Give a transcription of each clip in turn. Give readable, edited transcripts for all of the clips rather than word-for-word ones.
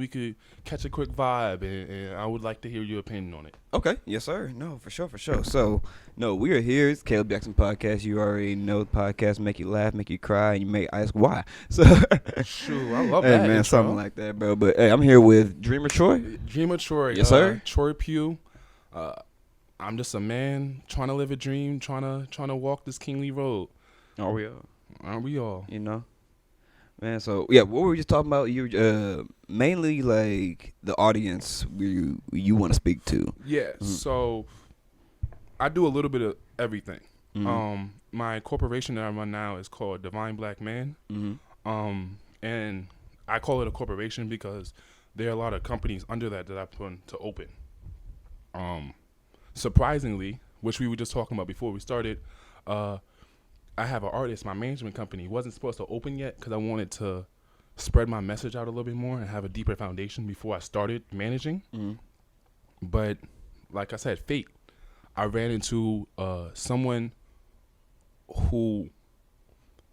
could catch a quick vibe, and I would like to hear your opinion on it. Okay, yes, sir. No, for sure, for sure. So, no, we are here. It's Caleb Jackson Podcast. You already know the podcast make you laugh, make you cry, and you may ask why. So, Shoot, I love hey, that man, intro. something like that, bro. But hey, I'm here with Dreamer Troy. Dreamer Troy. Yes, sir. Troy Pugh. I'm just a man trying to live a dream, trying to walk this kingly road. Are we all? Aren't we all? You know, man. So yeah, what were we just talking about? You mainly like the audience you want to speak to. Yeah. So I do a little bit of everything. Mm-hmm. My corporation that I run now is called Divine Black Man. Mm-hmm. And I call it a corporation because there are a lot of companies under that I put to open. Surprisingly, which we were just talking about before we started, I have an artist, my management company wasn't supposed to open yet because I wanted to spread my message out a little bit more and have a deeper foundation before I started managing. Mm-hmm. But like I said, fate. I ran into someone who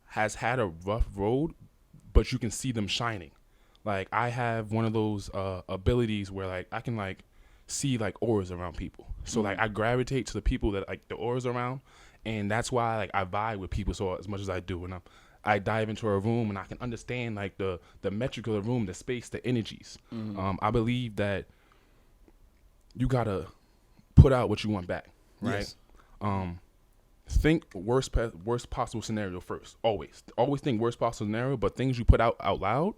has had a rough road, but you can see them shining. Like I have one of those abilities where like I can like see like auras around people. So like I gravitate to the people that like the auras around, and that's why like I vibe with people so as much as I do. And I dive into a room and I can understand like the metric of the room, the space, the energies. I believe that you gotta put out what you want back, right? Yes. Think worst possible scenario first. Always think worst possible scenario, but things you put out loud,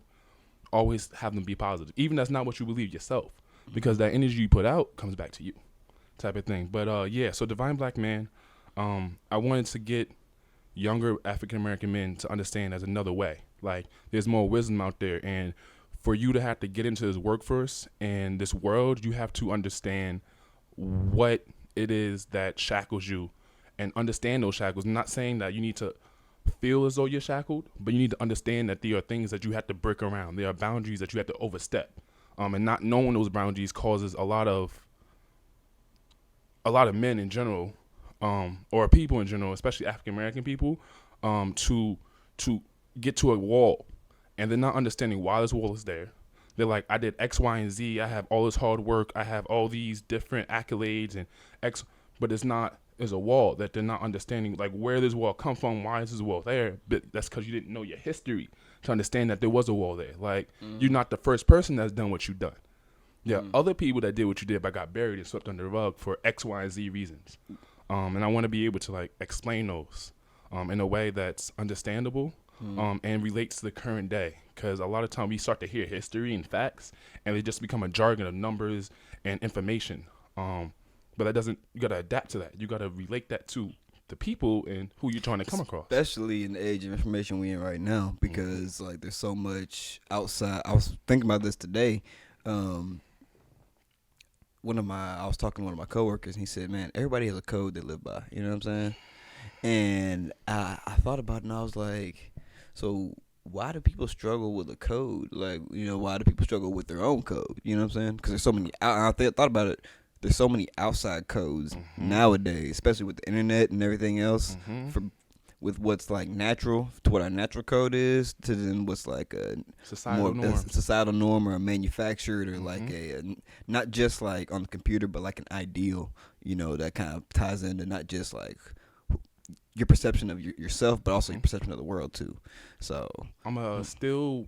always have them be positive. Even that's not what you believe yourself, because that energy you put out comes back to you, type of thing. But yeah, so Divine Black Man, I wanted to get younger African American men to understand there's another way. Like there's more wisdom out there, and for you to have to get into this workforce and this world, you have to understand what it is that shackles you and understand those shackles. I'm not saying that you need to feel as though you're shackled, but you need to understand that there are things that you have to break around. There are boundaries that you have to overstep. And not knowing those boundaries causes a lot of men in general, or people in general, especially African American people, to get to a wall, and they're not understanding why this wall is there. They're like, I did X, Y, and Z. I have all this hard work. I have all these different accolades and X, but it's not. There's a wall that they're not understanding, like where this wall come from, why is this wall there? But that's because you didn't know your history to understand that there was a wall there. Like you're not the first person that's done what you've done. Yeah, other people that did what you did but got buried and swept under the rug for X, Y, and Z reasons. And I want to be able to like explain those in a way that's understandable and relates to the current day. Because a lot of time we start to hear history and facts, and they just become a jargon of numbers and information. But that doesn't. You gotta adapt to that. You gotta relate that to the people and who you're trying to come across. Especially in the age of information we in right now, because like there's so much outside. I was thinking about this today. I was talking to one of my coworkers, and he said, "Man, everybody has a code they live by." You know what I'm saying? And I thought about it, and I was like, so why do people struggle with a code? Like, you know, why do people struggle with their own code? You know what I'm saying? Because there's so many. I thought about it. There's so many outside codes nowadays, especially with the internet and everything else. With what's like natural to what our natural code is, to then what's like a societal norm or a manufactured or like a not just like on the computer, but like an ideal. You know, that kind of ties into not just like your perception of yourself, but also your perception of the world too. So I'm still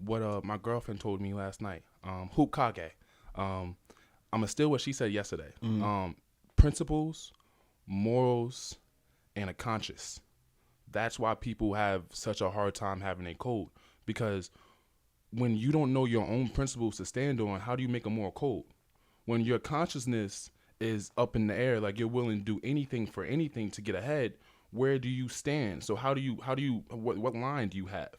what my girlfriend told me last night. Hukage. I'm still what she said yesterday. Principles, morals, and a conscience. That's why people have such a hard time having a code, because when you don't know your own principles to stand on, how do you make a moral code? When your consciousness is up in the air, like you're willing to do anything for anything to get ahead, where do you stand? So what line do you have?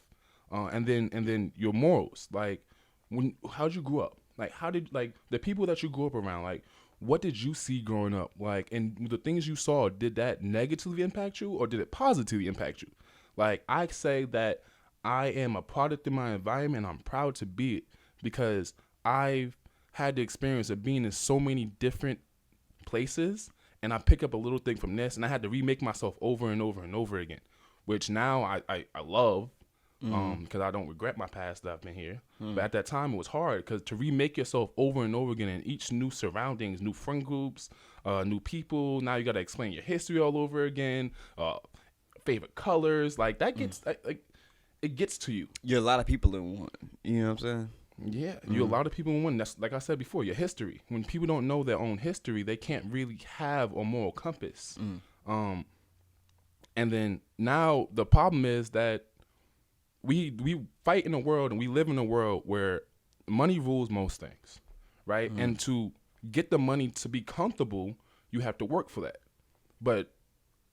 And then your morals, like how'd you grow up? Like how did like the people that you grew up around, like what did you see growing up? Like, and the things you saw, did that negatively impact you or did it positively impact you? Like I say that I am a product of my environment, and I'm proud to be it, because I've had the experience of being in so many different places, and I pick up a little thing from this, and I had to remake myself over and over and over again, which now I love. because I don't regret my past that I've been here. But at that time, it was hard because to remake yourself over and over again in each new surroundings, new friend groups, new people. Now you got to explain your history all over again. Favorite colors, like that gets like it gets to you. You're a lot of people in one. You know what I'm saying? Yeah, you're a lot of people in one. That's like I said before, your history. When people don't know their own history, they can't really have a moral compass. And then now the problem is that we fight in a world and we live in a world where money rules most things, right? And to get the money to be comfortable, you have to work for that. But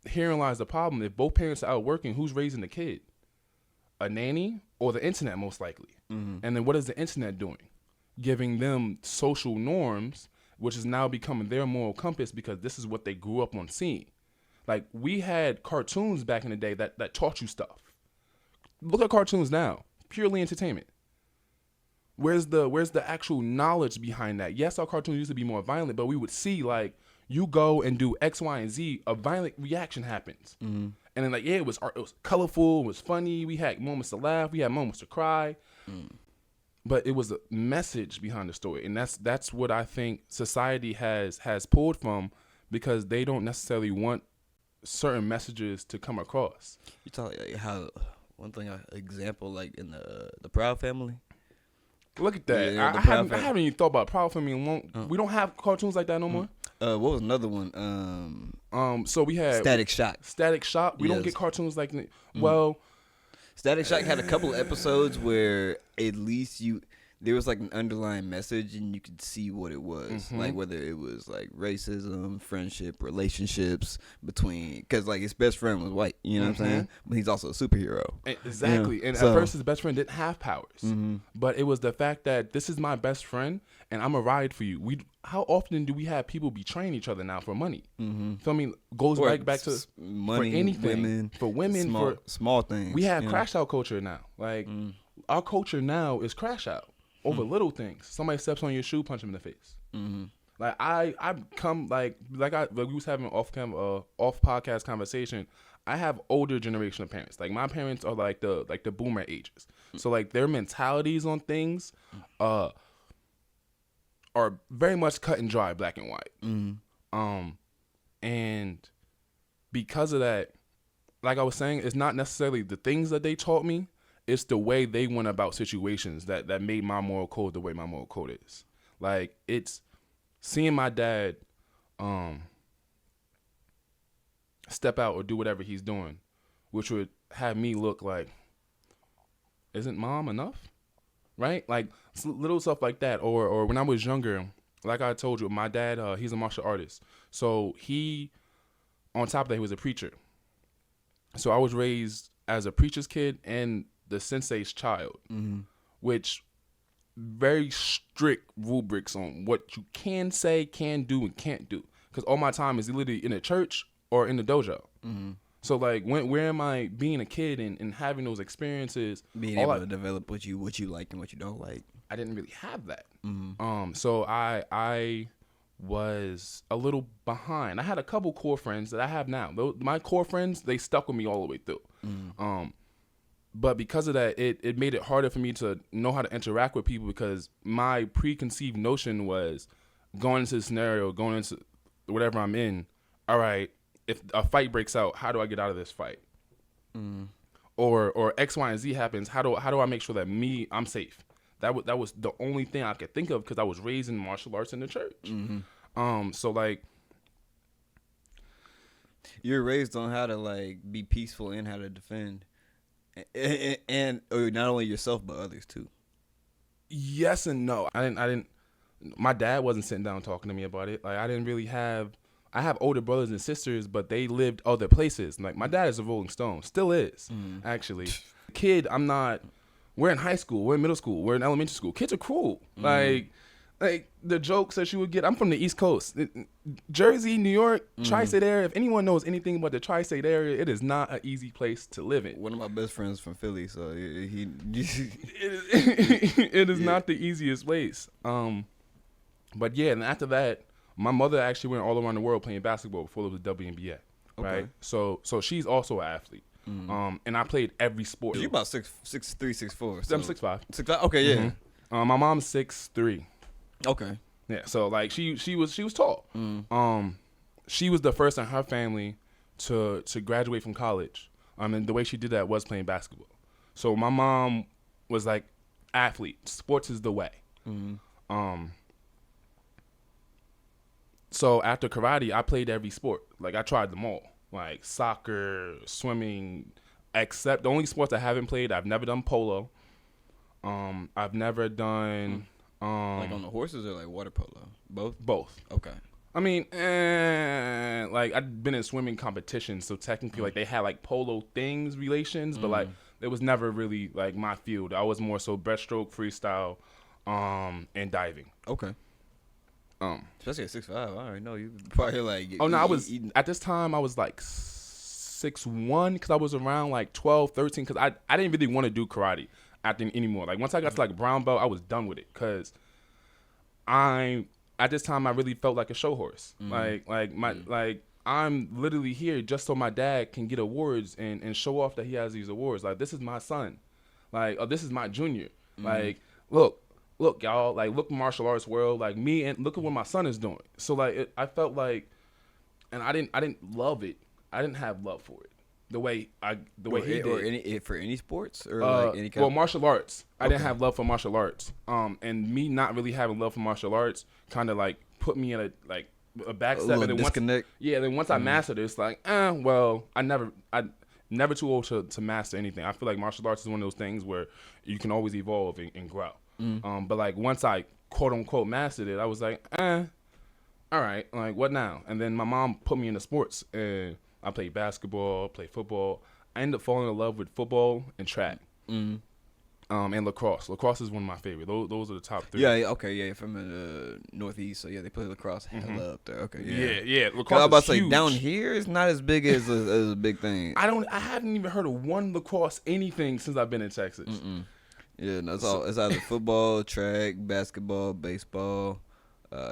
herein lies the problem. If both parents are out working, who's raising the kid? A nanny or the internet, most likely. And then what is the internet doing? Giving them social norms, which is now becoming their moral compass because this is what they grew up on seeing. Like, we had cartoons back in the day that taught you stuff. Look at cartoons now. Purely entertainment. Where's the actual knowledge behind that? Yes, our cartoons used to be more violent, but we would see, like, you go and do X, Y, and Z, a violent reaction happens. And then, like, yeah, it was colorful, it was funny, we had moments to laugh, we had moments to cry. But it was a message behind the story. And that's what I think society has pulled from because they don't necessarily want certain messages to come across. You talk like how one thing, example, like in the Proud Family. Look at that. Yeah, I haven't even thought about Proud Family in long. We don't have cartoons like that no more. What was another one? So we had Static Shock. Static Shock. We don't get cartoons like well. Static Shock had a couple of episodes where at least there was like an underlying message and you could see what it was. Like whether it was like racism, friendship, relationships between, because like his best friend was white, you know what I'm saying? But he's also a superhero. Exactly. You know? And at first his best friend didn't have powers. But it was the fact that this is my best friend and I'm a ride for you. How often do we have people betraying each other now for money? Feel me? Goes back to money, for anything. women, for women, small things. We have crash out culture now. Like our culture now is crash out over little things. Somebody steps on your shoe, punch him in the face. Like I come like we was having off podcast conversation. I have older generation of parents. Like my parents are like the boomer ages. So like their mentalities on things are very much cut and dry, black and white. And because of that, like I was saying, it's not necessarily the things that they taught me. It's the way they went about situations that made my moral code the way my moral code is. Like, it's seeing my dad step out or do whatever he's doing, which would have me look like, isn't mom enough? Right? Like, little stuff like that. Or when I was younger, like I told you, my dad, he's a martial artist. So on top of that, he was a preacher. So I was raised as a preacher's kid and the sensei's child, which very strict rubrics on what you can say, can do, and can't do. Because all my time is literally in a church or in the dojo. So like, where am I being a kid and having those experiences? Being able to develop what you like and what you don't like. I didn't really have that. So I was a little behind. I had a couple core friends that I have now. My core friends, they stuck with me all the way through. But because of that, it made it harder for me to know how to interact with people because my preconceived notion was going into the scenario, going into whatever I'm in, all right, if a fight breaks out, how do I get out of this fight? Or X, Y, and Z happens, how do I make sure that I'm safe? That was the only thing I could think of because I was raised in martial arts in the church. So like, you're raised on how to like be peaceful and how to defend. And or not only yourself but others too. Yes and no. I didn't. My dad wasn't sitting down talking to me about it. Like I didn't really have. I have older brothers and sisters, but they lived other places. Like my dad is a Rolling Stone, still is actually. Kid, I'm not. We're in high school. We're in middle school. We're in elementary school. Kids are cruel. Like the jokes that you would get. I'm from the East Coast, Jersey, New York, tri-state area. If anyone knows anything about the tri-state area, it is not an easy place to live in. One of my best friends from Philly, so he it is not the easiest place. But yeah, and after that, my mother actually went all around the world playing basketball before it was WNBA. Right, so she's also an athlete. And I played every sport. You about 6'3", 6'4". I'm 6'5". 6'5". Okay, yeah. My mom's 6'3". Okay. Yeah, so like she was tall. She was the first in her family to graduate from college. And the way she did that was playing basketball. So my mom was like, athlete, sports is the way. So after karate, I played every sport. Like I tried them all, like soccer, swimming, except the only sports I haven't played. I've never done polo. I've never done like on the horses or like water polo? Both. Okay. I mean, like I've been in swimming competitions, so technically, like they had like polo things relations, but like it was never really like my field. I was more so breaststroke, freestyle, and diving. Okay. Especially at 6'5", I already know you probably like. Oh no, I was at this time I was like 6'1" because I was around like 12, 13 because I didn't really want to do karate anymore. Like once I got to like brown belt, I was done with it because at this time I really felt like a show horse. Like I'm literally here just so my dad can get awards and show off that he has these awards. Like this is my son, like this is my junior. Like look y'all, like look martial arts world, like me, and look at what my son is doing. So like I felt like, and I didn't love it. I didn't have love for it the way he did. Or for any sports or like any kind. Well, martial arts. I didn't have love for martial arts. And me not really having love for martial arts kind of like put me in a back step. And then disconnect. Then once I mastered it, it's like, well, I never too old to master anything. I feel like martial arts is one of those things where you can always evolve and grow. But like once I quote unquote mastered it, I was like, all right, like what now? And then my mom put me into sports, and I played basketball, played football. I ended up falling in love with football and track, and lacrosse. Lacrosse is one of my favorite. Those are the top three. Yeah, okay, yeah. From the Northeast, so yeah, they play lacrosse hella up there. Okay, yeah. Lacrosse. I was about to say down here, it's not as big as a big thing. I haven't even heard of one lacrosse anything since I've been in Texas. Yeah, no, it's either football, track, basketball, baseball.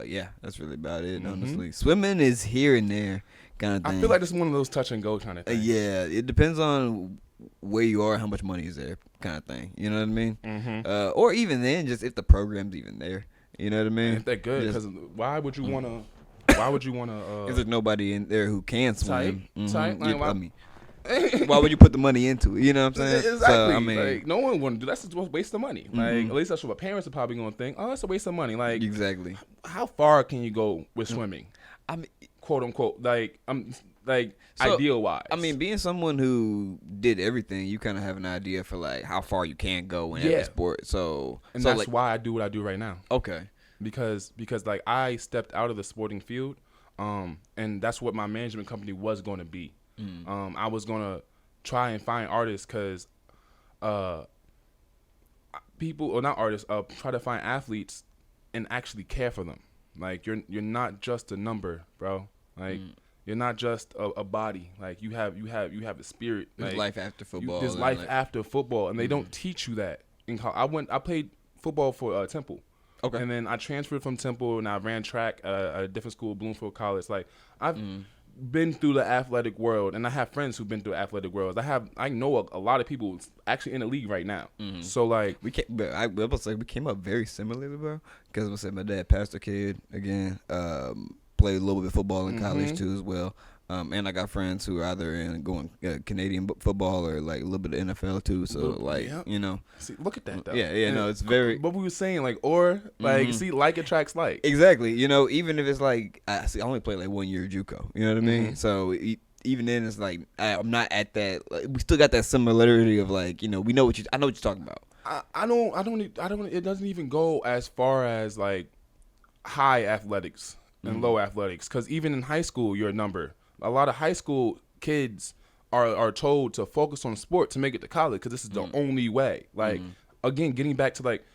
Yeah, that's really about it. Honestly, swimming is here and there, kind of thing. I feel like it's one of those touch and go kind of things. Yeah, it depends on where you are, how much money is there, kind of thing. You know what I mean? Or even then, just if the program's even there. You know what I mean? And if they're good, because why would you wanna? Why would you wanna? If there's nobody in there who can swim, tight. Like, I mean. Why would you put the money into it? You know what I'm saying? Exactly. So, I mean, like, no one would do that's just a waste of money. Like at least that's what parents are probably gonna think. Oh, that's a waste of money. Like exactly. How far can you go with swimming? I mean, quote unquote. Like ideal wise. I mean, being someone who did everything, you kind of have an idea for like how far you can go in every sport. And that's like, why I do what I do right now. Okay. Because like I stepped out of the sporting field, and that's what my management company was going to be. I was gonna try and find artists because people, or not artists, try to find athletes and actually care for them. Like you're not just a number, bro. Like you're not just a body. Like you have a spirit. There's like, life after football. There's life after football, and they don't teach you that. I played football for Temple. Okay. And then I transferred from Temple, and I ran track at a different school, Bloomfield College. Like I've been through the athletic world, and I have friends who've been through athletic worlds. I know a lot of people actually in the league right now. So like we came up very similarly, bro. Because my dad pastor kid again. Played a little bit of football in college too as well. And I got friends who are either in going Canadian football or like a little bit of NFL too. So you know, see, look at that though. Yeah, no, it's very. What we were saying, like, see, like attracts like. Exactly. You know, even if it's like, I only played like 1 year of JUCO. You know what I mean? So even then, it's like I'm not at that. Like, we still got that similarity of like, you know, I know what you're talking about. I don't. It doesn't even go as far as like high athletics and low athletics, because even in high school, you're a number. A lot of high school kids are told to focus on sport to make it to college because this is the only way. Like, again, getting back to, like,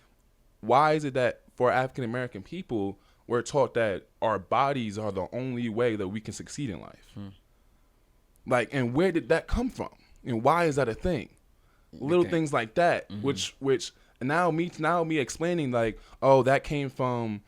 why is it that for African-American people, we're taught that our bodies are the only way that we can succeed in life? Like, and where did that come from? And why is that a thing? Little things like that, which now me explaining, like, oh, that came from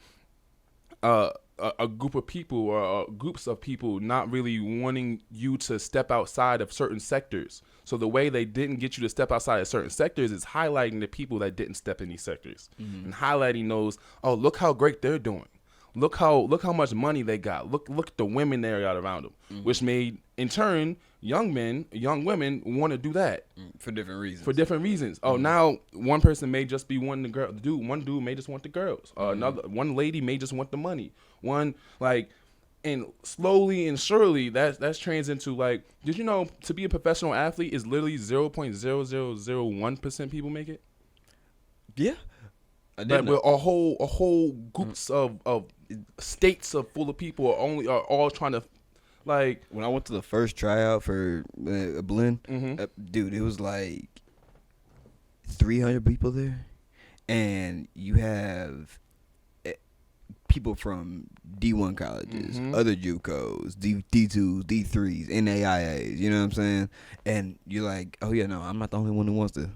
a group of people or groups of people not really wanting you to step outside of certain sectors. So the way they didn't get you to step outside of certain sectors is highlighting the people that didn't step in these sectors and highlighting those. Oh, look how great they're doing. Look how much money they got. Look at the women they got around them, which made in turn young women want to do that for different reasons. Oh, now one person may just be wanting the girl. One dude may just want the girls. One lady may just want the money. And slowly and surely that's trans into like. Did you know to be a professional athlete is literally 0.0001% people make it? Yeah. Like with a whole groups of states of full of people are all trying to like. When I went to the first tryout for a blend, dude, it was like 300 people there, and you have people from D1 colleges, other JUCOs, D2s, D3s, NAIAs. You know what I'm saying? And you're like, oh yeah, no, I'm not the only one who wants to.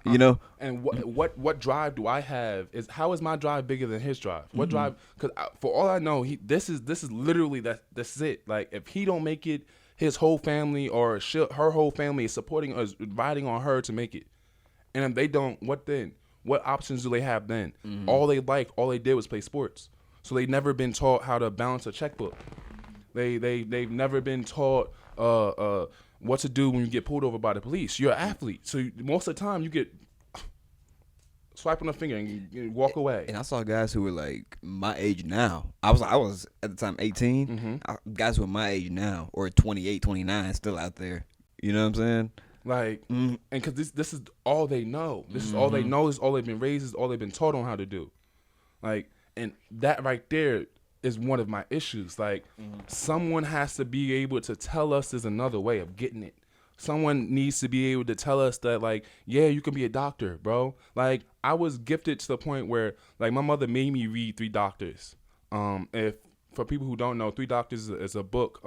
You know, and what drive do I have? How is my drive bigger than his drive? What drive? Because for all I know, this is literally that's it. Like if he don't make it, his whole family or her whole family is supporting us, riding on her to make it. And if they don't, what then? What options do they have then? All they did was play sports, so they never been taught how to balance a checkbook. They've never been taught what to do when you get pulled over by the police. You're an athlete, so most of the time you get swipe on the finger and you walk away. And I saw guys who were like my age now. I was at the time 18. Guys who are my age now or 28, 29 still out there. You know what I'm saying? Like, and because this is all they know. This is all they know. This is all they've been raised. This is all they've been taught on how to do. Like, and that right there is one of my issues. Like, someone has to be able to tell us there's another way of getting it. Someone needs to be able to tell us that, like, yeah, you can be a doctor, bro. Like, I was gifted to the point where, like, my mother made me read Three Doctors. If for people who don't know, Three Doctors is a book.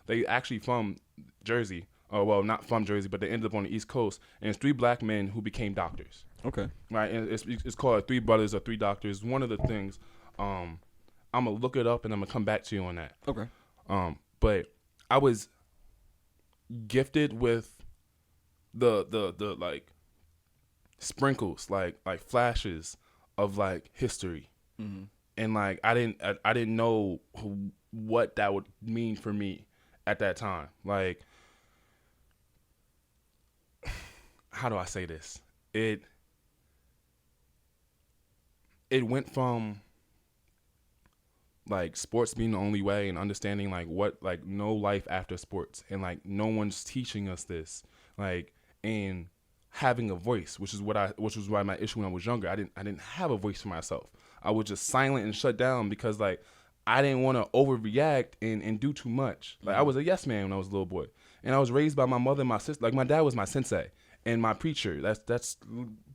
They actually from Jersey. Well, not from Jersey, but they ended up on the East Coast. And it's 3 black men who became doctors. Okay. Right? And it's called Three Brothers or Three Doctors. One of the things, I'm going to look it up and I'm going to come back to you on that. Okay. But I was gifted with the like sprinkles, like flashes of like history. And like I didn't know what that would mean for me at that time. Like, how do I say this? It went from like sports being the only way and understanding like what, like no life after sports and like no one's teaching us this, like, and having a voice, which was why my issue when I was younger. I didn't have a voice for myself. I was just silent and shut down because like I didn't want to overreact and do too much. Like I was a yes man when I was a little boy, and I was raised by my mother and my sister. Like my dad was my sensei and my preacher. That's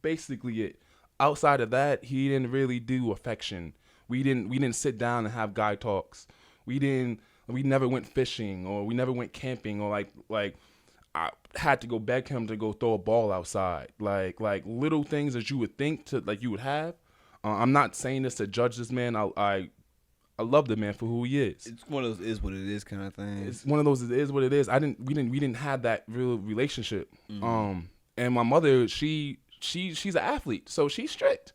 basically it. Outside of that, he didn't really do affection. We didn't sit down and have guy talks. We never went fishing or we never went camping or like I had to go beg him to go throw a ball outside. Like little things that you would think to like you would have. I'm not saying this to judge this man. I love the man for who he is. It's one of those is what it is kind of things. It's one of those it is what it is. We didn't have that real relationship. And my mother, she's an athlete, so she's strict.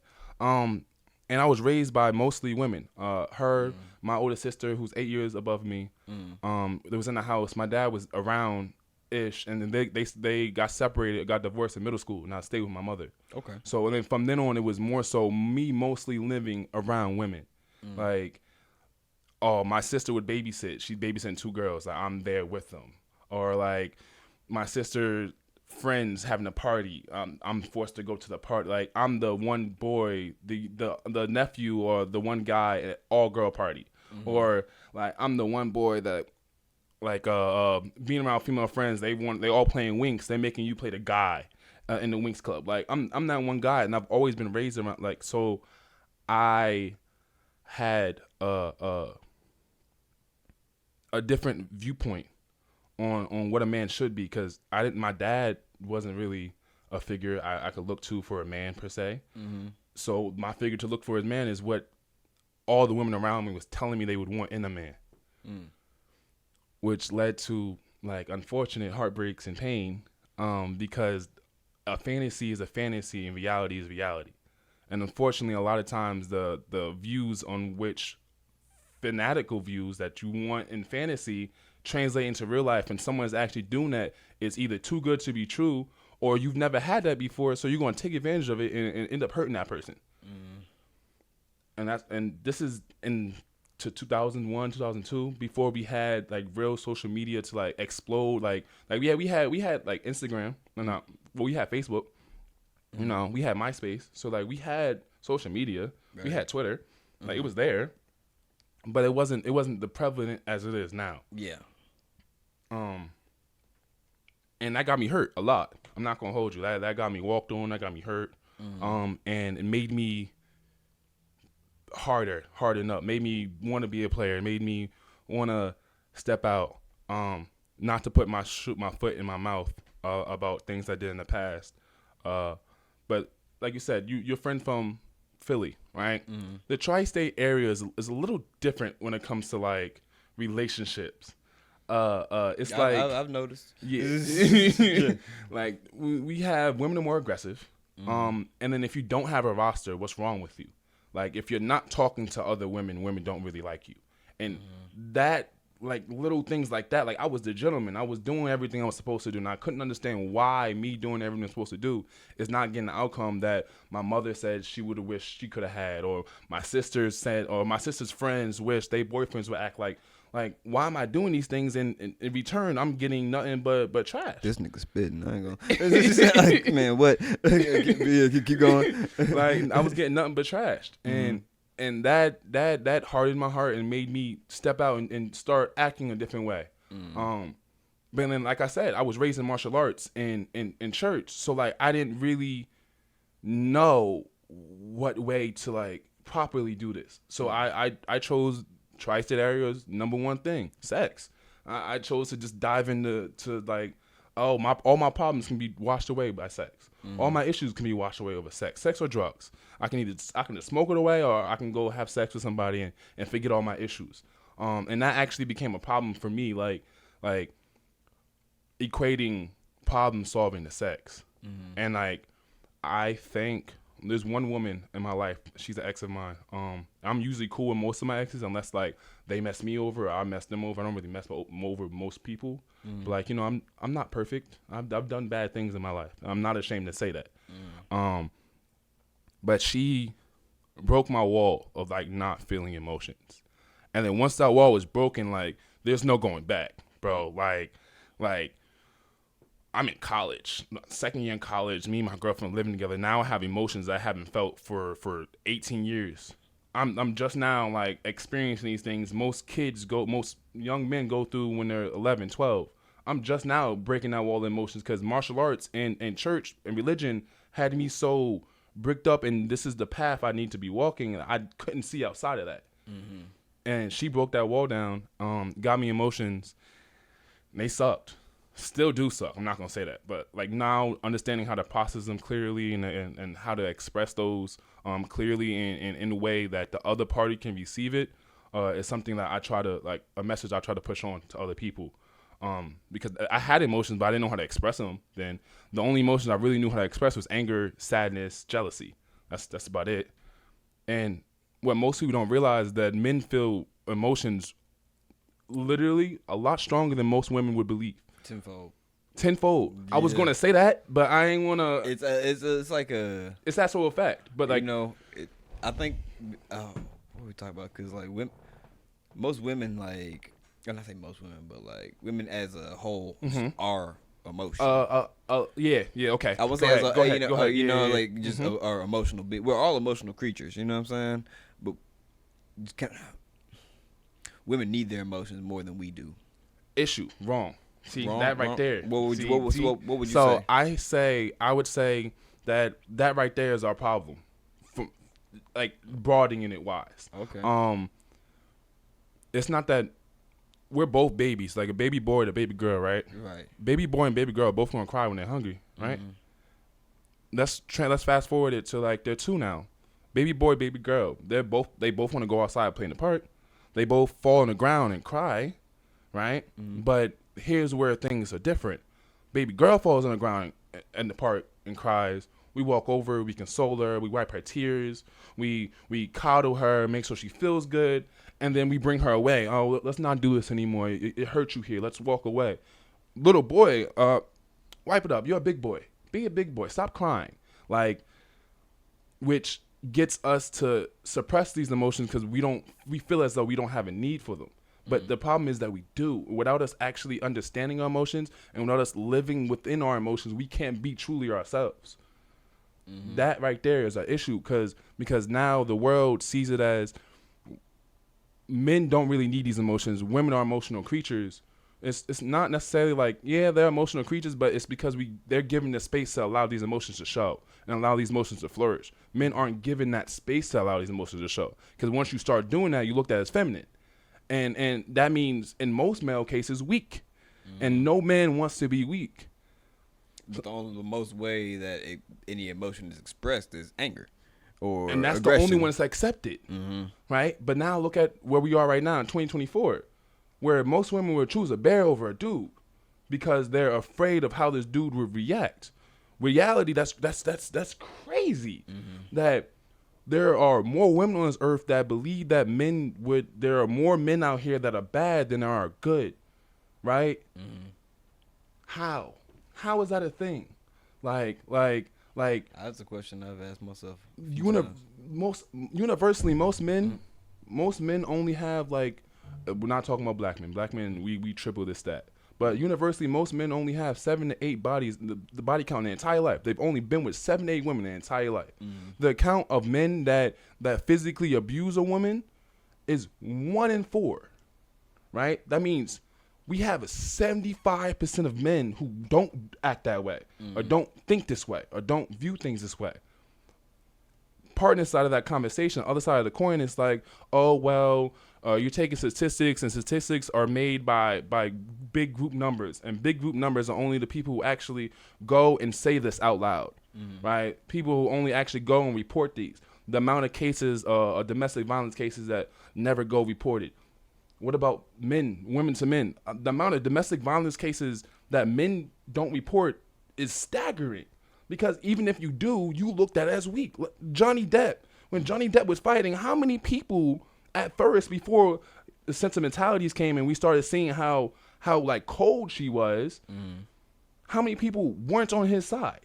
And I was raised by mostly women. Her, my older sister, who's 8 years above me, that was in the house. My dad was around-ish, and then they got separated, got divorced in middle school, and I stayed with my mother. Okay. So and then from then on, it was more so me mostly living around women. Like, my sister would babysit. She'd babysitting 2 girls. Like, I'm there with them. Or like my sister friends having a party, I'm forced to go to the party. Like I'm the one boy, the nephew or the one guy at all girl party, or like I'm the one boy that like being around female friends, they all playing Winx, they're making you play the guy in the Winx club. Like I'm that one guy, and I've always been raised around like, so I had a different viewpoint on what a man should be, because my dad wasn't really a figure I could look to for a man per se. So my figure to look for as man is what all the women around me was telling me they would want in a man, which led to like unfortunate heartbreaks and pain, because a fantasy is a fantasy and reality is reality. And unfortunately, a lot of times the views on which fanatical views that you want in fantasy translate into real life, and someone's actually doing that is either too good to be true, or you've never had that before, so you're going to take advantage of it and end up hurting that person. And this is to 2001, 2002, before we had like real social media to like explode. Like we had like Instagram, we had Facebook, you know, we had MySpace, so like we had social media, we had Twitter, like it was there, but it wasn't the prevalent as it is now. Yeah. And that got me hurt a lot. I'm not gonna hold you. That got me walked on. That got me hurt. And it made me harden up. Made me want to be a player. Made me want to step out. Not to put my foot in my mouth about things I did in the past. But like you said, your friend from Philly, right? The tri-state area is a little different when it comes to like relationships. It's like I've noticed. Yeah, like we have women are more aggressive. And then if you don't have a roster, what's wrong with you? Like if you're not talking to other women, women don't really like you. And that, like little things like that, like I was the gentleman. I was doing everything I was supposed to do, and I couldn't understand why me doing everything I'm supposed to do is not getting the outcome that my mother said she would have wished she could have had, or my sisters said, or my sister's friends wish they boyfriends would act like. Like, why am I doing these things? And in return, I'm getting nothing but trash. This nigga spitting. I ain't gonna. Like, man, what? Keep going. Like, I was getting nothing but trashed. And that hardened my heart and made me step out and start acting a different way. But then, like I said, I was raised in martial arts in church. So, like, I didn't really know what way to, like, properly do this. So I chose tri-state area's number one thing, sex. I chose to just dive into like, all my problems can be washed away by sex. All my issues can be washed away over sex or drugs. I can either smoke it away, or I can go have sex with somebody and forget all my issues. And that actually became a problem for me, like equating problem solving to sex. And like, I think there's one woman in my life. She's an ex of mine. I'm usually cool with most of my exes, unless like they mess me over or I mess them over. I don't really mess over most people. But like, you know, I'm not perfect. I've done bad things in my life. I'm not ashamed to say that. But she broke my wall of like not feeling emotions. And then once that wall was broken, like there's no going back, bro. Like I'm in college, second year in college, me and my girlfriend living together. Now I have emotions I haven't felt for 18 years. I'm just now like experiencing these things most young men go through when they're 11, 12. I'm just now breaking that wall of emotions because martial arts and church and religion had me so bricked up, and this is the path I need to be walking, and I couldn't see outside of that. And she broke that wall down, got me emotions, and they sucked. Still do suck. I'm not gonna say that, but like now understanding how to process them clearly and how to express those clearly in a way that the other party can receive it is something that I try to like a message I try to push on to other people. Because I had emotions, but I didn't know how to express them. Then the only emotions I really knew how to express was anger, sadness, jealousy. That's about it. And what most people don't realize is that men feel emotions literally a lot stronger than most women would believe. Tenfold. Yeah. I was gonna say that, but I ain't wanna. It's like a. It's that sort of fact, but like I think. What are we talking about? Because like most women like. I'm not saying most women, but like women as a whole are emotional. Yeah, okay. I would say go ahead. Like just are emotional. We're all emotional creatures. You know what I'm saying? But women need their emotions more than we do. Issue wrong. See that right there. What would you say? So I would say that right there is our problem, from like broadening it wise. Okay. It's not that we're both babies, like a baby boy and a baby girl, right? Right. Baby boy and baby girl are both gonna cry when they're hungry, right? Let's fast forward it to like they're 2 now. baby boy, baby girl. They both want to go outside and play in the park. They both fall on the ground and cry, right? But here's where things are different. Baby girl falls on the ground in the park and cries. We walk over, we console her, we wipe her tears, we coddle her, make sure she feels good, and then we bring her away. Oh, let's not do this anymore. It hurts you here. Let's walk away. Little boy, wipe it up. You're a big boy. Be a big boy. Stop crying. Like, which gets us to suppress these emotions because we feel as though we don't have a need for them. But the problem is that we do. Without us actually understanding our emotions and without us living within our emotions, we can't be truly ourselves. That right there is an issue because now the world sees it as men don't really need these emotions. Women are emotional creatures. It's not necessarily like, yeah, they're emotional creatures, but it's because they're given the space to allow these emotions to show and allow these emotions to flourish. Men aren't given that space to allow these emotions to show. Because once you start doing that, you look at it as feminine. And that means in most male cases weak, and no man wants to be weak. But the most way that any emotion is expressed is anger, or and that's aggression. the only one that's accepted, right? But now look at where we are right now in 2024, where most women will choose a bear over a dude because they're afraid of how this dude would react. Reality, that's crazy. That there are more women on this earth that believe that there are more men out here that are bad than there are good, right? How is that a thing? Like That's a question I've asked myself. Universally, most men only have we're not talking about black men. Black men, we triple this stat. But universally, most men only have 7 to 8 bodies, the body count in their entire life. They've only been with 7 to 8 women their entire life. The count of men that physically abuse a woman is 1 in 4, right? That means we have a 75% of men who don't act that way or don't think this way or don't view things this way. Partner side of that conversation, other side of the coin is like, oh, well, you're taking statistics, and statistics are made by big group numbers, and big group numbers are only the people who actually go and say this out loud, right? People who only actually go and report these. The amount of cases, domestic violence cases that never go reported. What about women to men? The amount of domestic violence cases that men don't report is staggering. Because even if you do, you looked at it as weak. Johnny Depp, when Johnny Depp was fighting, how many people at first, before the sentimentalities came and we started seeing how like cold she was, how many people weren't on his side?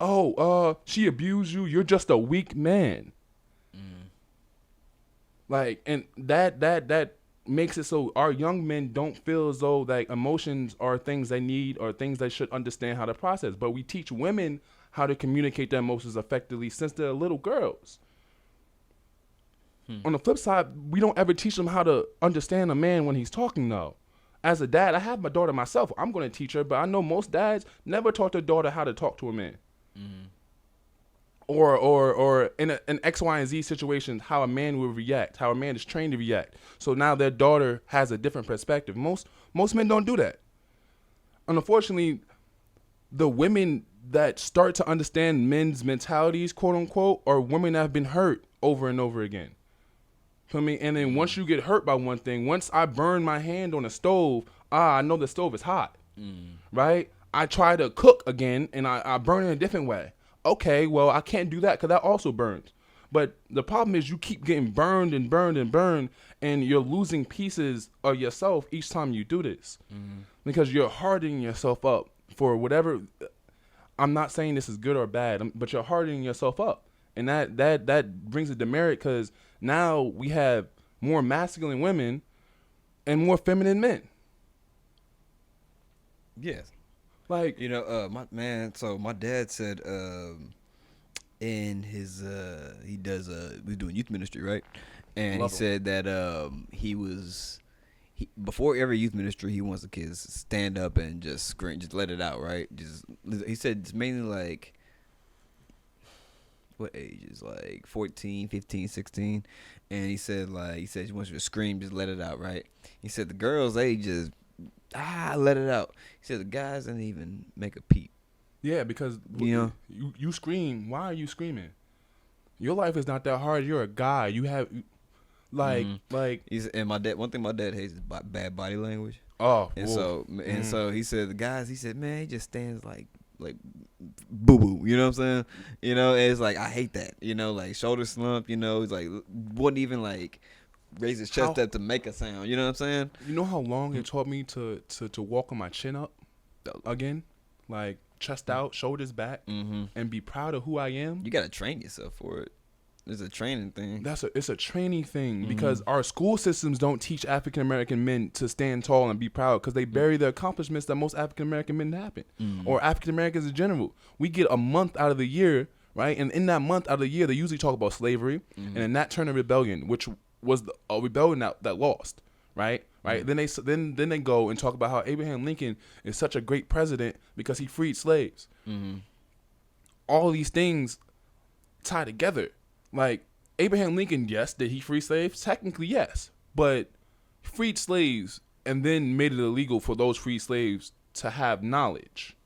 Oh, she abused you. You're just a weak man. Like, and that makes it so our young men don't feel as though like emotions are things they need or things they should understand how to process. But we teach women how to communicate their emotions effectively since they're little girls. On the flip side, we don't ever teach them how to understand a man when he's talking, though. As a dad, I have my daughter myself. I'm going to teach her, but I know most dads never taught their daughter how to talk to a man. Or in an X, Y, and Z situation, how a man will react, how a man is trained to react. So now their daughter has a different perspective. Most men don't do that. And unfortunately, the women that start to understand men's mentalities, quote unquote, are women that have been hurt over and over again. Feel me? And then once you get hurt by one thing, once I burn my hand on a stove, I know the stove is hot, right? I try to cook again and I burn it a different way. Okay, well, I can't do that because that also burns. But the problem is you keep getting burned and burned and burned, and you're losing pieces of yourself each time you do this because you're hardening yourself up for whatever. I'm not saying this is good or bad, but you're hardening yourself up. And that brings a demerit because now we have more masculine women and more feminine men. Yes. Like, so my dad said in his we're doing youth ministry, right? And he said that before every youth ministry, he wants the kids to stand up and just scream, just let it out, right? He said it's mainly like, what ages? Like 14, 15, 16. And he said he wants you to scream, just let it out, right? He said the girls, they just let it out. He said the guys didn't even make a peep. Yeah, because you scream. Why are you screaming? Your life is not that hard. You're a guy. You have like. And my dad. One thing my dad hates is bad body language. Oh, And whoa. so he said the guys. He said, man, he just stands like boo boo. You know what I'm saying? You know, and it's like I hate that. You know, like shoulder slump. You know, he's like wouldn't even like raise his chest up to make a sound. You know what I'm saying? You know how long it taught me to walk on my chin up again, like chest out, shoulders back, and be proud of who I am. You gotta train yourself for it. It's a training thing. It's a training thing because our school systems don't teach African American men to stand tall and be proud because they bury the accomplishments that most African American men happen or African Americans in general. We get a month out of the year, right? And in that month out of the year, they usually talk about slavery and in Nat Turner Rebellion, which was a rebellion that lost, right? Right. Then they go and talk about how Abraham Lincoln is such a great president because he freed slaves. All these things tie together. Like, Abraham Lincoln, yes, did he free slaves? Technically, yes. But freed slaves and then made it illegal for those freed slaves to have knowledge,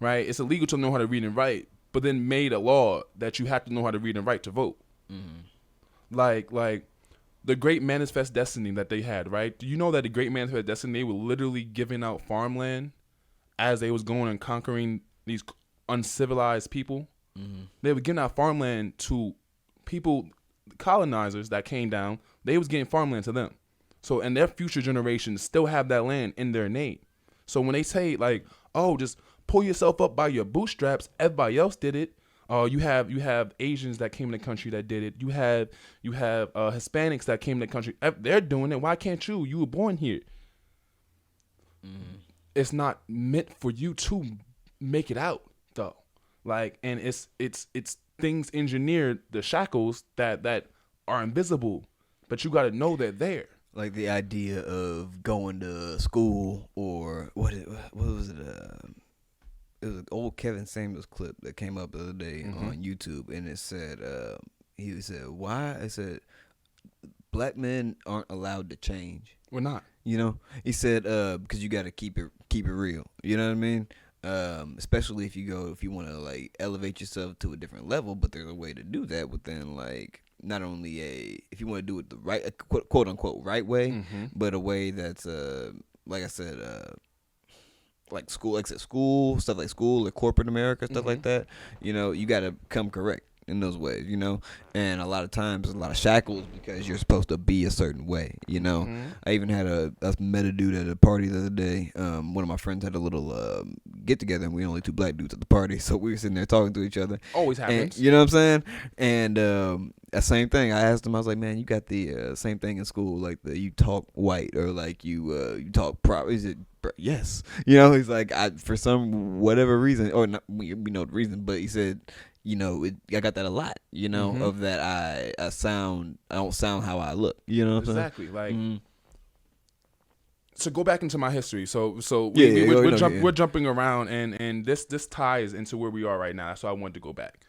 right? It's illegal to know how to read and write, but then made a law that you have to know how to read and write to vote. Like the Great Manifest Destiny that they had, right? Do you know that the Great Manifest Destiny, they were literally giving out farmland as they was going and conquering these uncivilized people? They were giving out farmland to people, colonizers that came down. They was getting farmland to them. So, and their future generations still have that land in their name. So when they say like, oh, just pull yourself up by your bootstraps, everybody else did it. You have Asians that came in the country that did it. You have Hispanics that came in the country. They're doing it. Why can't you? You were born here. It's not meant for you to make it out though. Like, and it's things engineered, the shackles that are invisible, but you got to know they're there. Like the idea of going to school, or what was it? It was an old Kevin Samuels clip that came up the other day on YouTube, and it said, he said, why? It said, black men aren't allowed to change. We're not. You know, he said, because you got to keep it real. You know what I mean? Especially if you want to like elevate yourself to a different level, but there's a way to do that within like not only if you want to do it the right quote unquote right way, but a way that's like I said, like school, exit school, stuff like school or corporate America, stuff like that. You know, you got to come correct in those ways, you know, and a lot of times a lot of shackles because you're supposed to be a certain way, you know. I even had I met a dude at a party the other day. One of my friends had a little get together, and we only two black dudes at the party, so we were sitting there talking to each other. Always happens. And, you know what I'm saying? And that same thing, I asked him, I was like, man, you got the same thing in school, like you talk white or like you talk proper. Is it? Yes. You know, he's like, for some whatever reason, or not, we know the reason, but he said, you know, I got that a lot, you know, of that I don't sound how I look, you know what I'm exactly, saying? like, so go back into my history. So we're jumping around, and this ties into where we are right now. So I wanted to go back.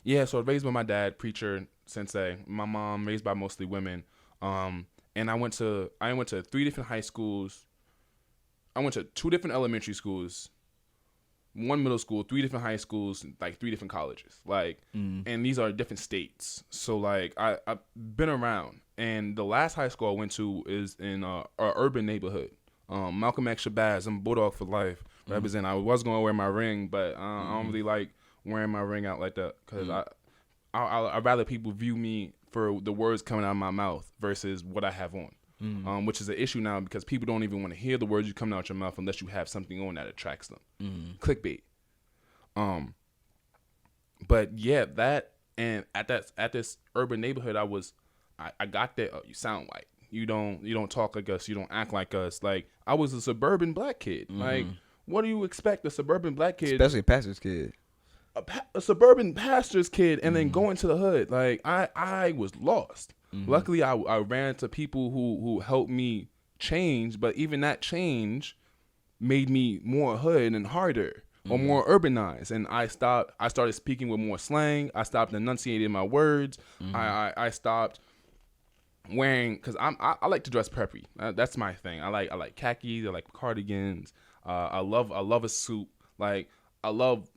Yeah, so raised by my dad, preacher, sensei. My mom, raised by mostly women. And I went to 3 different high schools. I went to 2 different elementary schools, 1 middle school, 3 different high schools, like 3 different colleges. Like, and these are different states. So like I've been around, and the last high school I went to is in our urban neighborhood. Malcolm X Shabazz, I'm Bulldog for life. Represent. I was gonna wear my ring, but I don't really like wearing my ring out like that because I'd rather people view me for the words coming out of my mouth versus what I have on. Which is an issue now because people don't even want to hear the words you coming out your mouth unless you have something on that attracts them. Clickbait. But yeah, that, and at this urban neighborhood, I got there. Oh, you sound white. You don't talk like us. You don't act like us. Like, I was a suburban black kid. Like, what do you expect a suburban black kid, especially a pastor's kid? A suburban pastor's kid, and then going to the hood. Like, I was lost. Luckily, I ran into people who helped me change, but even that change made me more hood and harder or more urbanized. And I started speaking with more slang. I stopped enunciating my words. I stopped wearing, because I like to dress preppy. That's my thing. I like khakis. I like cardigans. I love a suit. Like, I love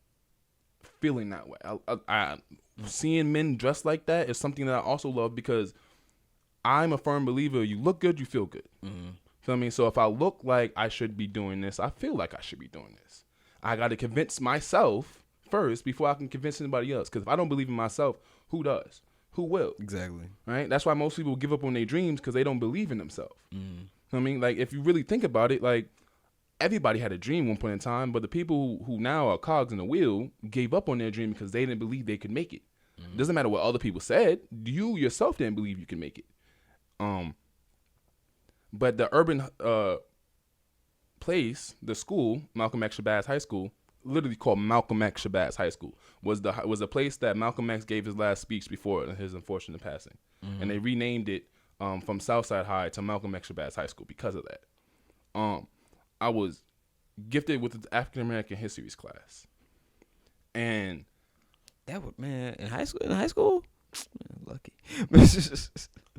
feeling that way. seeing men dressed like that is something that I also love because I'm a firm believer. You look good, you feel good. Feel me? So if I look like I should be doing this, I feel like I should be doing this. I got to convince myself first before I can convince anybody else. Because if I don't believe in myself, who does? Who will? Exactly. Right? That's why most people give up on their dreams because they don't believe in themselves. I mean, like, if you really think about it, like, everybody had a dream one point in time, but the people who now are cogs in the wheel gave up on their dream because they didn't believe they could make it. It doesn't matter what other people said. You yourself didn't believe you could make it. But the urban place, the school, Malcolm X Shabazz High School, literally called Malcolm X Shabazz High School, was the place that Malcolm X gave his last speech before his unfortunate passing. And they renamed it from Southside High to Malcolm X Shabazz High School because of that. I was gifted with the African American Histories class, and that was, man, in high school, man, lucky.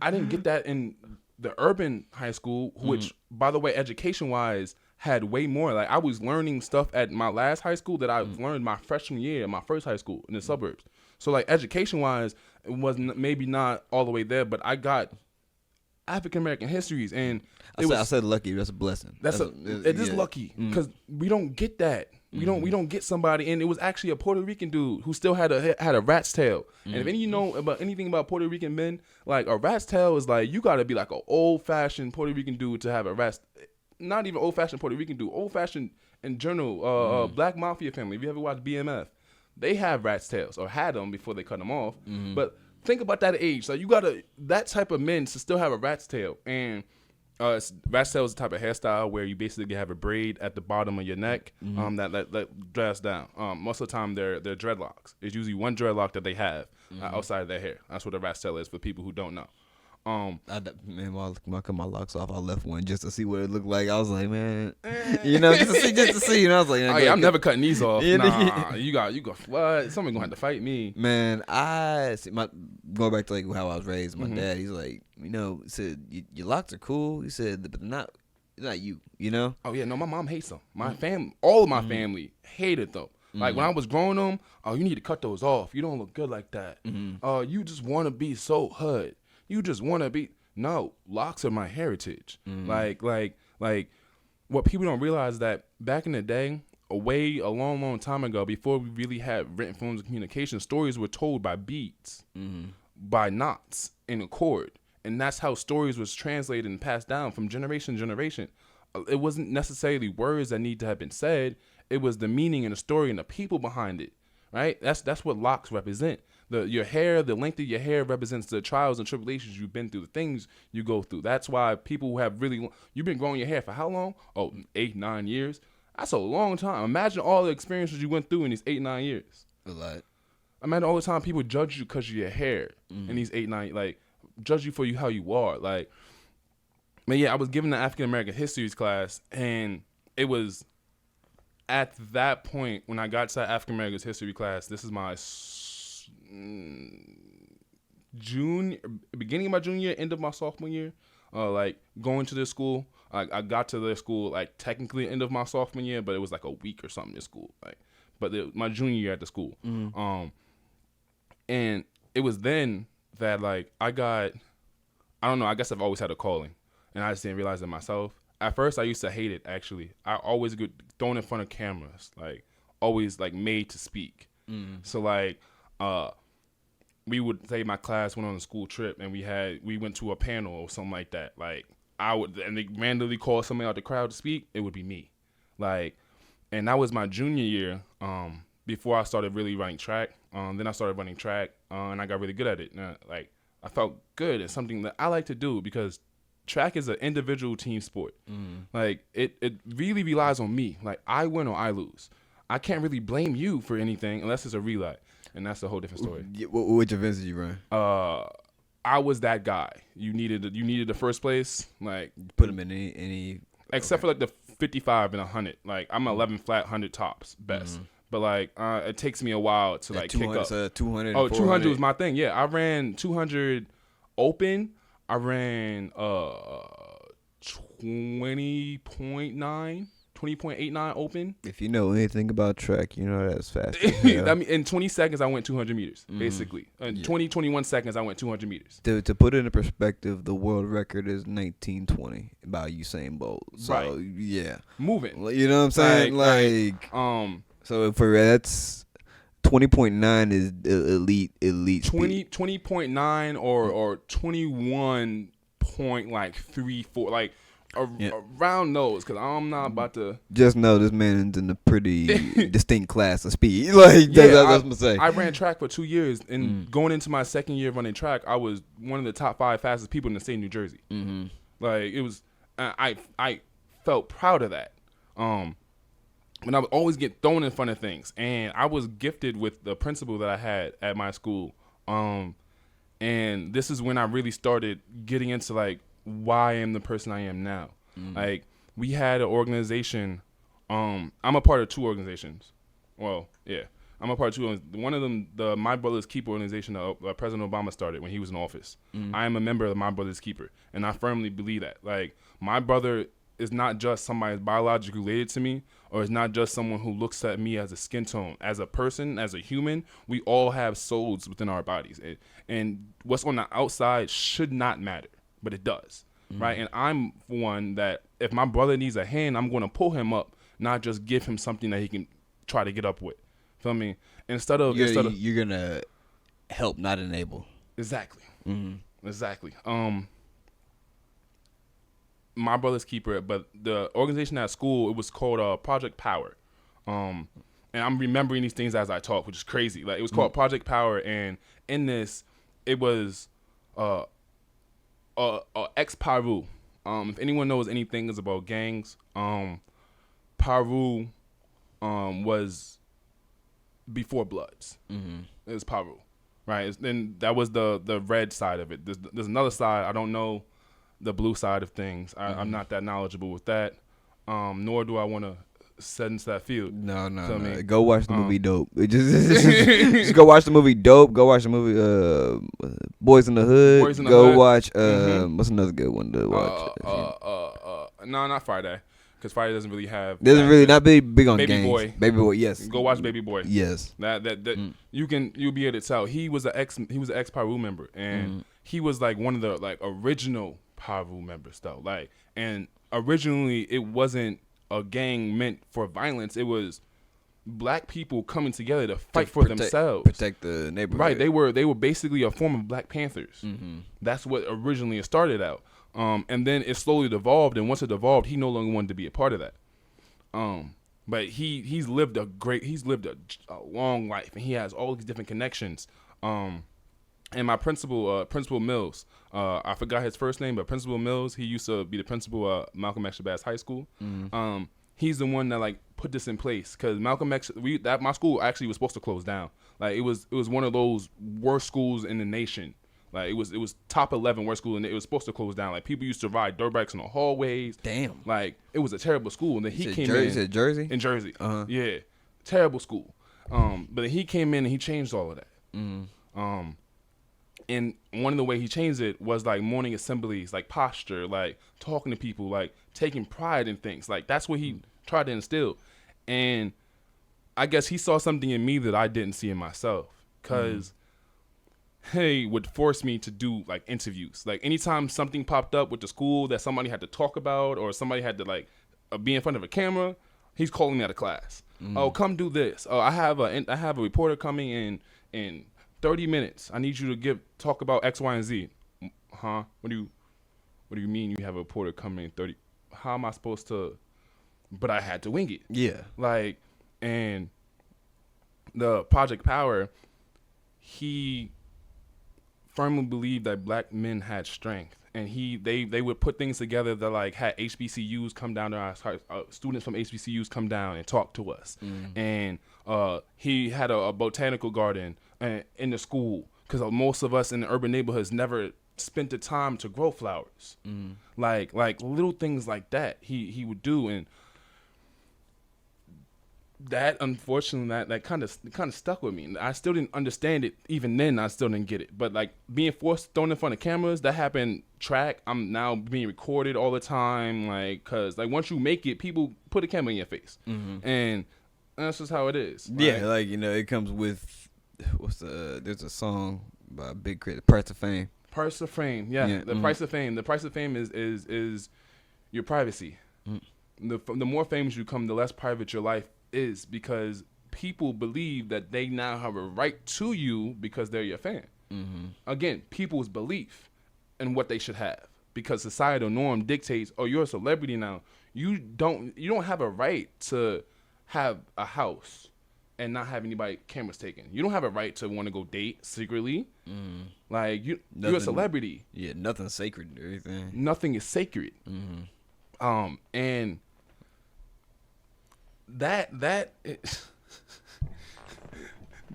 I didn't get that in the urban high school, which, by the way, education wise, had way more. Like, I was learning stuff at my last high school that I learned my freshman year, my first high school in the suburbs. So, like, education wise, it wasn't maybe not all the way there, but I got African American histories, and I said lucky. That's a blessing. It is lucky because we don't get that. We don't get somebody, and it was actually a Puerto Rican dude who still had a rat's tail. And if any you know about anything about Puerto Rican men, like, a rat's tail is like, you got to be like an old fashioned Puerto Rican dude to have a rat's. Not even old fashioned Puerto Rican dude, old fashioned in general. Black Mafia family. If you ever watched BMF, they have rat's tails or had them before they cut them off. But think about that age. Like, you gotta, that type of men to still have a rat's tail. And rat's tail is the type of hairstyle where you basically have a braid at the bottom of your neck that drags down. Most of the time they're dreadlocks. It's usually one dreadlock that they have outside of their hair. That's what a rat's tail is for people who don't know. Man, while I cut my locks off, I left one just to see what it looked like. I was like, man, you know, just to see. You know, I was like, oh, yeah, I'm never cutting these off. Nah, you got what? Someone gonna have to fight me, man. I see going back to like how I was raised. My dad, he's like, you know, he said your locks are cool. He said, but they're not you. You know? Oh yeah, no, my mom hates them. My family, all of my family hated them. Like, when I was growing them, oh, you need to cut those off. You don't look good like that. You just want to be so hood. You just want to be. No, locks are my heritage. Like what people don't realize that back in the day, a long time ago, before we really had written forms of communication, stories were told by beats, by knots in a chord. And that's how stories was translated and passed down from generation to generation. It wasn't necessarily words that need to have been said. It was the meaning and the story and the people behind it, right? That's what locks represent. Your hair, the length of your hair represents the trials and tribulations you've been through, the things you go through. That's why people who have you've been growing your hair for how long? Oh, 8-9 years. That's a long time. Imagine all the experiences you went through in these 8-9 years. A lot. Imagine all the time people judge you because of your hair in these 8-9, like, judge you for how you are. Like, man, yeah, I was given the African American Histories class, and it was at that point when I got to African American History class. This is my beginning of my junior year, end of my sophomore year, like, going to this school. I got to their school, like, technically end of my sophomore year, but it was like a week or something in school, like, but my junior year at the school. And it was then that, like, I don't know, I guess I've always had a calling, and I just didn't realize it myself. At first, I used to hate it, actually. I always get thrown in front of cameras, like, always, like, made to speak. So, like, we would say my class went on a school trip, and we went to a panel or something like that. Like, and they randomly call somebody out the crowd to speak, it would be me. Like, and that was my junior year, before I started really running track. Then I started running track, and I got really good at it. And, like, I felt good. It's something that I like to do because track is an individual team sport. Like, it really relies on me. Like, I win or I lose. I can't really blame you for anything unless it's a relay, and that's a whole different story. Which events did you run? I was that guy. You needed the first place. Like, put them in any except for like the 55 and 100. Like, I'm 11 flat, 100 tops best. But, like, it takes me a while to, like, kick up. 200. Oh, 200 was my thing. Yeah, I ran 200 open. I ran 20.9 20.89 open. If you know anything about track, you know that's fast. Yeah. I mean, in 20 seconds, I went 200 meters, basically. In 21 seconds, I went 200 meters. To put it into perspective, the world record is 19:20 by Usain Bolt. So, Right. yeah. Moving. You know what I'm saying? So for that's 20.9 is elite 20.9 or 21.34, like around those, because I'm not about to. Just know this man is in a pretty distinct class of speed. Like that's what I'm saying. I ran track for 2 years, and going into my second year running track, I was one of the top 5 fastest people in the state of New Jersey. Mm-hmm. Like it was, I felt proud of that. And I would always get thrown in front of things, and I was gifted with the principal that I had at my school. And this is when I really started getting into like why I am the person I am now. Like we had an organization. I'm a part of 2 organizations. Well, yeah, I'm a part of 2. One of them, the My Brother's Keeper organization, President Obama started when he was in office. I am a member of My Brother's Keeper, and I firmly believe that. Like my brother is not just somebody biologically related to me, or is not just someone who looks at me as a skin tone. As a person, as a human, we all have souls within our bodies, and what's on the outside should not matter, but it does, right? And I'm one that if my brother needs a hand, I'm going to pull him up, not just give him something that he can try to get up with. Feel me? Instead of you're gonna help, not enable. Exactly. Exactly. My Brother's Keeper, but the organization at school, it was called Project Power. And I'm remembering these things as I talk, which is crazy. Like it was called Project Power, and in this, it was ex-Paru. If anyone knows anything is about gangs, Paru was before Bloods. It was Paru, right? Then that was the red side of it. There's another side. I don't know the blue side of things. I'm not that knowledgeable with that, nor do I want to set into that field. No. Me? Go watch the movie Dope. Just go watch the movie Dope. Go watch the movie Boys in the Hood. Watch what's another good one to watch? No, not Friday, because Friday doesn't really have. Not big on Baby gangs. Boy. Baby Boy, yes. Go watch Baby Boy. Yes. You'll be able to tell he was an ex Paru member, and he was like one of the like original Paru members though. Like, and originally it wasn't a gang meant for violence. It was black people coming together to fight for themselves, protect the neighborhood. Right. They were basically a form of Black Panthers. That's what originally it started out. And then it slowly devolved, and once it devolved, he no longer wanted to be a part of that. But he's lived a long life, and he has all these different connections. And my Principal Mills, I forgot his first name, but Principal Mills, he used to be the principal at Malcolm X Shabazz High School. He's the one that like put this in place, because Malcolm X, my school actually was supposed to close down. Like it was one of those worst schools in the nation. Like it was top 11 worst school, and it was supposed to close down. Like people used to ride dirt bikes in the hallways. Damn. Like it was a terrible school. And then he came in. Is it Jersey? In Jersey. Yeah. Terrible school. But then he came in and he changed all of that. And one of the way he changed it was like morning assemblies, like posture, like talking to people, like taking pride in things. Like that's what he tried to instill. And I guess he saw something in me that I didn't see in myself, because he would force me to do like interviews. Like anytime something popped up with the school that somebody had to talk about, or somebody had to like be in front of a camera, he's calling me out of class. Oh, come do this. Oh, I have a reporter coming in 30 minutes. I need you to talk about X, Y, and Z. Huh? What do you mean you have a reporter coming in 30? How am I supposed to? But I had to wing it. Yeah. Like, and the Project Power, he firmly believed that black men had strength, and they would put things together that like had HBCUs come down to our students from HBCUs come down and talk to us. And he had a botanical garden in the school, because most of us in the urban neighborhoods never spent the time to grow flowers. Like little things like that he would do. And that unfortunately that kind of stuck with me. I still didn't understand it even then. I still didn't get it. But like being forced thrown in front of cameras, that happened. Track. I'm now being recorded all the time. Like, cause like once you make it, people put a camera in your face, and that's just how it is. Yeah, like it comes with there's a song by Big Crit, Price of Fame. Price of Fame. Yeah. The price of fame. The price of fame is your privacy. The more famous you come, the less private your life is, because people believe that they now have a right to you because they're your fan. Again, people's belief in what they should have, because societal norm dictates, oh, you're a celebrity now. You don't have a right to have a house and not have anybody cameras taken. You don't have a right to want to go date secretly. Like you're a celebrity. Yeah, nothing's sacred or anything. Nothing is sacred. And that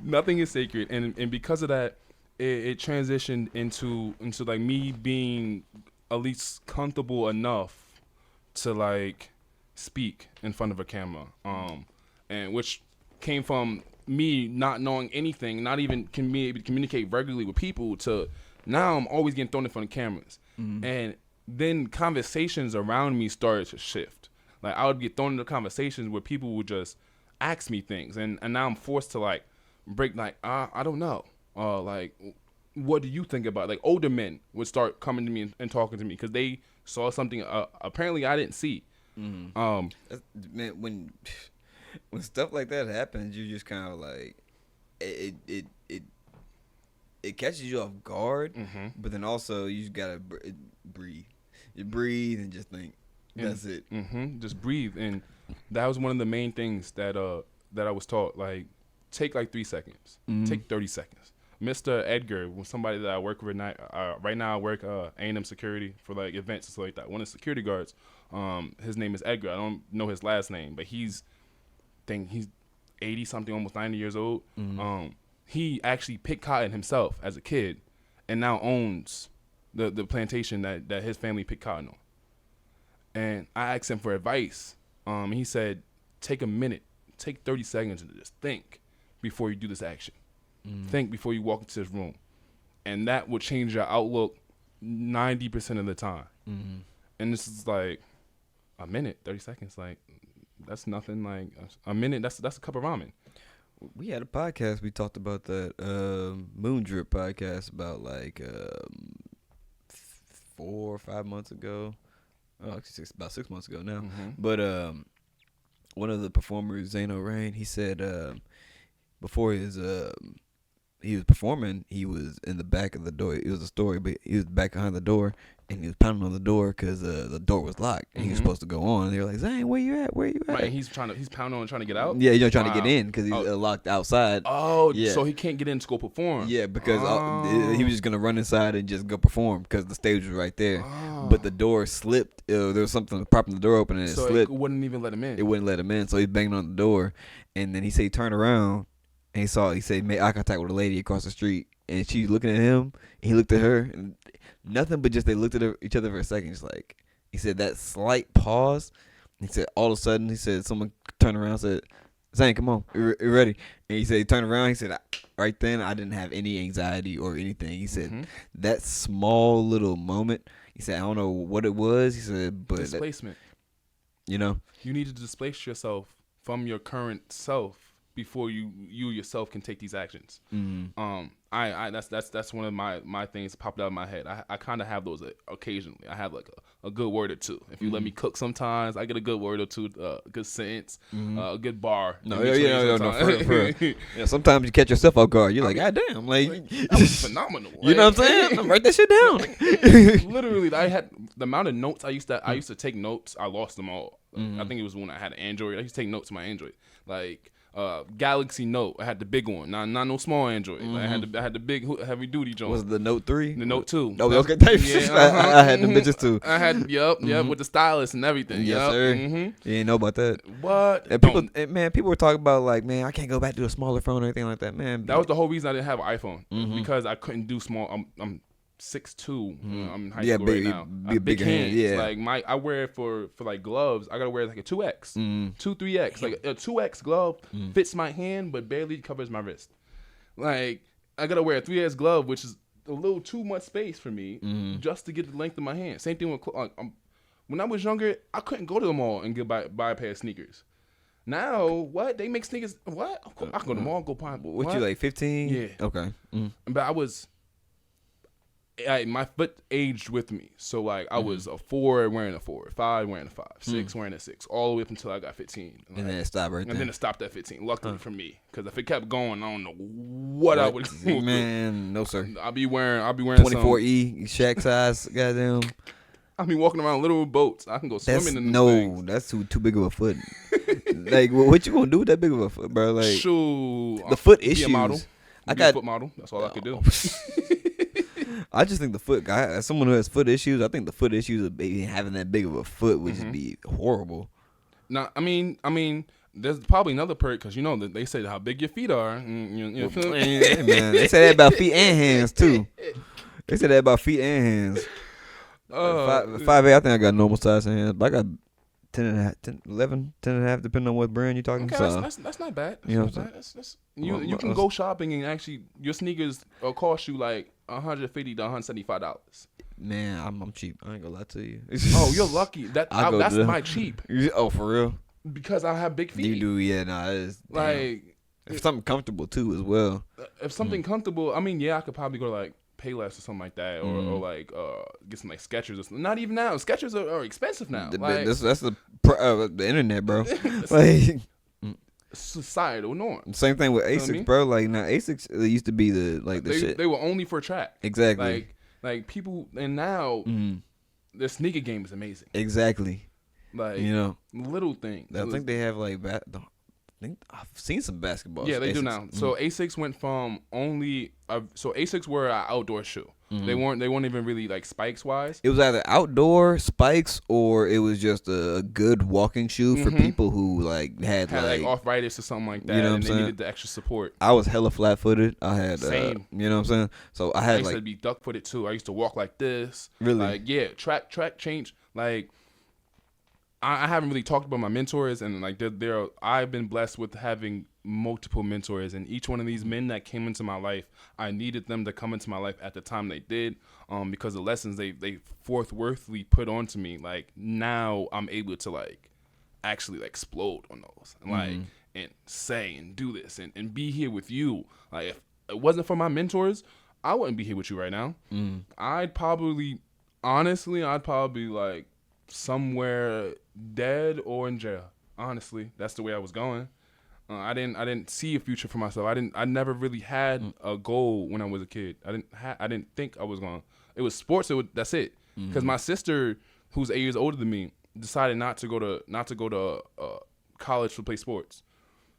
nothing is sacred, and because of that, it transitioned into like me being at least comfortable enough to like speak in front of a camera, and which came from me not knowing anything, not even can be able to communicate regularly with people, to now I'm always getting thrown in front of cameras. And then conversations around me started to shift. Like I would get thrown into conversations where people would just ask me things, and now I'm forced to like break, like I don't know, like what do you think about it? Like older men would start coming to me and talking to me because they saw something apparently I didn't see. Man, when stuff like that happens, you just kind of like it catches you off guard, but then also you just gotta breathe. You breathe and just think. That's it. Just breathe, and that was one of the main things that I was taught. Like, take like 3 seconds, take 30 seconds. Mr. Edgar was somebody that I work with right now. I work A&M security for like events and stuff like that. One of the security guards, his name is Edgar. I don't know his last name, but he's 80 something, almost 90 years old. He actually picked cotton himself as a kid, and now owns the plantation that his family picked cotton on. And I asked him for advice. He said, take a minute, take 30 seconds and just think before you do this action. Think before you walk into this room. And that will change your outlook 90% of the time. And this is like a minute, 30 seconds. Like, that's nothing. Like a minute, that's a cup of ramen. We had a podcast. We talked about that Moon Drip podcast about like 4 or 5 months ago. Oh, actually, about 6 months ago now. But one of the performers, Zano Rain, he said before he was performing, he was in the back of the door. It was a story, but he was back behind the door, and he was pounding on the door because the door was locked, and he was supposed to go on. And they were like, "Zane, where you at? Where you at?" Right, and he's pounding on trying to get out. Yeah, he's trying to get in because he's locked outside. Oh, yeah. So he can't get in to go perform. Yeah, because he was just gonna run inside and just go perform because the stage was right there. But the door slipped. There was something propping the door open, and it slipped. It wouldn't even let him in. It wouldn't let him in, so he's banging on the door, and then he said he turned around. And he said, made eye contact with a lady across the street, and she looking at him, and he looked at her, and nothing but just they looked at each other for a second. Just like, he said that slight pause. He said all of a sudden, he said someone turned around and said, "Zane, come on, you ready?" And he said he turned around. He said right then I didn't have any anxiety or anything. He said that small little moment. He said I don't know what it was. He said, but displacement. You need to displace yourself from your current self before you yourself can take these actions. That's one of my things that popped out of my head. I kind of have those occasionally. I have like a good word or two. If you let me cook sometimes, I get a good word or two, a good sentence, a good bar. No, yeah, sometimes you catch yourself off guard. You're like, God damn, like that was phenomenal. You know what I'm saying? Write that shit down. Literally, I had the amount of notes I used to take notes. I lost them all. I think it was when I had an Android. I used to take notes on my Android, like Galaxy Note. I had the big one, not no small Android. Like, I had the big heavy duty joint. Was it the Note 3? The Note 2. Oh, okay. I had the bitches too. I had with the stylus and everything. Yes, sir. You didn't know about that. What? And people were talking about like, man, I can't go back to a smaller phone or anything like that, man. That was the whole reason I didn't have an iPhone because I couldn't do small. I'm 6'2". I'm in high Yeah, school big- right now. big- I have big bigger hands, hands. yeah. Like I wear it for like gloves. I gotta wear like a 2X, 3X. Like a 2X glove fits my hand but barely covers my wrist. Like I gotta wear a 3X glove, which is a little too much space for me just to get the length of my hand. Same thing with when I was younger, I couldn't go to the mall and buy a pair of sneakers. Now, what? They make sneakers. What? I can go to the mall, go buy. What you like, 15? Yeah. Okay. But my foot aged with me. So, like, I was a 4 wearing a 4, 5 wearing a 5, 6 wearing a 6, all the way up until I got 15. Like, And then it stopped right there. And then it stopped at 15, luckily for me. Because if it kept going, I don't know what I would do. Man, no, sir. I'll be wearing 24E, Shaq size, goddamn. I'll be walking around little boats. I can go swimming in the things. That's too big of a foot. Like, what you gonna do with that big of a foot, bro? Like, Shoot. the foot Be issues. a model. I Be got a foot model. That's all I could do. I just think the foot guy, as someone who has foot issues, I think the foot issues of maybe having that big of a foot would just be horrible. Now, I mean, there's probably another perk because they say how big your feet are. You feel me? Hey, man, they say that about feet and hands too. They say that about feet and hands. 5'8", I think I got normal size hands, but I got 10 and a half, 10, 11, 10 and a half, depending on what brand you're talking. Okay, So, that's not bad. You know That's what not bad. You can go shopping and actually your sneakers will cost you like $150 to $175. man, I'm cheap. I ain't gonna lie to you. Oh, you're lucky. That's to- my cheap Oh, for real? because I have big feet. You do? Yeah, nah. It's, Like if something comfortable too as well. if something comfortable, I mean, yeah, I could probably go to like Payless or something like that, or like get some like Skechers or something. Not even now. Skechers are expensive now. Like, That's the internet, bro. Like societal norm. same thing with know what Asics, I mean? bro. Like now, Asics they used to be the shit. They were only for track. Exactly. Like people, and now the sneaker game is amazing. Exactly. Like little things. I think they have like I think I've seen some basketball. Yeah, they do Asics. now. So Asics went from only so Asics were an outdoor shoe. They weren't even really like spikes wise. It was either outdoor spikes or it was just a good walking shoe for people who like had like arthritis or something like that, you know what and I'm they saying? needed the extra support. I was hella flat footed. I had Same. you know what I'm saying? So I I had used to like be duck footed too. I used to walk like this. Really? Like track change. Like I haven't really talked about my mentors, and like I've been blessed with having multiple mentors, and each one of these men that came into my life, I needed them to come into my life at the time they did, because the lessons they forthwithly put onto me, like now I'm able to like actually like explode on those, and like and say and do this and be here with you. Like if it wasn't for my mentors, I wouldn't be here with you right now. I'd probably like somewhere dead or in jail. Honestly, that's the way I was going. I didn't see a future for myself. I never really had a goal when I was a kid. I didn't think I was going. It was sports. That's it. Because my sister, who's 8 years older than me, decided not to go to college to play sports.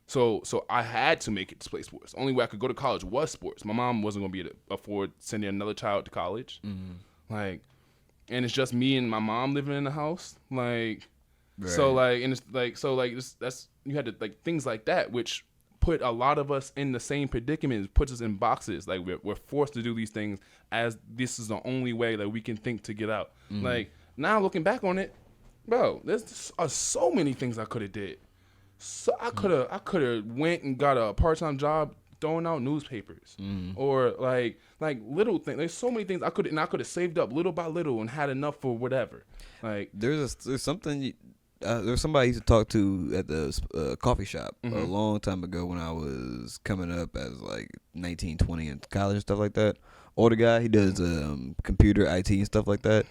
So I had to make it to play sports. The only way I could go to college was sports. My mom wasn't gonna be able to afford sending another child to college. Like, and it's just me and my mom living in the house. Like, Right. so like, and it's like, so like, that's you had to like things like that, which put a lot of us in the same predicament. Puts us in boxes. Like we're forced to do these things as this is the only way that we can think to get out. Like now looking back on it, bro, there's so many things I could have did. So I could have went and got a part-time job throwing out newspapers, or like little things. There's so many things I could have saved up little by little and had enough for whatever. Like there's something. There's somebody I used to talk to at the coffee shop a long time ago when I was coming up as like 19, 20 in college and stuff like that. Older guy, he does computer IT and stuff like that.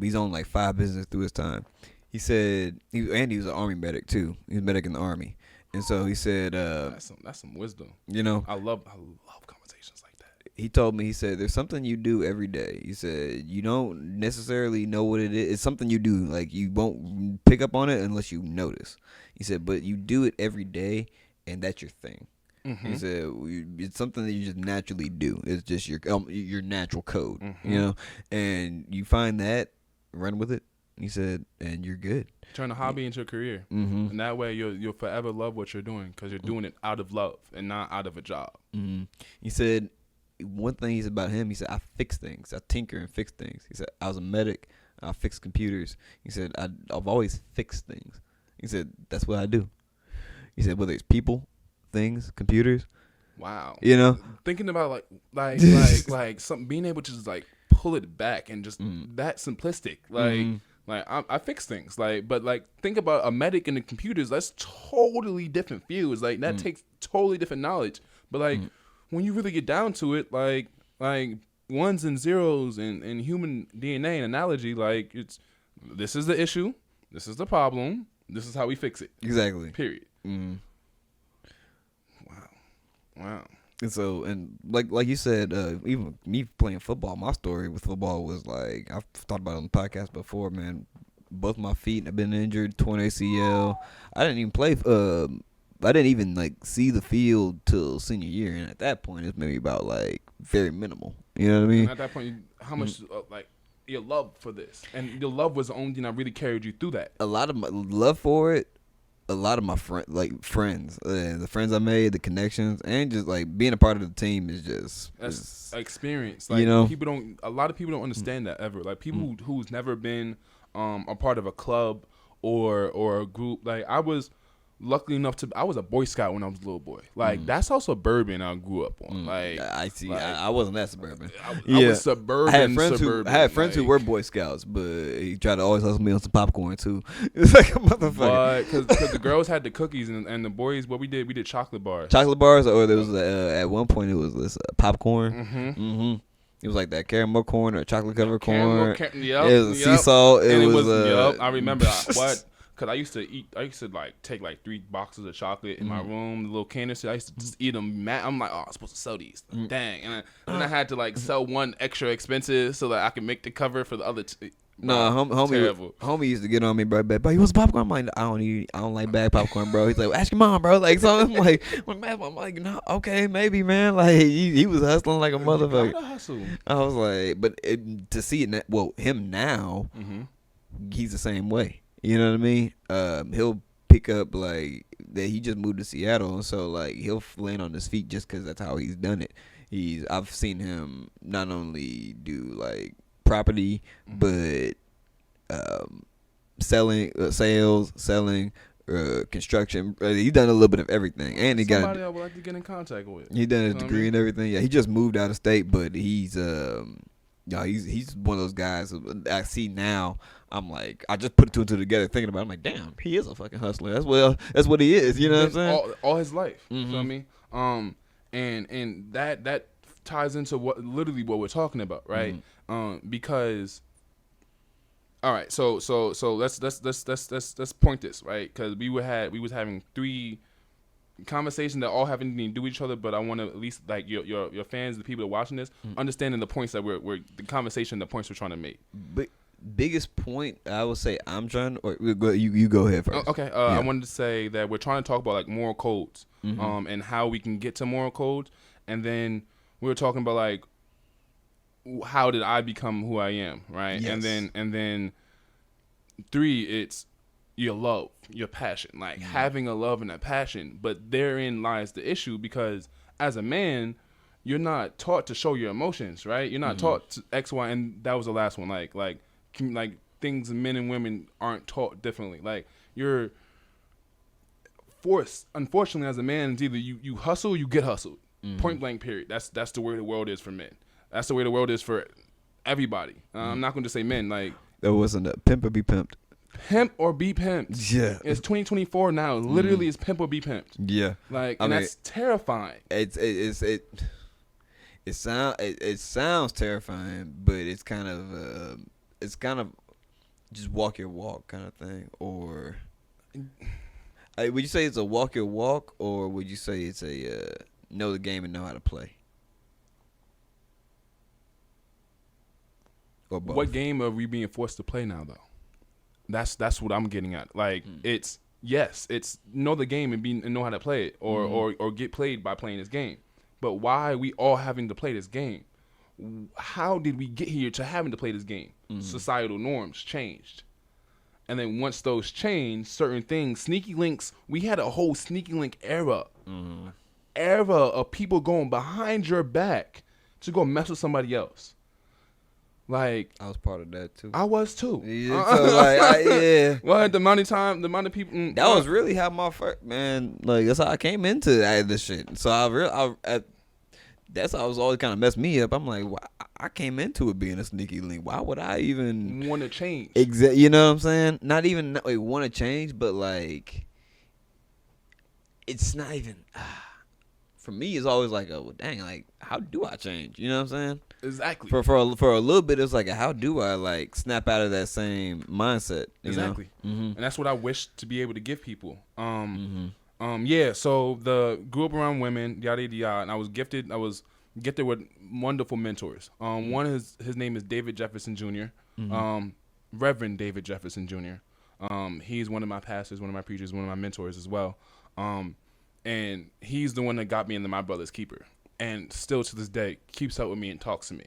He's on like 5 businesses through his time. He said he was an army medic too. He was a medic in the army, and so he said that's some wisdom. You know, I love conversations like that. he told me, he said, there's something you do every day. He said, you don't necessarily know what it is. It's something you do. Like, you won't pick up on it unless you notice. He said, but you do it every day, and that's your thing. He said, it's something that you just naturally do. It's just your natural code, you know? And you find that, run with it. He said, and you're good. Turn a hobby into a career. And that way you'll forever love what you're doing because you're doing it out of love and not out of a job. He said, one thing he's about him. He said, "I fix things. I tinker and fix things." He said, "I was a medic. I fix computers." He said, "I've always fixed things." He said, "That's what I do." He said, "Whether it's people, things, computers." Wow. You know, thinking about like something being able to just like pull it back and just that simplistic. Like I fix things. But think about a medic and the computers. That's totally different fields. Like that takes totally different knowledge. But when you really get down to it, like ones and zeros and human DNA and analogy, like this is the issue, this is the problem, this is how we fix it. Exactly. Period. Wow. And so, and like you said, even me playing football, my story with football was like, I've talked about it on the podcast before, man. Both my feet have been injured, torn ACL. I didn't even play. I didn't even like see the field till senior year, and at that point, it's maybe about like very minimal. You know what I mean? And at that point, how much your love for this, and your love was the only thing that really carried you through that. A lot of my love for it. A lot of my friends, the friends I made, the connections, and just like being a part of the team is just that's experience. Like, a lot of people don't understand that ever. Like people who's never been a part of a club or a group. Like I was lucky enough I was a Boy Scout when I was a little boy. Like that's how suburban I grew up on. Like I see. Like, I wasn't that suburban. I was suburban. I had friends who were Boy Scouts, but he tried to always hustle me on some popcorn too. It's like a motherfucker. Because the girls had the cookies and the boys, what we did chocolate bars. Chocolate bars, or there was at one point it was this popcorn. It was like that caramel corn or chocolate covered corn. It was sea salt. It was. I remember what. Cause I used to like take like 3 boxes of chocolate in my room, the little canister. I used to just eat them. I'm like, oh, I'm supposed to sell these. Dang, and then I had to like sell one extra expensive so that I could make the cover for the other. Homie used to get on me, bro. You want some popcorn? I'm like, I don't like bag popcorn, bro. He's like, ask your mom, bro. Like, so I'm like, no, okay, maybe, man. Like, he was hustling like a motherfucker. I was like, but to see it, him now, he's the same way. You know what I mean? He'll pick up like that. He just moved to Seattle, and so like he'll land on his feet just because that's how he's done it. I've seen him not only do like property, but sales, construction. He's done a little bit of everything, and he got somebody I would like to get in contact with. He done his degree and everything. Yeah, he just moved out of state, but he's one of those guys I see now. I'm like, I just put 2 and 2 together thinking about it. I'm like, damn, he is a fucking hustler. That's what he is. You know what I'm saying? All his life. You know what I mean? And that ties into what we're talking about, right? Because all right, so let's point this, right? Because we was having 3 conversations that all have anything to do with each other, but I want to at least like your fans, the people that are watching this, understanding the points that we're the conversation, the points we're trying to make. But biggest point I would say I'm trying, or you go ahead first. Okay, I wanted to say that we're trying to talk about like moral codes, and how we can get to moral codes, and then we were talking about like how did I become who I am, right? Yes. And then 3, it's your love, your passion, like having a love and a passion. But therein lies the issue, because as a man, you're not taught to show your emotions, right? You're not taught to X, Y, and that was the last one. Like things men and women aren't taught differently. Like you're forced, unfortunately, as a man, it's either you hustle, or you get hustled. Point blank. Period. That's the way the world is for men. That's the way the world is for everybody. I'm not going to say men. Like that wasn't a pimp or be pimped. Pimp or be pimped. Yeah. It's 2024 now. Literally, it's pimp or be pimped. Yeah. Like, and that's terrifying. It sounds terrifying, but it's kind of just walk your walk kind of thing. Or would you say it's a walk your walk, or would you say it's a know the game and know how to play? Or both? What game are we being forced to play now, though? That's what I'm getting at. Like, it's know the game and know how to play it, or get played by playing this game. But why are we all having to play this game? How did we get here to having to play this game? Societal norms changed. And then once those changed, certain things, sneaky links, we had a whole sneaky link era. Era of people going behind your back to go mess with somebody else. Like, I was part of that too. I was too. Yeah, so like, yeah. Well, the amount of people. That was really how my first man. Like that's how I came into this shit. So that's how it was always kind of messed me up. I'm like, why, I came into it being a sneaky link. Why would I even want to change? You know what I'm saying? Not even want to change, but like, it's not even. For me, it's always like, oh, well, dang, like, how do I change? You know what I'm saying? Exactly. For a little bit, it's like, how do I like snap out of that same mindset? Exactly. Mm-hmm. And that's what I wish to be able to give people. Yeah. So grew up around women, yada yada yada, and I was gifted with wonderful mentors. One is his name is David Jefferson Jr. Reverend David Jefferson Jr. He's one of my pastors, one of my preachers, one of my mentors as well. And he's the one that got me into My Brother's Keeper, and still to this day keeps up with me and talks to me.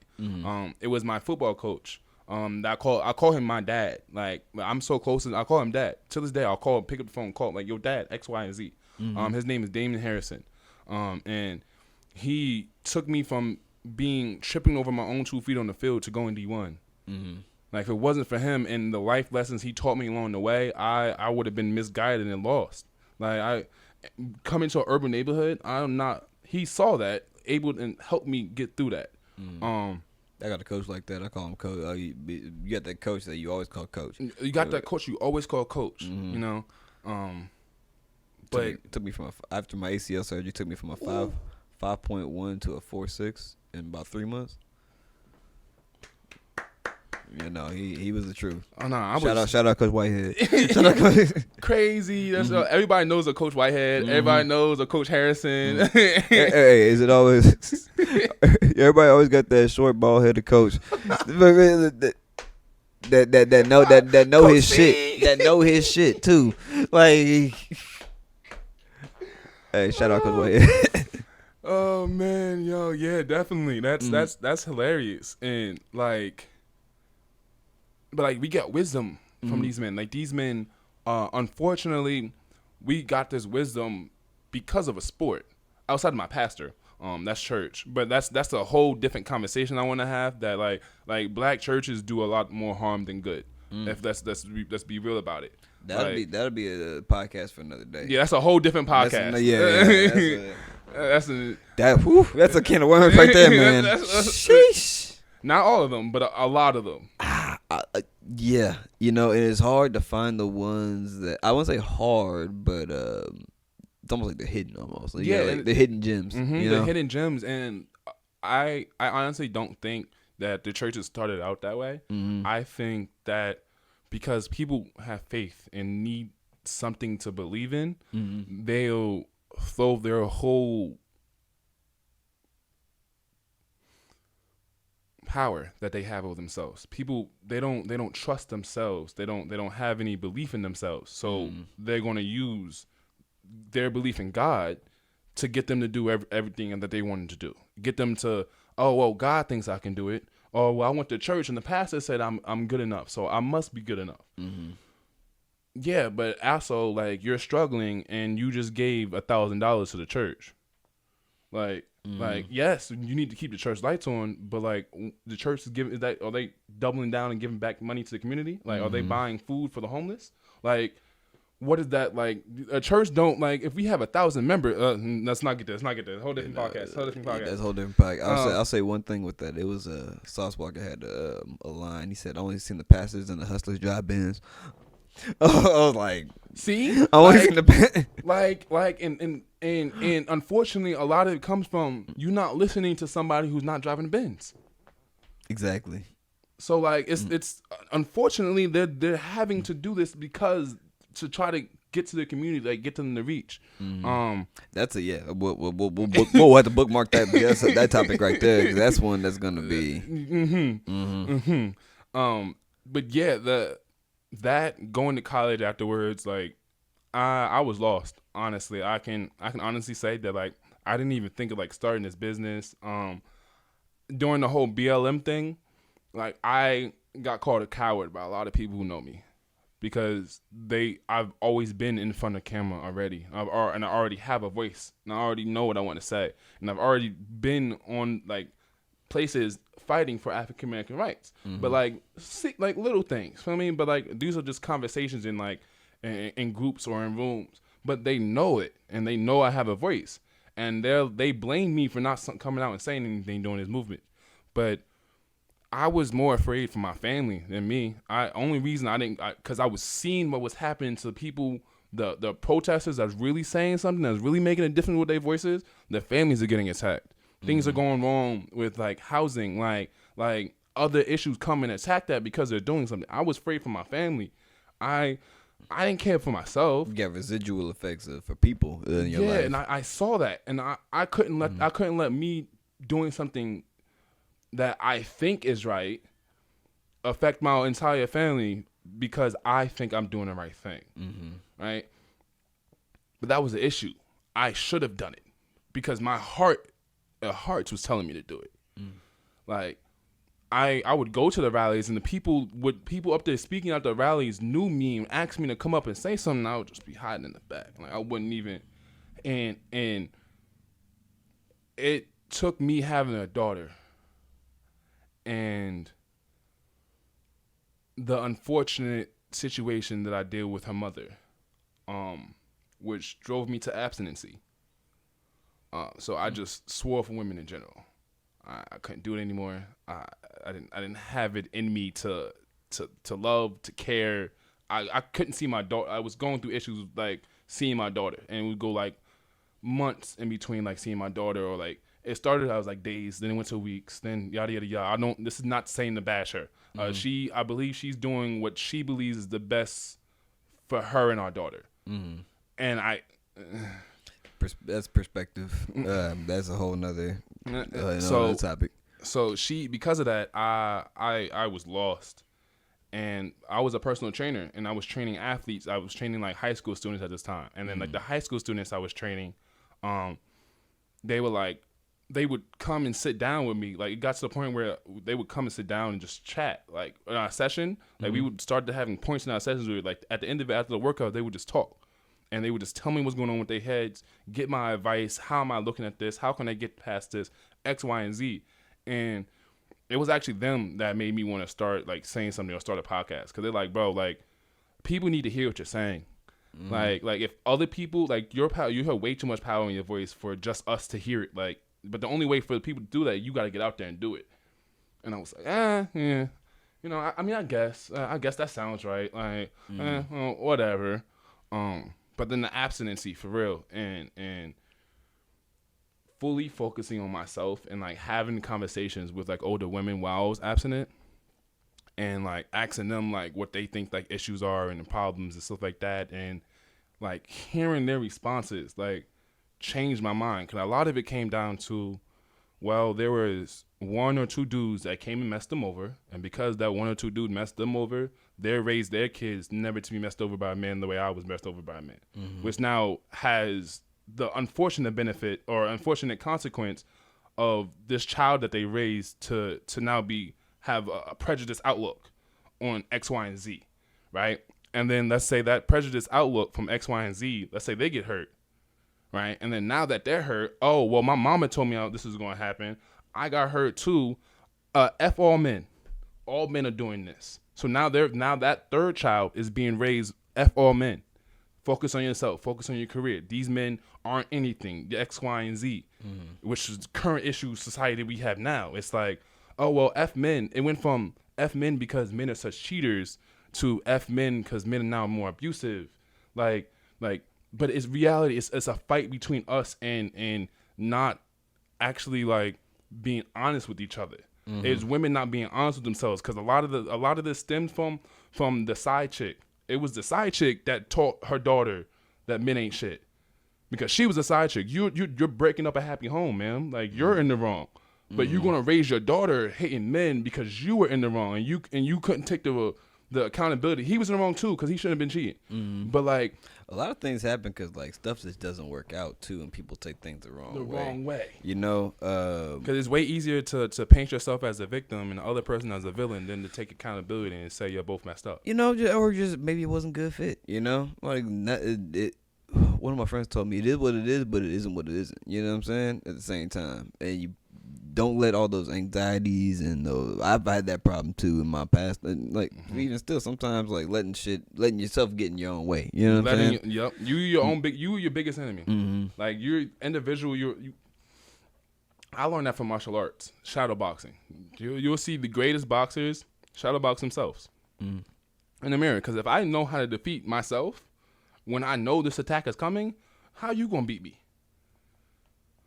It was my football coach. I call him my dad. Like, I'm so close, and I call him dad. To this day, I'll pick up the phone, call him, like, yo, dad, X, Y, and Z. His name is Damon Harrison. And he took me from tripping over my own 2 feet on the field to going D1. Like, if it wasn't for him and the life lessons he taught me along the way, I would have been misguided and lost. Like, coming to an urban neighborhood, he saw that, able to help me get through that. I got a coach like that. I call him coach. You got that coach that you always call coach. You got that coach you always call coach. You know, but took me from after my ACL surgery, took me from a 5.1 to a 4.6 in about 3 months. You know, he was the truth. Oh no, shout out Coach Whitehead. Shout out Coach. Crazy. That's everybody knows a Coach Whitehead. Everybody knows a Coach Harrison. Hey, is it always? Everybody always got that short bald headed coach. that know Coach his shit. That know his shit too. Like, hey, shout out Coach Whitehead. Oh man, yo, yeah, definitely. That's hilarious. And like, but like, we get wisdom from these men. Like, these men, unfortunately, we got this wisdom because of a sport. Outside of my pastor, that's church. But that's a whole different conversation I want to have. That like black churches do a lot more harm than good. If let's be real about it. That'll be a podcast for another day. Yeah, that's a whole different podcast. That's a can of worms right there, man. Sheesh. Not all of them, but a lot of them. Yeah, you know, it is hard to find the ones that I won't say hard, but it's almost like they're hidden, almost. Like, like the hidden gems. You know? The hidden gems, and I honestly don't think that the churches started out that way. I think that because people have faith and need something to believe in, they'll throw their whole power that they have over themselves. People, they don't trust themselves. They don't have any belief in themselves. So they're going to use their belief in God to get them to do everything that they wanted to do. Get them to, oh, well, God thinks I can do it. Or, well, I went to church and the pastor said I'm good enough, so I must be good enough. Yeah, but also, like, you're struggling and you just gave $1,000 to the church. Like, yes, you need to keep the church lights on, but like, the church is giving, are they doubling down and giving back money to the community? Like, are they buying food for the homeless? Like, what is that? Like, a church don't, like, if we have 1,000 members, let's not get this. Whole different podcast. That's a whole different podcast. I'll say one thing with that. It was Sauce Walker had a line. He said, "I only seen the pastors and the hustlers drive Benz." I was like, see, I only seen the and unfortunately, a lot of it comes from you not listening to somebody who's not driving a Benz. Exactly. So like, it's unfortunately they're having to do this because to try to get to the community, like get them to reach. That's we'll have to bookmark that. That topic right there. 'Cause that's one that's gonna be. But yeah, that going to college afterwards, like I was lost. Honestly, I can honestly say that, like, I didn't even think of like starting this business. During the whole BLM thing, like, I got called a coward by a lot of people who know me. Because I've always been in front of camera already, and I already have a voice, and I already know what I want to say, and I've already been on like places fighting for African American rights. But like little things, feel me? But like these are just conversations in like in groups or in rooms. But they know it, and they know I have a voice, and they blame me for not coming out and saying anything during this movement. But I was more afraid for my family than me. Only reason I didn't, because I was seeing what was happening to the people, the protesters that's really saying something, that's really making a difference with their voices. Their families are getting attacked. Things are going wrong with like housing, like other issues come and attack that because they're doing something. I was afraid for my family. I didn't care for myself. You got residual effects for people in your life. And I saw that, and I couldn't let me doing something that I think is right affect my entire family because I think I'm doing the right thing, right? But that was the issue. I should have done it because my heart was telling me to do it. Like I would go to the rallies, and the people up there speaking at the rallies knew me and asked me to come up and say something. I would just be hiding in the back, like I wouldn't even. And it took me having a daughter and the unfortunate situation that I did with her mother, which drove me to abstinency. So I just swore for women in general. I couldn't do it anymore. I didn't have it in me to love, to care. I couldn't see my daughter. I was going through issues like seeing my daughter, and it would go like months in between like seeing my daughter, or like it started. I was like days, then it went to weeks, then yada yada yada. This is not saying to bash her. I believe she's doing what she believes is the best for her and our daughter. And that's perspective. That's a whole nother topic. So because of that, I was lost, and I was a personal trainer, and I was training athletes. I was training like high school students at this time, and then like the high school students I was training, they would come and sit down with me. Like it got to the point where they would come and sit down and just chat. Like in our session, like we would start to having points in our sessions where like at the end of it, after the workout, they would just talk. And they would just tell me what's going on with their heads, get my advice. How am I looking at this? How can I get past this? X, Y, and Z. And it was actually them that made me want to start like saying something or start a podcast. Because they're like, bro, like people need to hear what you're saying. Like if other people, like you have way too much power in your voice for just us to hear it. Like, but the only way for the people to do that, you got to get out there and do it. And I was like, yeah. You know, I mean, I guess that sounds right. Like, well, whatever. But then the abstinency for real and fully focusing on myself and like having conversations with like older women while I was abstinent and like asking them like what they think like issues are and the problems and stuff like that, and like hearing their responses like changed my mind, because a lot of it came down to, well, there was one or two dudes that came and messed them over, and because that one or two dudes messed them over, they raised their kids never to be messed over by a man the way I was messed over by a man, which now has the unfortunate benefit or unfortunate consequence of this child that they raised to now have a prejudiced outlook on X, Y, and Z, right? And then let's say that prejudiced outlook from X, Y, and Z, let's say they get hurt, right? And then now that they're hurt, oh, well, my mama told me this is going to happen. I got hurt too. F all men. All men are doing this. So now that third child is being raised F all men. Focus on yourself. Focus on your career. These men aren't anything. The X, Y, and Z, which is the current issue society we have now. It's like, oh, well, F men. It went from F men because men are such cheaters to F men because men are now more abusive. Like, but it's reality. It's a fight between us and not actually like being honest with each other. It's women not being honest with themselves, because a lot of this stems from the side chick. It was the side chick that taught her daughter that men ain't shit, because she was a side chick. You're breaking up a happy home, man. Like you're in the wrong, but you're gonna raise your daughter hating men because you were in the wrong and you couldn't take the accountability. He was in the wrong too, because he shouldn't have been cheating. But like a lot of things happen because like stuff just doesn't work out too, and people take things the wrong way. You know, because it's way easier to paint yourself as a victim and the other person as a villain than to take accountability and say you're both messed up. You know, or just maybe it wasn't good fit. You know, like one of my friends told me it is what it is, but it isn't what it isn't. You know what I'm saying? At the same time, and don't let all those anxieties and those. I've had that problem too in my past. And like even still, sometimes like letting yourself get in your own way. You know what I'm saying? Yep. You your biggest enemy. Mm-hmm. Like you're individual. I learned that from martial arts, shadow boxing. You'll see the greatest boxers shadow box themselves in the mirror. Because if I know how to defeat myself, when I know this attack is coming, how you gonna beat me?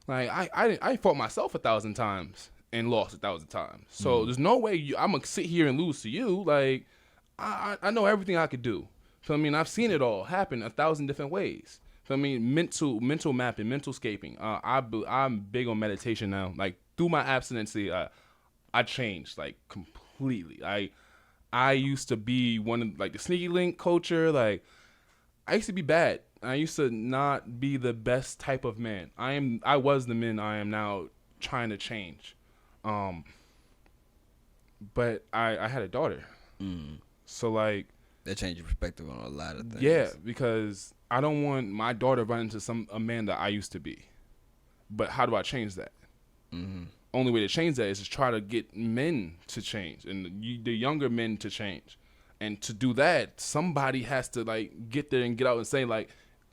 Like I fought myself 1,000 times and lost 1,000 times. So there's no way I'm gonna sit here and lose to you. Like I know everything I could do. So I mean, I've seen it all happen 1,000 different ways. So I mean, mental mapping, mental scaping. I'm big on meditation now. Like through my abstinency, I changed like completely. I used to be one of like the sneaky link culture. Like I used to be bad. I used to not be the best type of man. I was the man I am now trying to change. But I had a daughter. So like that changed your perspective on a lot of things. Yeah, because I don't want my daughter running into a man that I used to be. But how do I change that? Only way to change that is to try to get men to change and the younger men to change. And to do that, somebody has to like get there and get out and say like,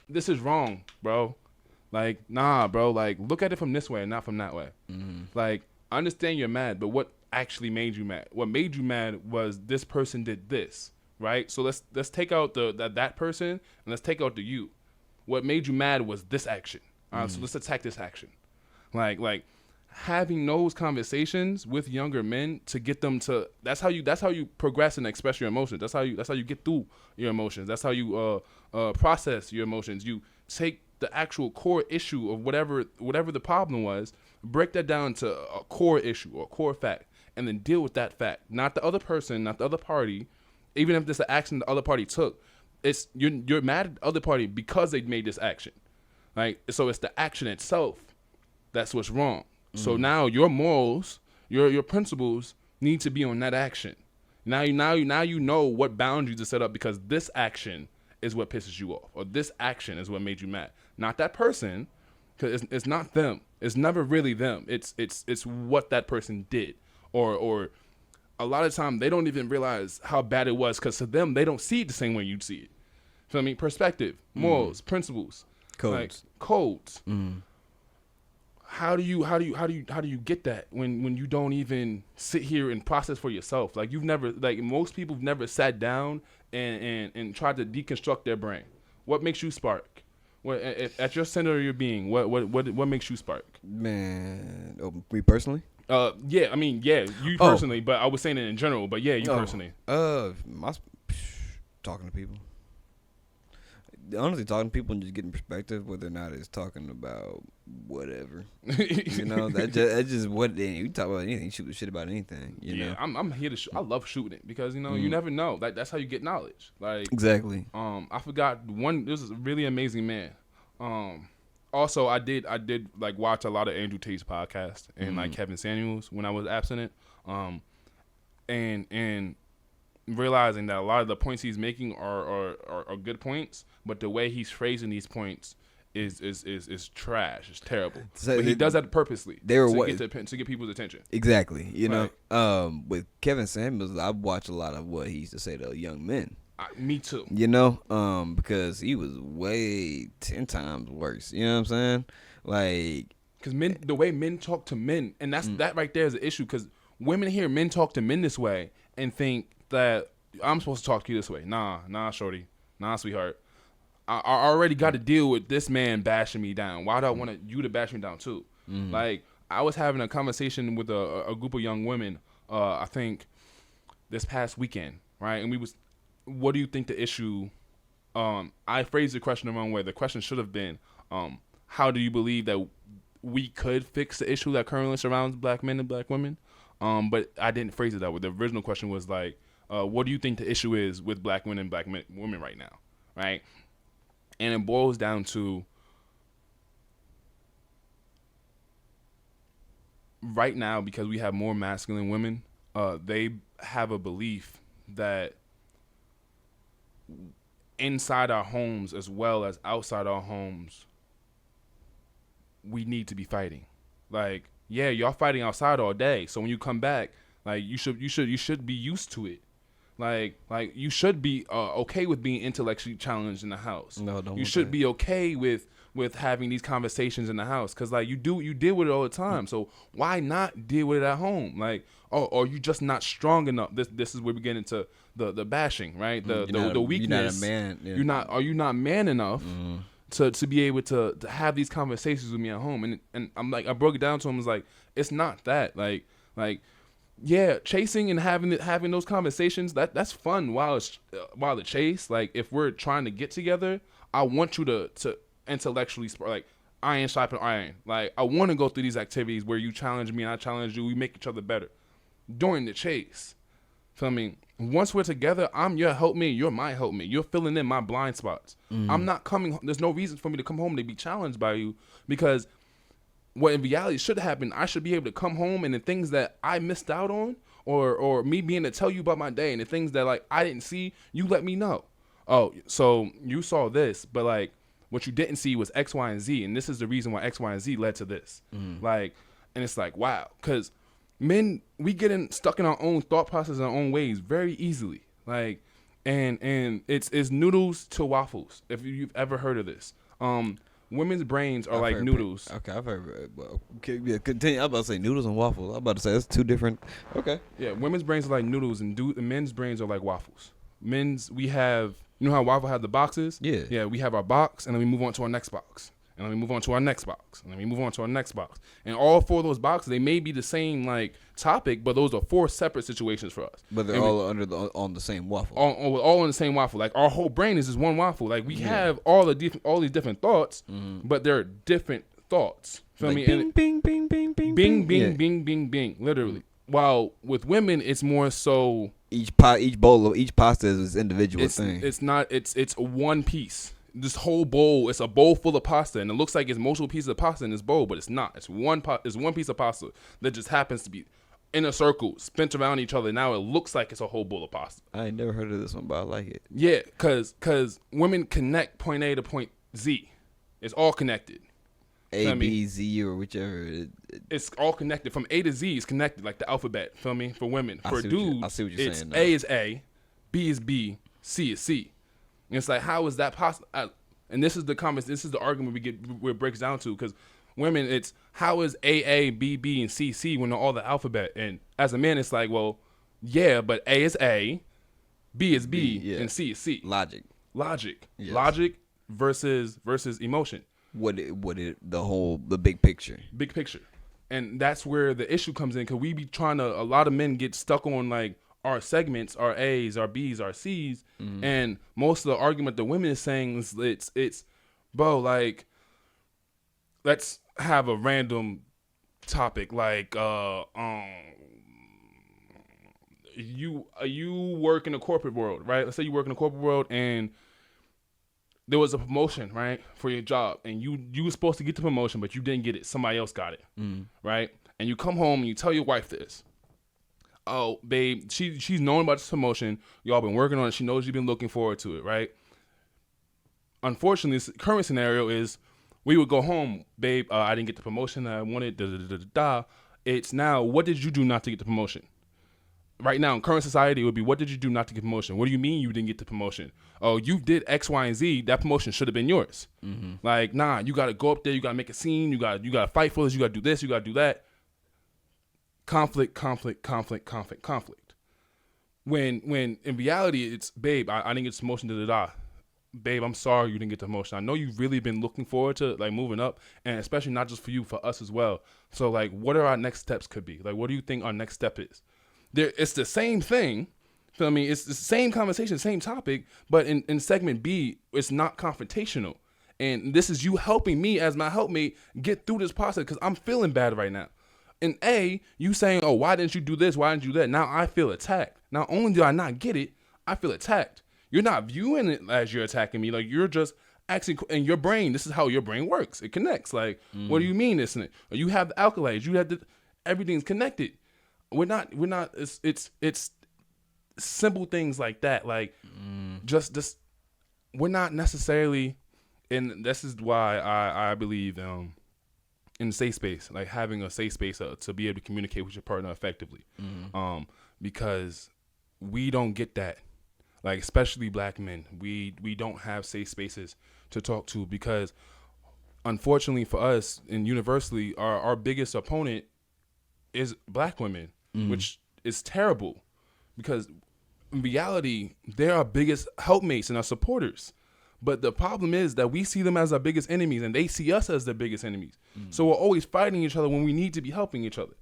this is wrong, bro. Like, nah, bro. Like, look at it from this way and not from that way. Like, I understand you're mad, but what actually made you mad? What made you mad was this person did this, right? So let's take out that person and let's take out the you. What made you mad was this action. So let's attack this action. Like having those conversations with younger men to get them to that's how you progress and express your emotions. That's how you get through your emotions. That's how you process your emotions. You take the actual core issue of whatever the problem was, break that down to a core issue or a core fact, and then deal with that fact. Not the other person, not the other party. Even if this is an action the other party took, it's you're mad at the other party because they made this action. Like so, it's the action itself that's what's wrong. So now your morals, your principles need to be on that action. Now you know what boundaries to set up because this action is what pisses you off, or this action is what made you mad. Not that person, because it's not them. It's never really them. It's what that person did, or a lot of time they don't even realize how bad it was because to them they don't see it the same way you see it. So I mean, perspective, morals, principles, codes, like, codes. How do you get that when you don't even sit here and process for yourself? Like most people have never sat down and tried to deconstruct their brain. What makes you spark? What at your center of your being? What makes you spark? Man, me personally? Yeah, I mean, yeah, you personally, but I was saying it in general. But yeah, you personally. Talking to people. Honestly, talking to people and just getting perspective, whether or not it's talking about whatever, you know, that's just what you talk about anything, shoot shit about anything, you know. I'm here to I love shooting it because you know you never know. Like that's how you get knowledge. Like exactly. I forgot one. This is a really amazing man. Also I did like watch a lot of Andrew Tate's podcast and like Kevin Samuels when I was abstinent. And realizing that a lot of the points he's making are good points, but the way he's phrasing these points is trash. It's terrible. So but he does that purposely to get people's attention. Exactly. You know, with Kevin Samuels, I watch a lot of what he used to say to young men. Me too. You know, because he was way 10 times worse. You know what I'm saying? Like, because the way men talk to men, and that right there is an issue. Because women hear men talk to men this way and think that I'm supposed to talk to you this way. Nah, shorty. Nah, sweetheart. I already got to deal with this man bashing me down. Why do I want you to bash me down too? Like, I was having a conversation with a group of young women, I think this past weekend, right? And what do you think the issue, I phrased the question the wrong way. The question should have been, how do you believe that we could fix the issue that currently surrounds black men and black women? But I didn't phrase it that way. The original question was like, what do you think the issue is with black women and black women right now, right? And it boils down to right now, because we have more masculine women, they have a belief that inside our homes as well as outside our homes, we need to be fighting. Like, yeah, y'all fighting outside all day. So when you come back, like you should be used to it. Like you should be okay with being intellectually challenged in the house. No, don't. You should be okay with having these conversations in the house, because like you deal with it all the time. So why not deal with it at home? Like, oh, or you just not strong enough. This is where we get into the bashing, right? The weakness. You're not a man. Yeah. Are you not man enough to be able to have these conversations with me at home? And I'm like, I broke it down to him. I was like, it's not that. Like yeah, chasing and having those conversations, that's fun while the chase. Like, if we're trying to get together, I want you to intellectually like iron sharpen iron. Like, I want to go through these activities where you challenge me and I challenge you. We make each other better during the chase. Feel me? Once we're together, I'm your helpmate, you're my helpmate. You're filling in my blind spots. I'm not coming. There's no reason for me to come home to be challenged by you, because what in reality should happen, I should be able to come home and the things that I missed out on, or me being to tell you about my day and the things that like I didn't see, you let me know. Oh, so you saw this, but like what you didn't see was X, Y, and Z, and this is the reason why X, Y, and Z led to this. Like, and it's like, wow, because men, we get stuck in our own thought process and our own ways very easily. Like, and it's noodles to waffles, if you've ever heard of this. Women's brains are like noodles. Okay, I've heard. Well, okay, yeah, continue. I'm about to say noodles and waffles. I'm about to say that's two different. Okay. Yeah, women's brains are like noodles, and men's brains are like waffles. We have, you know how waffle have the boxes? Yeah. Yeah, we have our box, and then we move on to our next box. And then we move on to our next box. And then we move on to our next box. And all four of those boxes, they may be the same like topic, but those are four separate situations for us. But they're all on the same waffle. All on the same waffle. Like, our whole brain is just one waffle. Like, we have all these different thoughts, but they're different thoughts. Feel like me? Bing, bing, bing, bing, bing, bing, bing, bing, bing, bing. Literally. While with women, it's more so each bowl of each pasta is an individual thing. It's not. It's one piece. This whole bowl, it's a bowl full of pasta, and it looks like it's multiple pieces of pasta in this bowl, but it's not. It's one piece of pasta that just happens to be in a circle, spent around each other. Now it looks like it's a whole bowl of pasta. I ain't never heard of this one, but I like it. Yeah, cause women connect point A to point Z. It's all connected. A, B, Z, or whichever. It's all connected. From A to Z is connected, like the alphabet. Feel me? For women. For dudes, I see what you're saying. A is A, B is B, C is C. And it's like, how is that possible? And this is the argument where it breaks down to, because women, it's how is A, B, B, and C, C when they're all the alphabet? And as a man, it's like, well, yeah, but A is A, B is B, and C is C. Logic. Yes. Logic versus emotion. The big picture. Big picture. And that's where the issue comes in, because we be trying to, a lot of men get stuck on like our segments, our A's, our B's, our C's, and most of the argument the women is saying is it's bro, like, let's have a random topic like you work in the corporate world, right? Let's say you work in the corporate world and there was a promotion, right, for your job, and you were supposed to get the promotion, but you didn't get it. Somebody else got it, right? And you come home and you tell your wife this. Oh, babe, she's known about this promotion. Y'all been working on it. She knows you've been looking forward to it, right? Unfortunately, the current scenario is we would go home, babe, I didn't get the promotion that I wanted, It's now, what did you do not to get the promotion? Right now, in current society, it would be, what did you do not to get the promotion? What do you mean you didn't get the promotion? Oh, you did X, Y, and Z. That promotion should have been yours. Like, nah, you got to go up there. You got to make a scene. You got to fight for this. You got to do this. You got to do that. Conflict. When in reality, it's, babe, I didn't get this promotion, Babe, I'm sorry you didn't get the promotion. I know you've really been looking forward to like moving up, and especially not just for you, for us as well. So like, what are our next steps could be? Like, what do you think our next step is? It's the same thing. Feel me? It's the same conversation, same topic, but in segment B, it's not confrontational. And this is you helping me as my helpmate get through this process, because I'm feeling bad right now. In A, you saying, oh, why didn't you do this? Why didn't you do that? Now I feel attacked. Not only do I not get it, I feel attacked. You're not viewing it as you're attacking me. Like, you're just asking, in your brain, this is how your brain works. It connects. Like, what do you mean this and it? Or you have the alkaloids. You have everything's connected. We're not, it's simple things like that. Like, just, we're not necessarily, and this is why I believe, in safe space, like having a safe space to be able to communicate with your partner effectively. Because we don't get that, like especially black men. We don't have safe spaces to talk to because, unfortunately for us, and universally, our biggest opponent is black women, which is terrible because in reality, they're our biggest helpmates and our supporters. But the problem is that we see them as our biggest enemies and they see us as their biggest enemies. So we're always fighting each other when we need to be helping each other.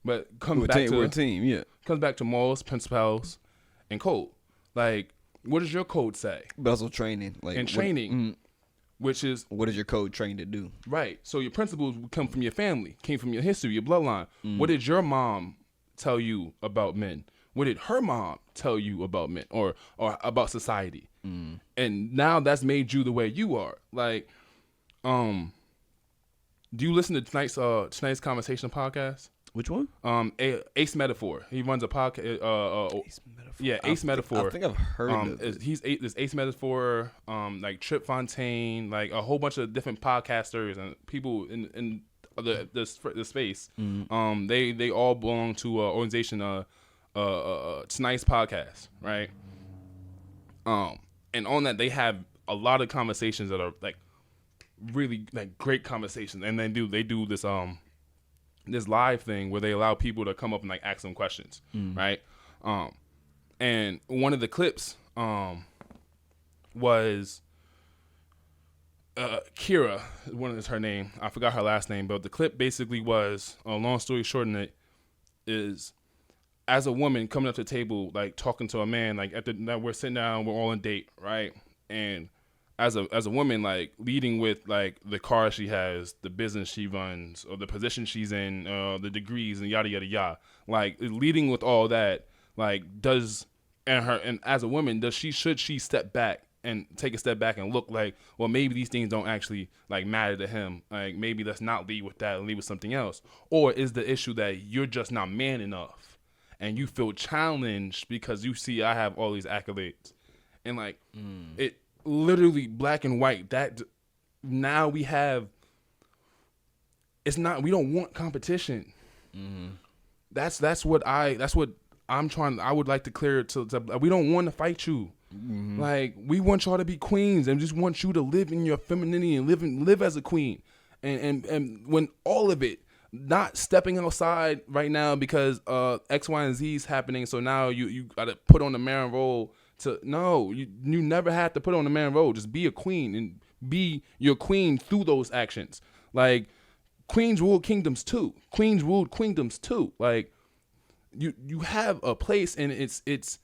But we're a team, yeah. Comes back to morals, principles, and code. Like, what does your code say? But also training. Which is... What is your code trained to do? Right. So your principles come from your family, came from your history, your bloodline. What did your mom tell you about men? What did her mom tell you about men or about society? And now that's made you the way you are. Like, do you listen to tonight's conversation podcast? Which one? Ace Metaphor. He runs a podcast. Ace Metaphor. Yeah, Ace Metaphor. I think I've heard of it. There's Ace Metaphor, like Trip Fontaine, like a whole bunch of different podcasters and people in the space. They all belong to an organization, Tonight's Podcast, right? And on that they have a lot of conversations that are like really like great conversations, and they do this this live thing where they allow people to come up and like ask them questions, right? And one of the clips was Kira, one is her name. I forgot her last name, but the clip basically was, long story short in it, is as a woman coming up to the table, like talking to a man, like that we're sitting down, we're all on a date, right? And as a woman, like leading with like the car she has, the business she runs, or the position she's in, the degrees and yada yada yada. Like leading with all that, like and as a woman, should she step back and take a step back and look like, well, maybe these things don't actually like matter to him. Like maybe let's not lead with that and lead with something else. Or is the issue that you're just not man enough and you feel challenged because you see I have all these accolades, and like it literally black and white. That now we have. It's not. We don't want competition. That's what I'm trying. I would like to clear it to we don't want to fight you. Like we want y'all to be queens and just want you to live in your femininity and live as a queen, and when all of it, not stepping outside right now because X, Y, and Z is happening. So now you got to put on the man role. You never have to put on the man role. Just be a queen and be your queen through those actions. Like queens ruled kingdoms too. Queens ruled queendoms too. Like you have a place, and it's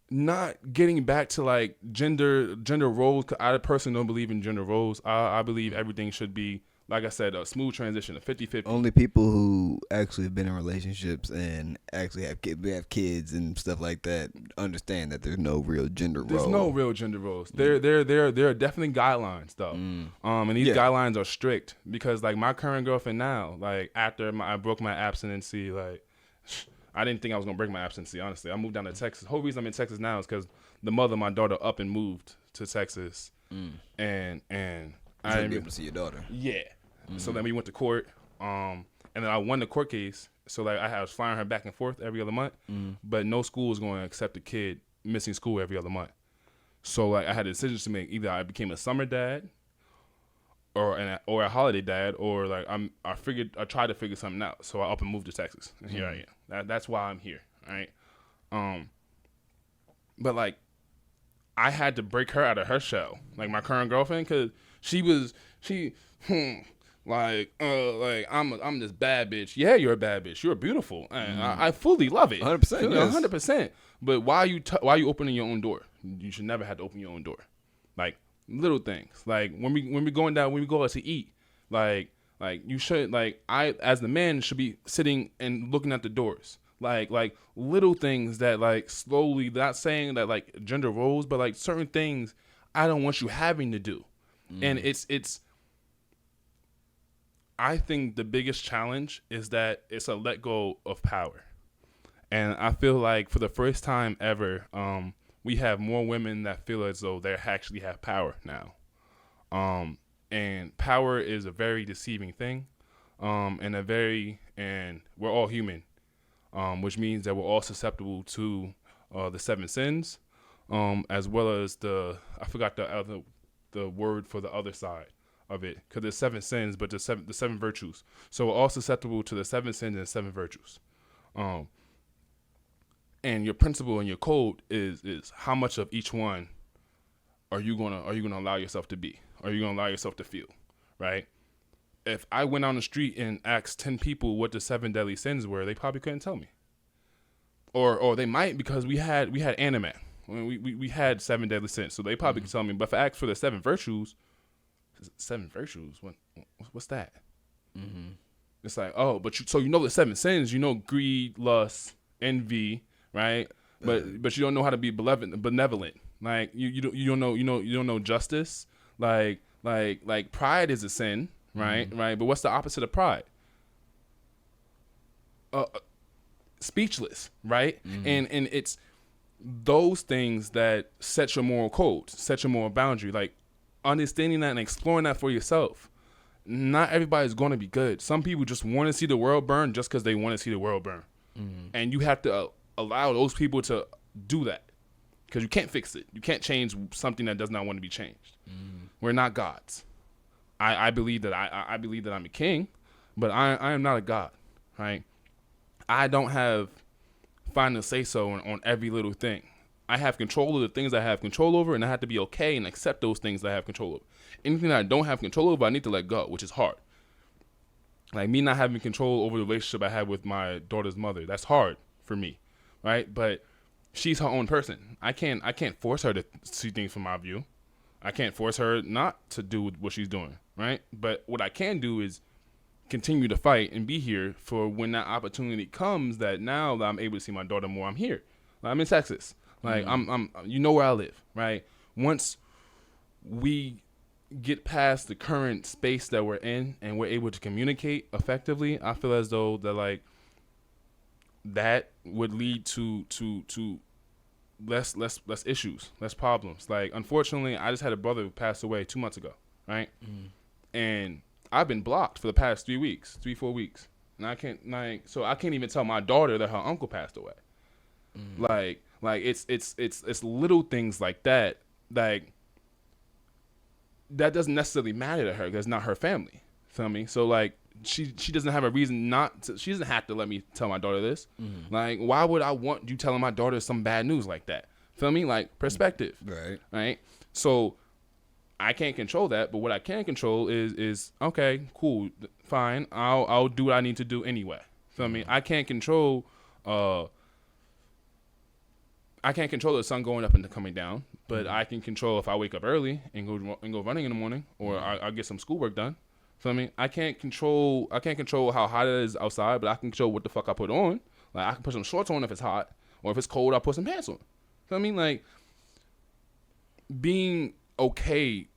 not getting back to like gender roles. I personally don't believe in gender roles. I believe everything should be, like I said, a smooth transition, a 50-50. Only people who actually have been in relationships and actually have kids and stuff like that understand that there's no real gender role. There's no real gender roles. There are definitely guidelines though. And these guidelines are strict because like my current girlfriend now, like after I broke my abstinency, like I didn't think I was gonna break my abstinency. Honestly, I moved down to Texas. The whole reason I'm in Texas now is because the mother of my daughter up and moved to Texas, and I didn't be able to see your daughter. Yeah. So then we went to court, and then I won the court case. So like I was flying her back and forth every other month, but no school was going to accept a kid missing school every other month. So like I had decisions to make. Either I became a summer dad, or a holiday dad, or like I tried to figure something out. So I up and moved to Texas, and here I am. That's why I'm here, right? But like I had to break her out of her shell, like my current girlfriend, because like I'm this bad bitch. Yeah, you're a bad bitch. You're beautiful, and I fully love it. 100%, 100%. But why are you opening your own door? You should never have to open your own door. Like little things, like when we go out to eat, like you should, like I as the man should be sitting and looking at the doors. Like little things that like slowly, not saying that like gender roles, but like certain things I don't want you having to do. And it's I think the biggest challenge is that it's a let go of power. And I feel like for the first time ever, we have more women that feel as though they actually have power now. And power is a very deceiving thing, and we're all human, which means that we're all susceptible to the 7 sins, as well as I forgot the word for the other side of it, because there's 7 sins, but the seven virtues. So we're all susceptible to the 7 sins and 7 virtues. And your principle and your code is how much of each one are you gonna allow yourself to be? Are you gonna allow yourself to feel? Right? If I went on the street and asked 10 people what the 7 deadly sins were, they probably couldn't tell me. Or they might, because we had anime. We had 7 deadly sins, so they probably could tell me. But if I asked for the 7 virtues, 7 virtues, what's that? Mm-hmm. It's like, oh, but you know the 7 sins. You know greed, lust, envy, right? But you don't know how to be benevolent. Like you don't know justice. Like pride is a sin, right? Mm-hmm. Right. But what's the opposite of pride? Speechless, right? Mm-hmm. And it's those things that set your moral code, set your moral boundary. Like understanding that and exploring that for yourself. Not everybody's going to be good. Some people just want to see the world burn just because they want to see the world burn. Mm-hmm. And you have to allow those people to do that, because you can't fix it. You can't change something that does not want to be changed. Mm-hmm. We're not gods. I believe that I believe that I'm a king, but I am not a god, right? I don't have final say-so on every little thing. I have control of the things I have control over, and I have to be okay and accept those things that I have control over. Anything that I don't have control over, I need to let go, which is hard. Like me not having control over the relationship I had with my daughter's mother, that's hard for me, right? But she's her own person. I can't force her to see things from my view. I can't force her not to do what she's doing, right? But what I can do is continue to fight and be here for when that opportunity comes, that now that I'm able to see my daughter more, I'm here. Like, I'm in Texas. Like I'm you know where I live, right? Once we get past the current space that we're in and we're able to communicate effectively, I feel as though that like that would lead to less issues, less problems. Like unfortunately, I just had a brother who passed away 2 months ago, right? And I've been blocked for the past 4 weeks, and I can't even tell my daughter that her uncle passed away. Like it's little things like that, like that doesn't necessarily matter to her because it's not her family. Feel me? So like she doesn't have a reason not to. She doesn't have to let me tell my daughter this. Mm-hmm. Like why would I want you telling my daughter some bad news like that? Feel me? Like perspective. Right. So I can't control that, but what I can control is okay, cool, fine. I'll do what I need to do anyway. Feel me? I can't control the sun going up and coming down, but I can control if I wake up early and go running in the morning, or I'll get some schoolwork done. Feel me? I can't control how hot it is outside, but I can control what the fuck I put on. Like I can put some shorts on if it's hot, or if it's cold, I'll put some pants on. Feel me? Like being okay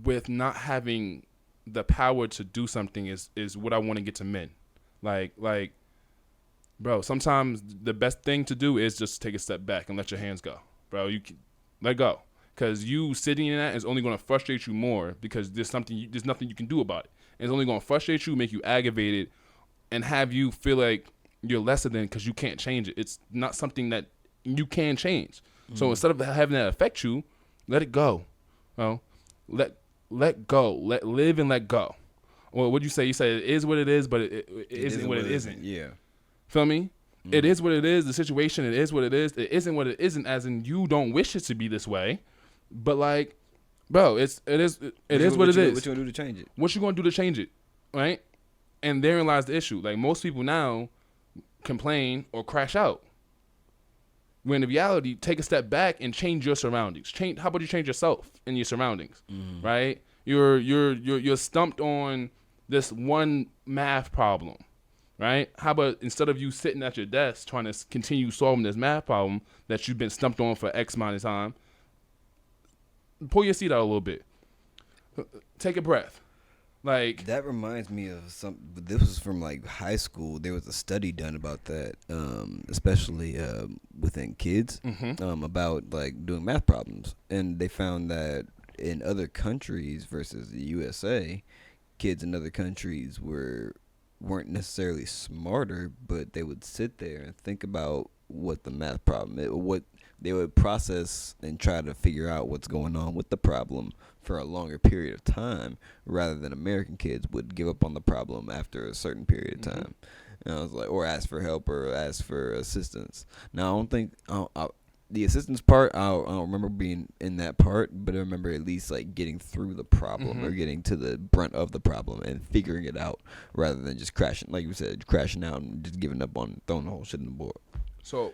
with not having the power to do something is what I want to get to men. Like, bro, sometimes the best thing to do is just take a step back and let your hands go. Bro, you can let go. Because you sitting in that is only going to frustrate you more, because there's nothing you can do about it. It's only going to frustrate you, make you aggravated, and have you feel like you're lesser than because you can't change it. It's not something that you can change. Mm-hmm. So instead of having that affect you, let it go. Well, let go. Live and let go. Well, what'd you say? You said it is what it is, but it isn't what it isn't. Yeah. Feel me? Mm-hmm. It is what it is. The situation, it is what it is. It isn't what it isn't, as in you don't wish it to be this way. But like, bro, it is what it is. What you gonna do to change it? What you gonna do to change it? Right? And therein lies the issue. Like most people now complain or crash out. When in reality, take a step back and change your surroundings. How about you change yourself and your surroundings? Mm-hmm. Right? You're stumped on this one math problem. Right? How about instead of you sitting at your desk trying to continue solving this math problem that you've been stumped on for X amount of time, pull your seat out a little bit. Take a breath. Like that reminds me of this was from like high school. There was a study done about that, especially within kids, about like doing math problems, and they found that in other countries versus the USA, kids in other countries weren't necessarily smarter, but they would sit there and think about what the math problem is, what they would process and try to figure out what's going on with the problem for a longer period of time, rather than American kids would give up on the problem after a certain period of time. And I was like, or ask for help or ask for assistance. Now, I don't think the assistance part, I don't remember being in that part, but I remember at least like getting through the problem or getting to the brunt of the problem and figuring it out, rather than just crashing, like you said, crashing out and just giving up on throwing the whole shit in the board. So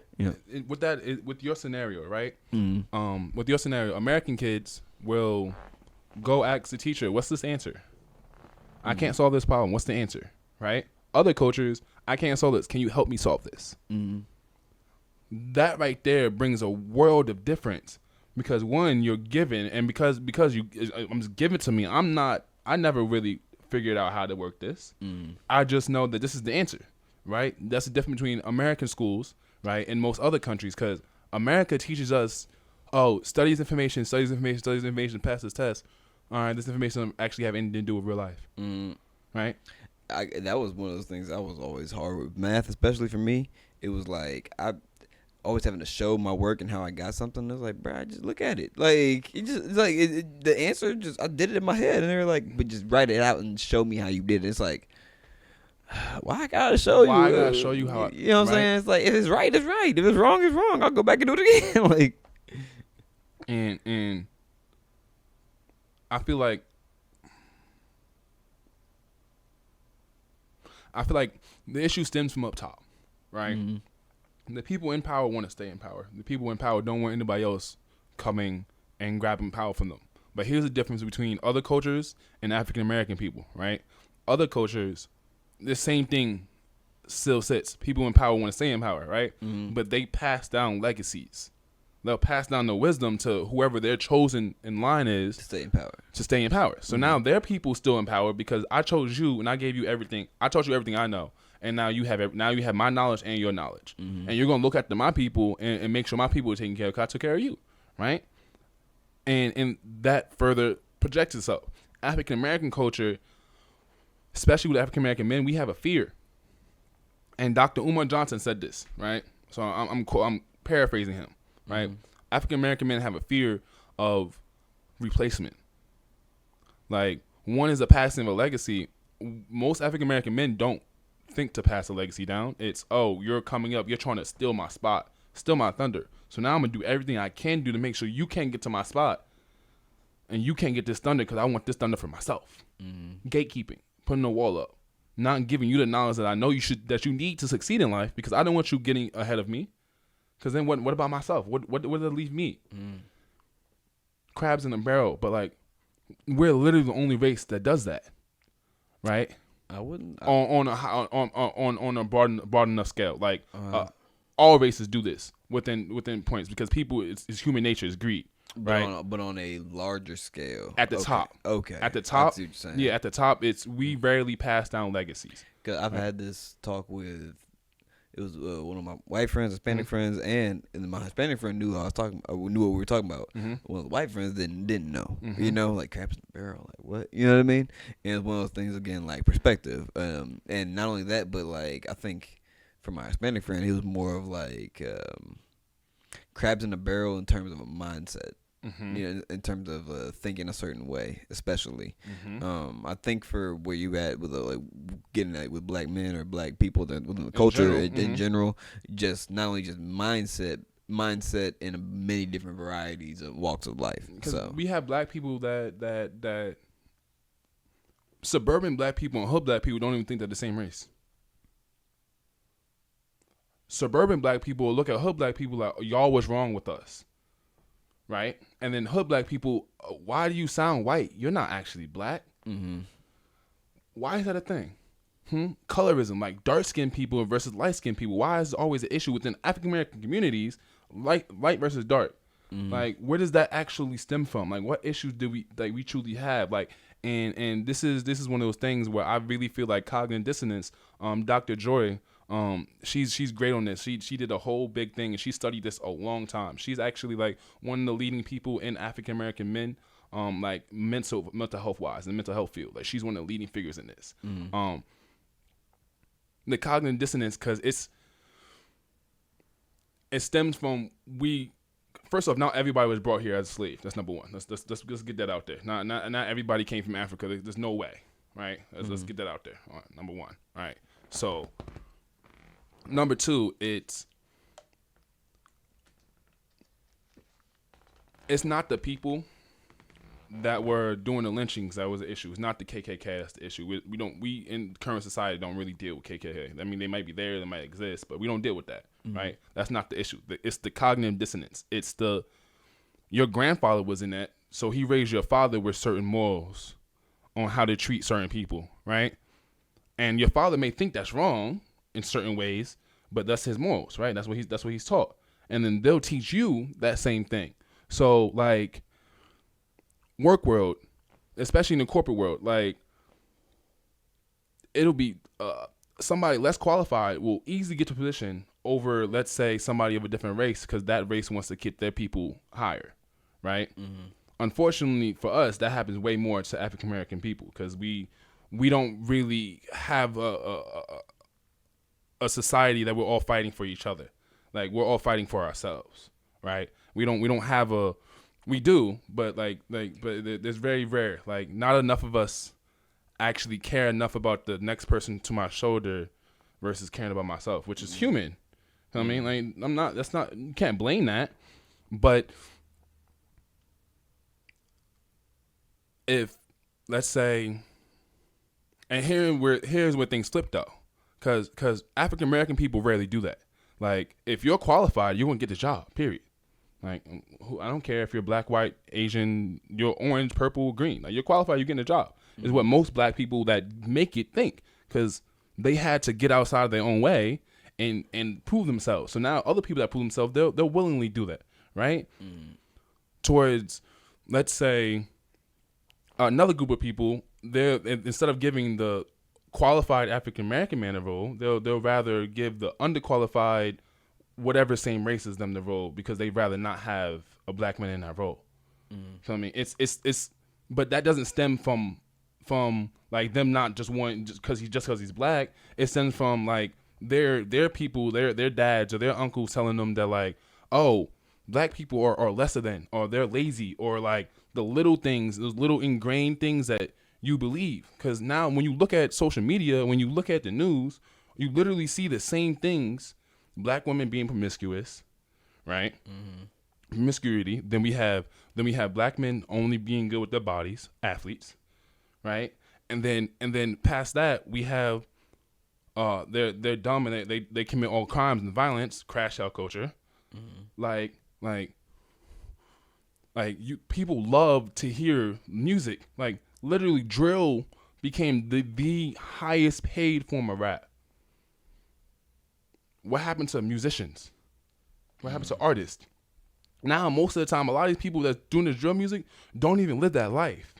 with your scenario, right? With your scenario, American kids will go ask the teacher, "What's this answer? I can't solve this problem. What's the answer?" Right? Other cultures, "I can't solve this. Can you help me solve this?" That right there brings a world of difference, because one, you're given, and because you, I'm just given to me. I never really figured out how to work this. I just know that this is the answer, right? That's the difference between American schools, right, and most other countries, because America teaches us, studies information, pass this test. All right, this information doesn't actually have anything to do with real life, right? That was one of those things that was always hard with math, especially for me. It was like I always having to show my work and how I got something. It was like, bro, just look at it. Like the answer, just I did it in my head, and they were like, but just write it out and show me how you did it. It's like, why I gotta show you? Why I gotta show you how? You know what I'm saying? It's like, if it's right, it's right. If it's wrong, it's wrong. I'll go back and do it again. Like, and I feel like the issue stems from up top, right? The people in power want to stay in power. The people in power don't want anybody else coming and grabbing power from them. But here's the difference between other cultures and African American people, right? Other cultures, the same thing still sits. People in power want to stay in power, right? But they pass down legacies. They'll pass down the wisdom to whoever their chosen in line is to stay in power. So now their people still in power because I chose you and I gave you everything. I taught you everything I know, and now you have my knowledge and your knowledge, and you're gonna look after my people and make sure my people are taken care of. 'Cause I took care of you, right? And that further projects itself. African American culture, especially with African American men, we have a fear. And Dr. Umar Johnson said this, right? So I'm paraphrasing him. Right, African American men have a fear of replacement. Like, one is a passing of a legacy. Most African American men don't think to pass a legacy down. It's, you're coming up, you're trying to steal my spot, steal my thunder. So now I'm gonna do everything I can do to make sure you can't get to my spot, and you can't get this thunder because I want this thunder for myself. Gatekeeping, putting a wall up, not giving you the knowledge that I know that you need to succeed in life, because I don't want you getting ahead of me. Because then what about myself? What does it leave me? Crabs in a barrel. But, like, we're literally the only race that does that, right? On a broad enough scale. Like, all races do this within points, because people, it's human nature, it's greed, right? But on a larger scale. At the top. Okay. At the top. I see what you're saying. Yeah, at the top, we rarely pass down legacies. Because I've had this talk with, it was one of my white friends, Hispanic friends, and my Hispanic friend knew what we were talking about. One of the white friends didn't know. You know, like, crabs in the barrel, like, what? You know what I mean? And it's one of those things, again, like perspective. And not only that, but, like, I think for my Hispanic friend, he was more of like crabs in the barrel in terms of a mindset. You know, in terms of thinking a certain way, especially. I think for where you at with like getting at with black men or black people, that within the culture in general, just not only just mindset in many different varieties of walks of life. So we have black people that suburban black people and hood black people don't even think they're the same race. Suburban black people look at hood black people like, y'all was wrong with us. Right? And then hood black people, why do you sound white? You're not actually black. Why is that a thing? Colorism, like dark-skinned people versus light-skinned people. Why is it always an issue within African-American communities, light versus dark? Like, where does that actually stem from? Like, what issues do we truly have? Like, and this is one of those things where I really feel like cognitive dissonance, Dr. Joy, she's great on this. She did a whole big thing, and she studied this a long time. She's actually like one of the leading people in African American men like mental health wise and mental health field. Like she's one of the leading figures in this. The cognitive dissonance, because it stems from first off, not everybody was brought here as a slave. That's number one. Let's get that out there. Not everybody came from Africa. There's no way, right? Let's get that out there. All right, number one. All right. So, number two, it's not the people that were doing the lynchings that was the issue. It's not the KKK that's the issue. We in current society don't really deal with KKK. I mean, they might be there, they might exist, but we don't deal with that, right? That's not the issue. It's the cognitive dissonance. It's your grandfather was in that, so he raised your father with certain morals on how to treat certain people, right? And your father may think that's wrong in certain ways, but that's his morals, right? That's what he's taught. And then they'll teach you that same thing. So like work world, especially in the corporate world, like it'll be somebody less qualified will easily get to a position over, let's say, somebody of a different race because that race wants to get their people higher, right? Unfortunately for us, that happens way more to African American people because we don't really have a society that we're all fighting for each other. Like we're all fighting for ourselves, right? We don't have we do, but but it's very rare. Like not enough of us actually care enough about the next person to my shoulder versus caring about myself, which is human. You know what I mean? Like you can't blame that. But if, let's say, and here's where things flip though. Cause African American people rarely do that. Like if you're qualified, you're gonna get the job, period. Like, I don't care if you're black, white, Asian, you're orange, purple, green. Like, you're qualified, you're getting a job. Is what most black people that make it think, because they had to get outside of their own way and prove themselves. So now other people that prove themselves, they'll willingly do that, right? Towards, let's say, another group of people, instead of giving the qualified African American man a role, they'll rather give the underqualified whatever same race as them the role because they'd rather not have a black man in that role. So I mean, it's but that doesn't stem from like them not just wanting just because he's black. It stems from like their people, their dads or their uncles telling them that like, oh, black people are lesser than, or they're lazy, or like the little things, those little ingrained things that you believe. Because now when you look at social media, when you look at the news, you literally see the same things. Black women being promiscuous, right? Promiscuity. Then we have black men only being good with their bodies, athletes, right? And then past that we have they're dominant. They commit all crimes and violence, crash out culture. Like you people love to hear music. Like literally drill became the highest paid form of rap. What happened to musicians? What happened to artists? Now, most of the time, a lot of these people that's doing this drill music don't even live that life,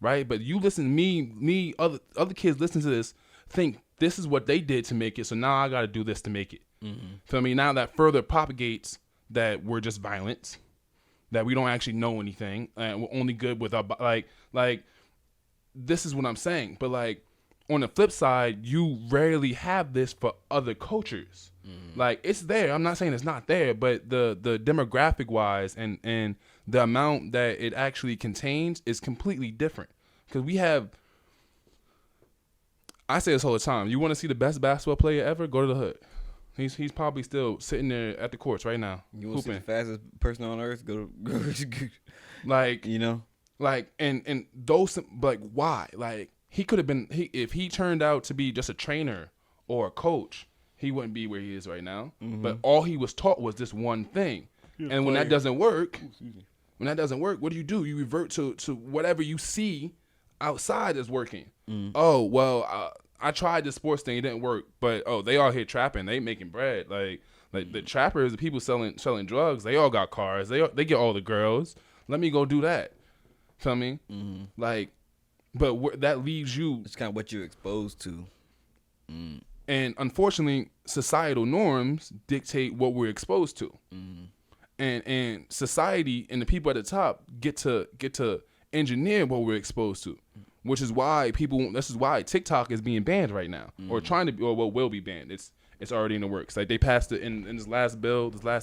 right? But you listen to me, other kids listen to this, think this is what they did to make it, so now I got to do this to make it. Feel me? Now that further propagates that we're just violent, that we don't actually know anything, and we're only good with our like. This is what I'm saying, but like. On the flip side, you rarely have this for other cultures. Like it's there. I'm not saying it's not there, but the demographic wise and the amount that it actually contains is completely different. Because we have, I say this all the time. You want to see the best basketball player ever? Go to the hood. He's probably still sitting there at the courts right now. You want to see the fastest person on earth? Go like you know, like and those like why like. He could have been, if he turned out to be just a trainer or a coach, he wouldn't be where he is right now. But all he was taught was this one thing. And when that doesn't work, what do? You revert to whatever you see outside is working. Oh, well, I tried the sports thing, it didn't work. But, they all here trapping. They making bread. Like the trappers, the people selling drugs, they all got cars. They get all the girls. Let me go do that. Feel me? Like, but that leaves you. It's kind of what you're exposed to. And unfortunately, societal norms dictate what we're exposed to. And society and the people at the top get to engineer what we're exposed to, which is why this is why TikTok is being banned right now, or trying to be, or will be banned. It's already in the works. Like they passed it in this last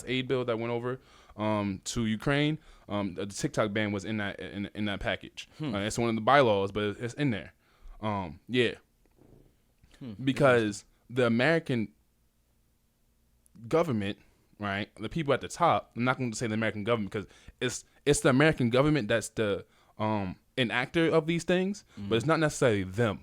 aid bill that went over to Ukraine. The TikTok ban was in that package. It's one of the bylaws, but it's in there. Because the American government, right? The people at the top. I'm not going to say the American government because it's the American government that's the enactor of these things, but it's not necessarily them.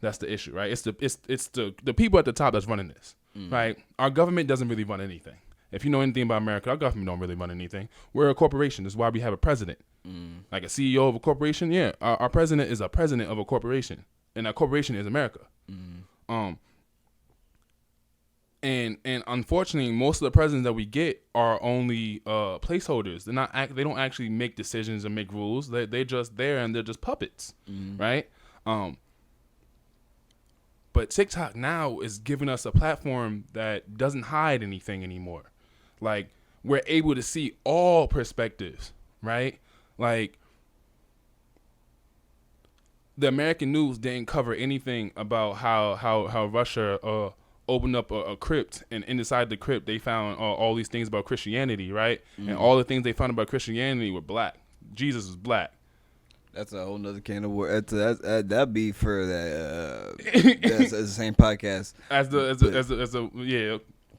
That's the issue, right? It's the people at the top that's running this, right? Our government doesn't really run anything. If you know anything about America, our government don't really run anything. We're a corporation. That's why we have a president, like a CEO of a corporation. Yeah, our president is a president of a corporation, and that corporation is America. And unfortunately, most of the presidents that we get are only placeholders. They don't actually make decisions and make rules. They're just there and they're just puppets, right? But TikTok now is giving us a platform that doesn't hide anything anymore. Like we're able to see all perspectives, right? Like the American news didn't cover anything about how Russia opened up a crypt, and inside the crypt they found all these things about Christianity, right? And all the things they found about Christianity were black. Jesus was black. That's a whole nother can of worms. That'd be for that's the same podcast.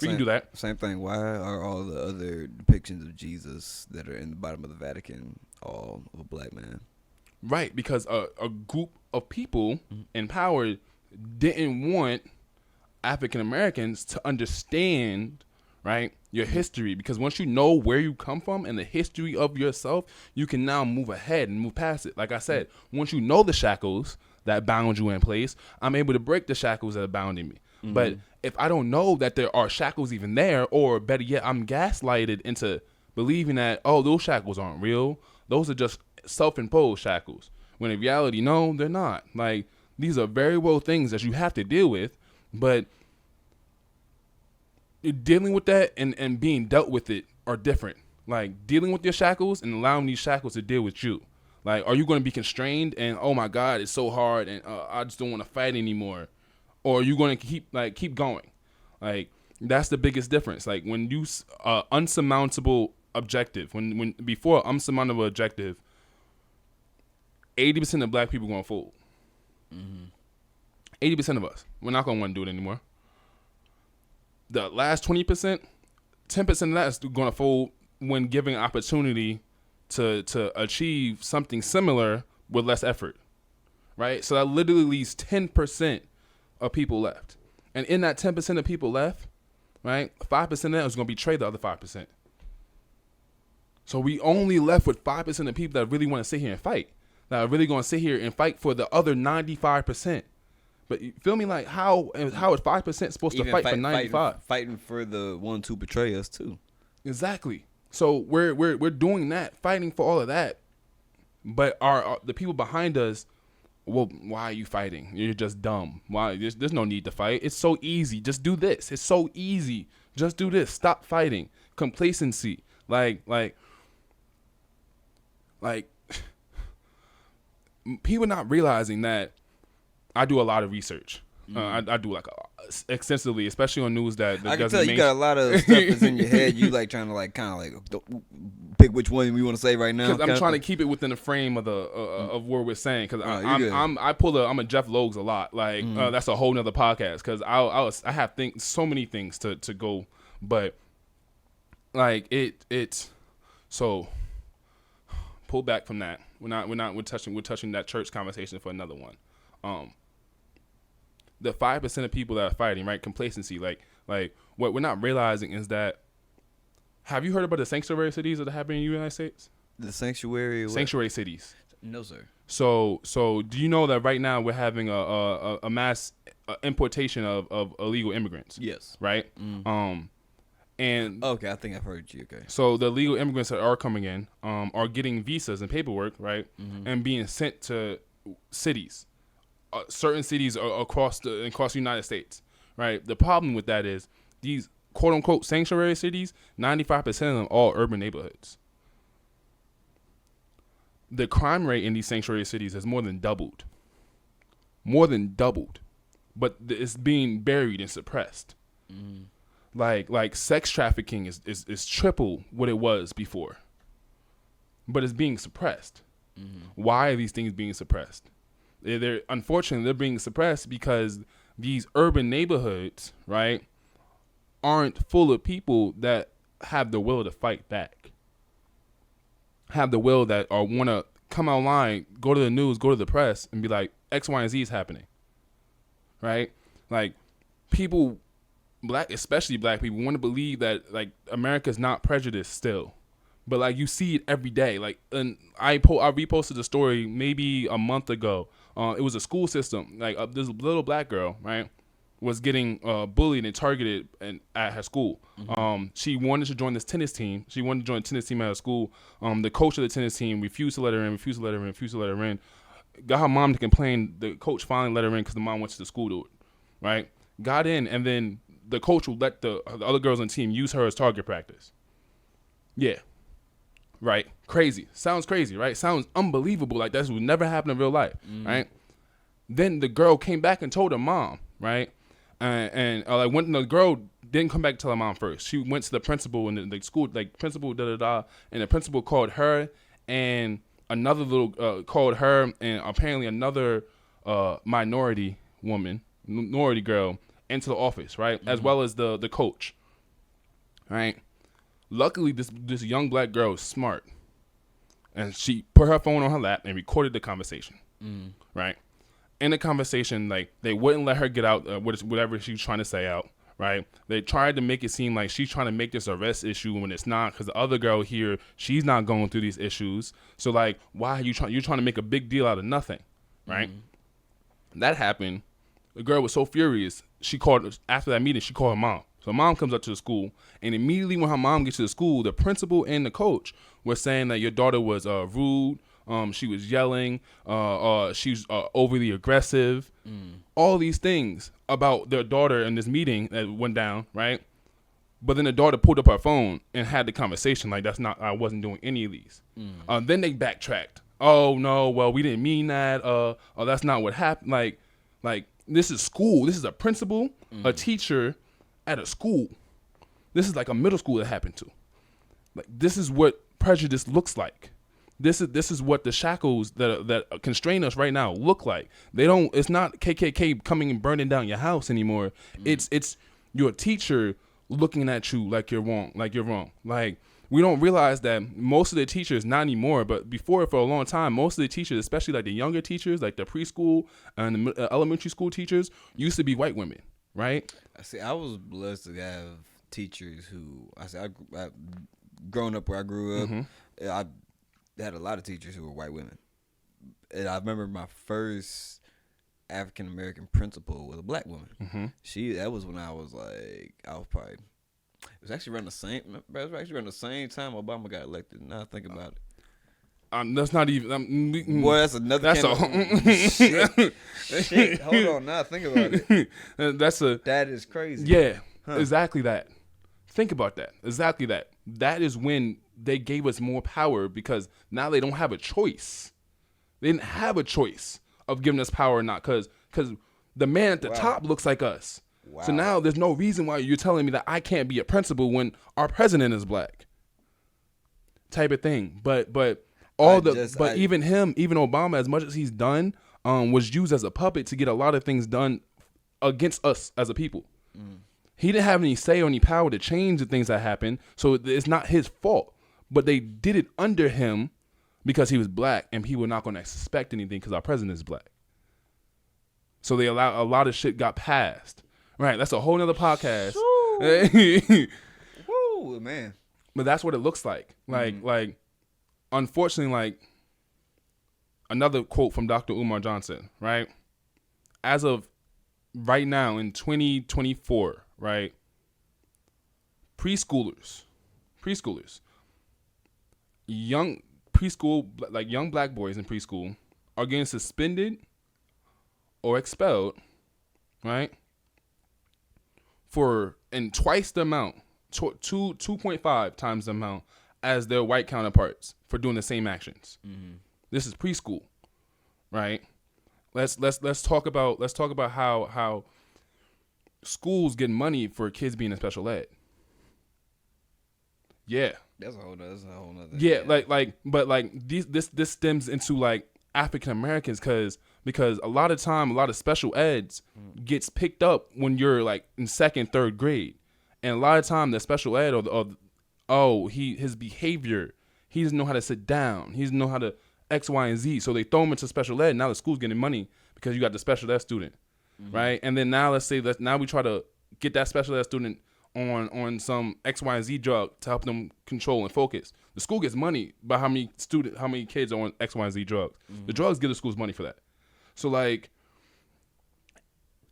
We can do that. Same thing. Why are all the other depictions of Jesus that are in the bottom of the Vatican all of a black man? Right, because a group of people in power didn't want African Americans to understand, right, your history. Because once you know where you come from and the history of yourself, you can now move ahead and move past it. Like I said, once you know the shackles that bound you in place, I'm able to break the shackles that are bounding me. But if I don't know that there are shackles even there, or better yet, I'm gaslighted into believing that, oh, those shackles aren't real. Those are just self-imposed shackles. When in reality, no, they're not. Like, these are very well things that you have to deal with, but dealing with that and being dealt with it are different. Like, dealing with your shackles and allowing these shackles to deal with you. Like, are you going to be constrained and, oh my God, it's so hard and I just don't want to fight anymore? Or are you going to keep going? Like, that's the biggest difference. Like, when you unsurmountable objective, when before unsurmountable objective, 80% of black people going to fold. 80% of us, we're not going to want to do it anymore. The last 20%, 10% of that is going to fold when given an opportunity to achieve something similar with less effort, right? So that literally leaves 10% of people left. And in that 10% of people left, right, 5% of that is going to betray the other 5%. So we only left with 5% of people that really want to sit here and fight, that are really going to sit here and fight for the other 95%. But you feel me? Like, how is 5% supposed to fight for 95? Fighting for the ones who betray us too. Exactly. So we're doing that, fighting for all of that. But the people behind us, well, why are you fighting? You're just dumb. Why? There's no need to fight. It's so easy. Just do this. It's so easy. Just do this. Stop fighting. Complacency. Like people not realizing that I do a lot of research. I do like extensively, especially on news that I can tell you got a lot of stuff that's in your head. You like trying to like kind of like pick which one we want to say right now. Because I'm trying to keep it within the frame of the of what we're saying. Because I'm a Jeff Logs a lot. Like that's a whole nother podcast. Because I have so many things to go, but like it's so pull back from that. We're touching that church conversation for another one. The 5% of people that are fighting, right? Complacency. Like what we're not realizing is that, have you heard about the sanctuary cities that are happening in the United States? The sanctuary cities. No, sir. So do you know that right now we're having a mass importation of illegal immigrants? Yes. Right. And okay, I think I've heard you. Okay. So the illegal immigrants that are coming in are getting visas and paperwork, right, and being sent to cities. Certain cities across the United States, right? The problem with that is these quote unquote sanctuary cities, 95% of them are urban neighborhoods. the crime rate in these sanctuary cities has more than doubled, but it's being buried and suppressed. Like sex trafficking is triple what it was before, but it's being suppressed. Why are these things being suppressed? Unfortunately, they're being suppressed because these urban neighborhoods, right, aren't full of people that have the will to fight back, have the will that or want to come online, go to the news, go to the press, and be like, X, Y, and Z is happening, right? Like, people, especially black people, want to believe that, like, America's not prejudiced still. But, like, you see it every day. Like, and I reposted a story maybe a month ago. It was a school system. Like, this little black girl, right, was getting bullied and targeted at her school. She wanted to join this tennis team. She wanted to join a tennis team at her school. The coach of the tennis team refused to let her in. Got her mom to complain. The coach finally let her in because the mom went to the school to it, right? Got in, and then the coach would let the other girls on the team use her as target practice. Yeah. Right? Crazy. Sounds crazy, right? Sounds unbelievable. Like, that would never happen in real life, right? Then the girl came back and told her mom, right? And when the girl didn't come back to tell her mom first. She went to the principal and the school, like, principal, and the principal called her and another called her and apparently another minority girl into the office, right? As well as the coach, right? Luckily, this young black girl is smart, and she put her phone on her lap and recorded the conversation, right? In the conversation, like, they wouldn't let her get out whatever she was trying to say out, right? They tried to make it seem like she's trying to make this arrest issue when it's not, because the other girl here, she's not going through these issues. So, like, why are you're trying to make a big deal out of nothing, right? That happened. The girl was so furious. After that meeting, she called her mom. So mom comes up to the school, and immediately when her mom gets to the school, the principal and the coach were saying that your daughter was rude. She was yelling. She's overly aggressive. All these things about their daughter in this meeting that went down, right? But then the daughter pulled up her phone and had the conversation like, I wasn't doing any of these. Then they backtracked. Oh no, well, we didn't mean that. Oh, that's not what happened. Like this is school. This is a principal, a teacher at a school. This is like a middle school that happened to. Like, this is what prejudice looks like. This is what the shackles that constrain us right now look like. It's not KKK coming and burning down your house anymore. It's your teacher looking at you like you're wrong. Like, we don't realize that most of the teachers, not anymore, but before, for a long time, most of the teachers, especially like the younger teachers, like the preschool and the elementary school teachers, used to be white women, right? I was blessed to have teachers who, growing up where I grew up, I had a lot of teachers who were white women. And I remember my first African American principal was a black woman. That was when I was probably, it was actually around the same time Obama got elected. Now I think about it. That's not even. Boy, that's another. Shit. Hold on, now think about it. That is crazy. Yeah, exactly that. Think about that. Exactly that. That is when they gave us more power, because now they don't have a choice. They didn't have a choice of giving us power or not, because the man at the top looks like us. Wow. So now there's no reason why you're telling me that I can't be a principal when our president is black. Type of thing. But even Obama, as much as he's done, was used as a puppet to get a lot of things done against us as a people. He didn't have any say or any power to change the things that happened, so it's not his fault. But they did it under him because he was black, and people were not going to expect anything because our president is black. So they allowed a lot of shit got passed. Right, that's a whole nother podcast. Woo, man. But that's what it looks like. Like, unfortunately, like, another quote from Dr. Umar Johnson, right? As of right now in 2024, right? Preschoolers, young black boys in preschool are getting suspended or expelled, right? And twice the amount, 2.5 times the amount as their white counterparts for doing the same actions. This is preschool, right? Let's talk about how schools get money for kids being in special ed. Yeah. That's a whole nother. Yeah, this stems into like African Americans because a lot of special eds gets picked up when you're like in second, third grade, and a lot of time the special ed his behavior, he doesn't know how to sit down, he doesn't know how to X, Y, and Z, so they throw him into special ed. Now the school's getting money because you got the special ed student, right? And then now now we try to get that special ed student on some X, Y, and Z drug to help them control and focus. The school gets money by how many kids are on X, Y, and Z drugs. The drugs give the schools money for that. So like,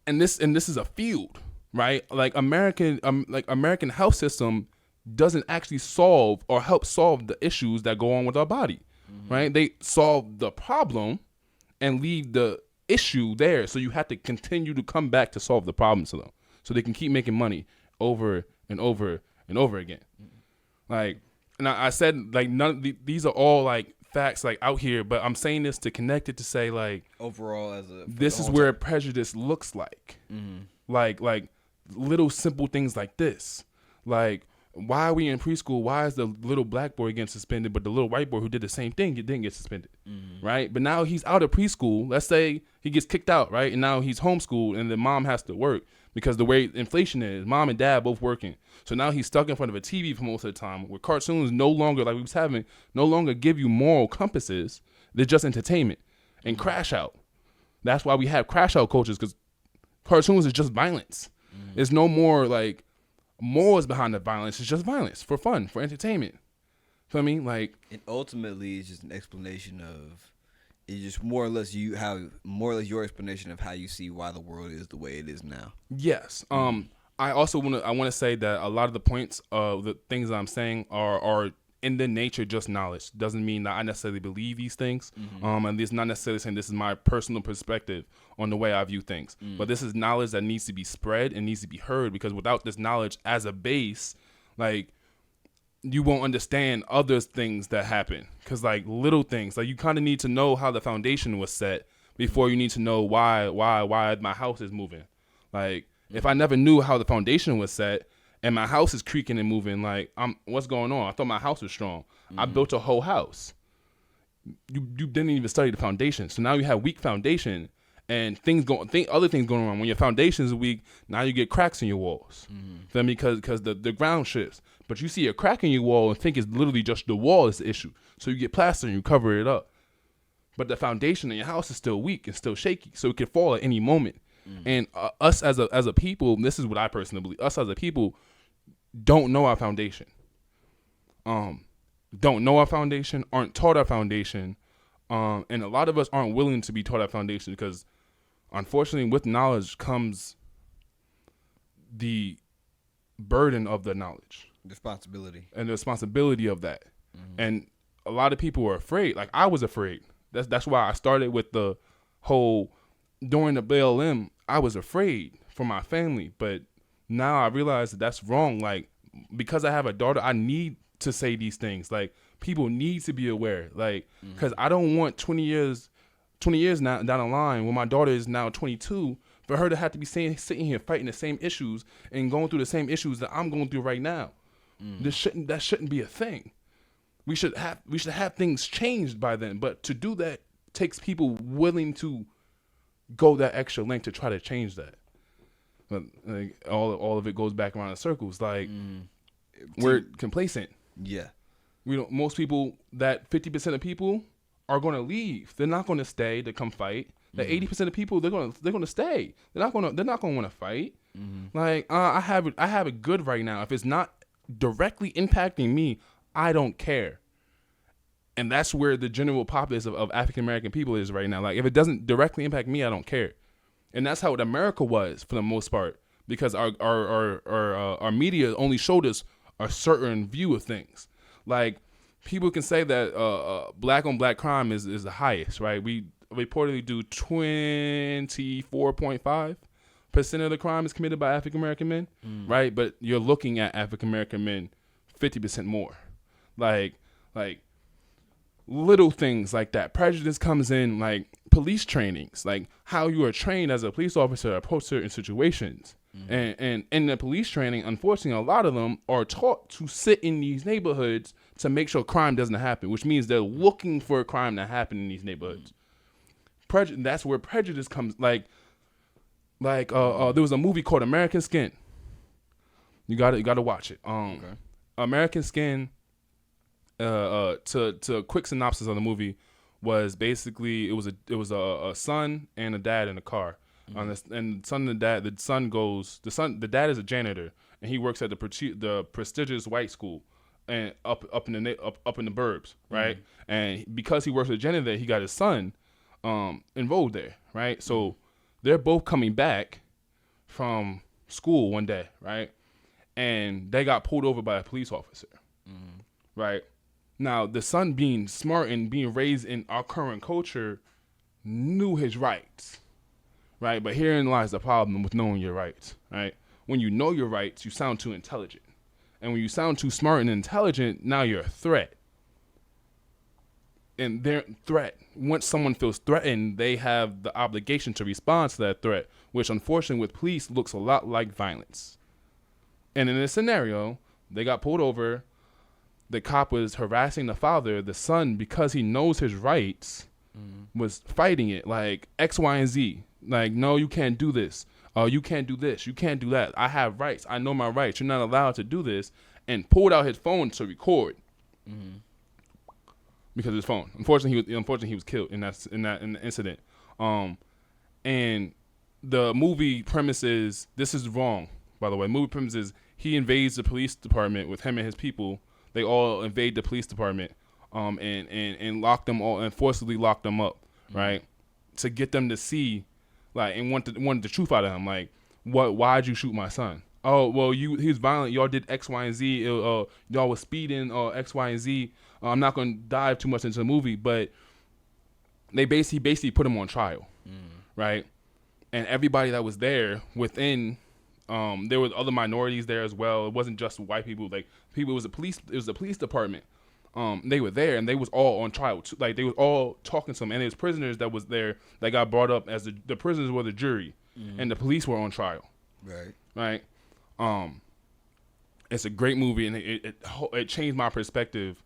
and this is a field, right? Like American health system doesn't actually solve or help solve the issues that go on with our body, right? They solve the problem and leave the issue there. So you have to continue to come back to solve the problem to them, so they can keep making money over and over and over again. Like, and I said, like, these are all like facts like out here, but I'm saying this to connect it to say like overall this is where prejudice looks like. Like little simple things like this. Like, why are we in preschool? Why is the little black boy getting suspended, but the little white boy who did the same thing didn't get suspended, right? But now he's out of preschool. Let's say he gets kicked out, right? And now he's homeschooled, and the mom has to work because the way inflation is, mom and dad both working. So now he's stuck in front of a TV for most of the time, where cartoons no longer, like we was having, no longer give you moral compasses. They're just entertainment. And Crash Out. That's why we have Crash Out cultures, because cartoons is just violence. There's no more like morals behind the violence. It's just violence for fun, for entertainment. Feel me? Like, and ultimately, it's just an explanation of, it's just more or less your explanation of how you see why the world is the way it is now. Yes. I also want to say that a lot of the points of the things I'm saying are in their nature just knowledge. Doesn't mean that I necessarily believe these things. And it's not necessarily saying this is my personal perspective on the way I view things. But this is knowledge that needs to be spread and needs to be heard, because without this knowledge as a base, like, you won't understand other things that happen. Because like little things, like you kind of need to know how the foundation was set before you need to know why my house is moving. Like, if I never knew how the foundation was set and my house is creaking and moving, like, what's going on? I thought my house was strong. I built a whole house. You didn't even study the foundation. So now you have weak foundation and other things going on. When your foundation is weak, now you get cracks in your walls. Feel me? Because the ground shifts. But you see a crack in your wall and think it's literally just the wall is the issue. So you get plaster and you cover it up. But the foundation in your house is still weak and still shaky. So it can fall at any moment. And us as a people, this is what I personally believe, us as a people don't know our foundation. Don't know our foundation, aren't taught our foundation. And a lot of us aren't willing to be taught our foundation, because unfortunately with knowledge comes the burden of the knowledge. Responsibility. And the responsibility of that. And a lot of people are afraid. Like, I was afraid. That's why I started with the whole, during the BLM, I was afraid for my family. But now I realize that that's wrong. Like, because I have a daughter, I need to say these things. Like, people need to be aware. Like, because I don't want 20 years now down the line, when my daughter is now 22, for her to have to be sitting here fighting the same issues and going through the same issues that I'm going through right now. That shouldn't be a thing. We should have things changed by then. But to do that takes people willing to go that extra length to try to change that. But like, all of it goes back around in circles. Like, we're complacent. Yeah. We don't. Most people, that 50% of people are going to leave. They're not going to stay to come fight. The 80% of people, they're going to stay. They're not going to want to fight. Like, I have it good right now. If it's not directly impacting me, I don't care. And that's where the general populace of African American people is right now. Like, if it doesn't directly impact me, I don't care. And that's how America was for the most part, because our media only showed us a certain view of things. Like, people can say that black on black crime is the highest, right? We reportedly do 24.5% of the crime is committed by African American men, right? But you're looking at African American men 50% more. Like little things like that. Prejudice comes in like police trainings, like how you are trained as a police officer to approach certain situations. And in the police training, unfortunately, a lot of them are taught to sit in these neighborhoods to make sure crime doesn't happen, which means they're looking for a crime to happen in these neighborhoods. That's where prejudice comes. Like there was a movie called American Skin. You got to watch it. Okay. American Skin. To a quick synopsis of the movie was basically it was a son and a dad in a car. And the dad is a janitor and he works at the prestigious white school and up in the burbs, right? And because he works as a janitor, he got his son enrolled there, right? So they're both coming back from school one day, right? And they got pulled over by a police officer, right? Now, the son, being smart and being raised in our current culture, knew his rights, right? But herein lies the problem with knowing your rights, right? When you know your rights, you sound too intelligent. And when you sound too smart and intelligent, now you're a threat. And their threat, once someone feels threatened, they have the obligation to respond to that threat, which unfortunately with police looks a lot like violence. And in this scenario, they got pulled over. The cop was harassing the father. The son, because he knows his rights, was fighting it like X, Y, and Z. Like, no, you can't do this. You can't do this. You can't do that. I have rights. I know my rights. You're not allowed to do this. And pulled out his phone to record because of his phone. Unfortunately, he was killed in the incident. And the movie premise is, this is wrong, by the way. Movie premise is he invades the police department with him and his people. They all invade the police department, and lock them all and forcibly lock them up, right? To get them to see, like, and want the truth out of him. Like, why'd you shoot my son? Oh, well, he was violent. Y'all did X, Y, and Z. Y'all was speeding, X, Y, and Z. I'm not gonna dive too much into the movie, but he basically put him on trial, right? And everybody that was there within. There was other minorities there as well. It wasn't just white people. Like people, it was a police department. They were there and they was all on trial. Like they was all talking to them. And there's prisoners that was there that got brought up as the prisoners were the jury, and the police were on trial. Right. It's a great movie and it changed my perspective.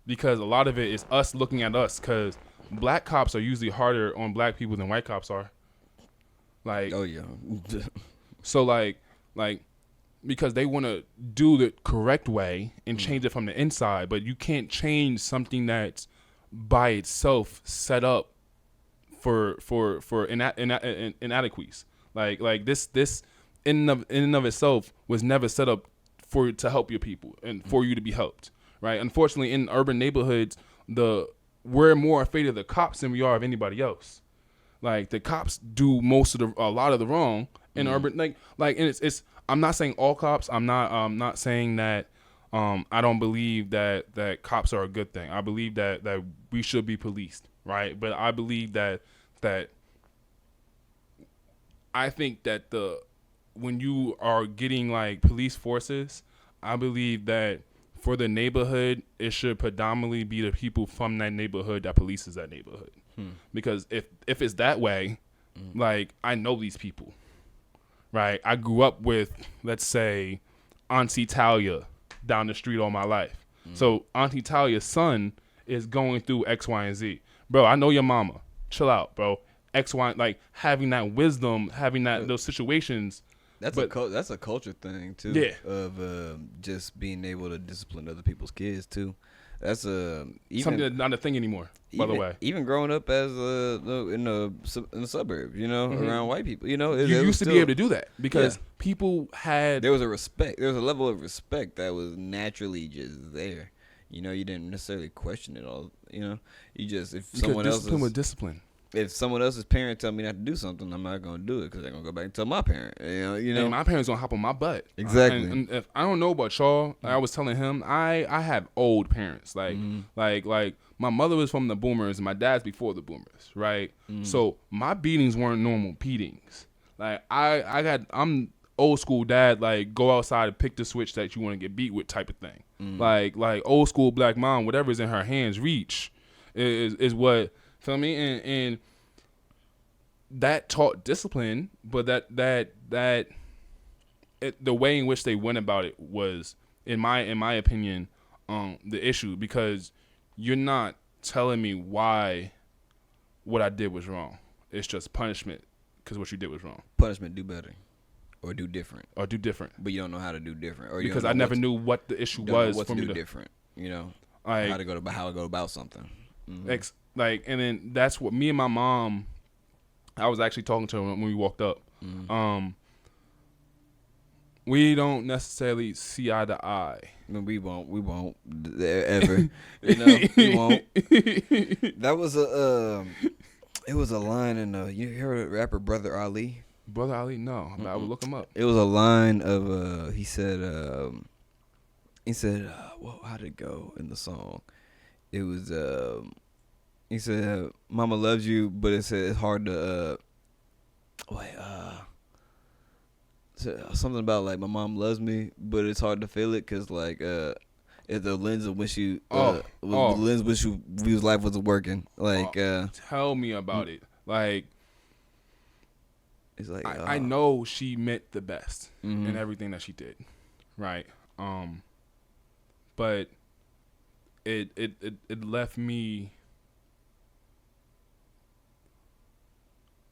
Because a lot of it is us looking at us. Because black cops are usually harder on black people than white cops are. Like, oh yeah. So like because they want to do the correct way and change it from the inside, but you can't change something that's by itself set up for inadequacies. Like this in and of itself was never set up to help your people and for you to be helped, right? Unfortunately, in urban neighborhoods, we're more afraid of the cops than we are of anybody else. Like the cops do a lot of the wrong in urban, and it's. I'm not saying all cops. I'm not saying that. I don't believe that cops are a good thing. I believe that we should be policed, right? But I believe that I think that when you are getting like police forces, I believe that for the neighborhood, it should predominantly be the people from that neighborhood that polices that neighborhood. Because if it's that way, like I know these people, right? I grew up with, let's say, Auntie Talia down the street all my life. So Auntie Talia's son is going through X, Y, and Z. Bro, I know your mama. Chill out, bro. X, Y, like having that wisdom, having those situations. That's a culture thing too. Yeah. Of just being able to discipline other people's kids too. That's something that's not a thing anymore. By the way, even growing up as in the suburbs, around white people, you used to be able to do that because people had. There was a level of respect that was naturally just there. You didn't necessarily question it all. You just discipline. If someone else's parent tell me not to do something, I'm not gonna do it because they're gonna go back and tell my parent. And my parents gonna hop on my butt. Exactly. And if I don't know about y'all, I was telling him I have old parents. Like my mother was from the boomers, and my dad's before the boomers, right? So my beatings weren't normal beatings. Like I'm old school dad, like go outside and pick the switch that you want to get beat with type of thing. Like old school black mom, whatever's in her hands reach is what, feel me? And that taught discipline, but the way in which they went about it was, in my opinion, the issue, because you're not telling me why what I did was wrong. It's just punishment because what you did was wrong. Punishment, do better. Or do different. But you don't know how to do different. Or because I never knew what the issue was what for to me do to different. You know, like, how to go about something. Like, and then that's what me and my mom, I was actually talking to her when we walked up. We don't necessarily see eye to eye. I mean, we won't ever. You know, we won't. That was it was a line in you heard the rapper Brother Ali? Brother Ali, no, I would look him up. It was a line of he said well, how did it go in the song? It was he said Mama loves you, but it said it's hard to something about like my mom loves me, but it's hard to feel it because like if the lens of when she the lens when she views life wasn't working. Like tell me about it. Like, it's like I know she meant the best in everything that she did, right? But it left me.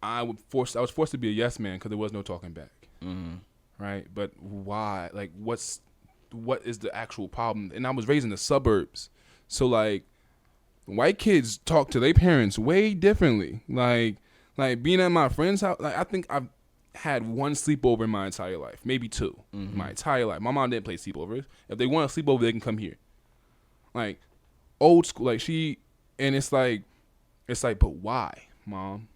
I was forced to be a yes man because there was no talking back, right? But why? Like, what is the actual problem? And I was raised in the suburbs, so like, white kids talk to their parents way differently. Like being at my friend's house. Like, I think I've had one sleepover in my entire life, maybe two, my entire life. My mom didn't play sleepovers. If they want a sleepover, they can come here. Like, old school. Like, it's like, but why, Mom?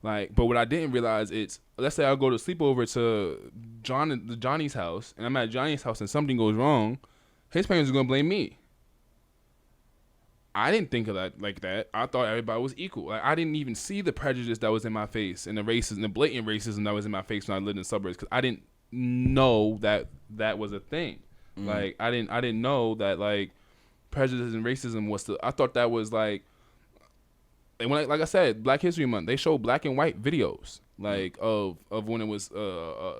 Like, but what I didn't realize is, let's say I go to sleepover to Johnny's house, and I'm at Johnny's house and something goes wrong, his parents are gonna blame me. I didn't think of that like that. I thought everybody was equal. Like, I didn't even see the prejudice that was in my face and the racism, the blatant racism that was in my face when I lived in the suburbs, because I didn't know that was a thing. Like, I didn't know that like prejudice and racism was I thought that was like. And when, like I said, Black History Month, they show black and white videos like of when it was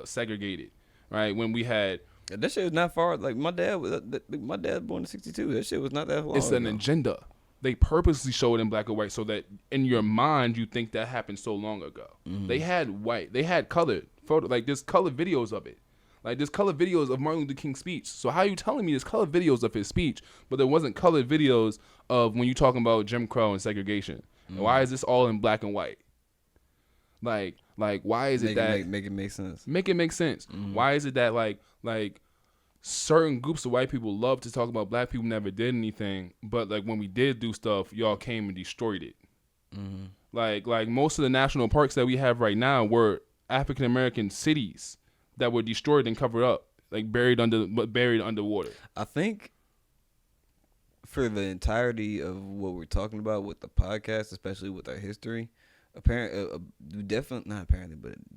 segregated, right? When we had that shit was not far. Like my dad was born in '62. That shit was not that long. It's an agenda. They purposely show it in black and white so that in your mind you think that happened so long ago. They had white, they had colored photo, like there's colored videos of it. Like, there's colored videos of Martin Luther King's speech. So how are you telling me there's colored videos of his speech, but there wasn't colored videos of when you talking about Jim Crow and segregation? Why is this all in black and white? Like why is it that make it make sense? Make it make sense. Why is it that like certain groups of white people love to talk about black people never did anything, but like when we did do stuff, y'all came and destroyed it. Like most of the national parks that we have right now were African American cities that were destroyed and covered up, like buried underwater. I think for the entirety of what we're talking about with the podcast, especially with our history,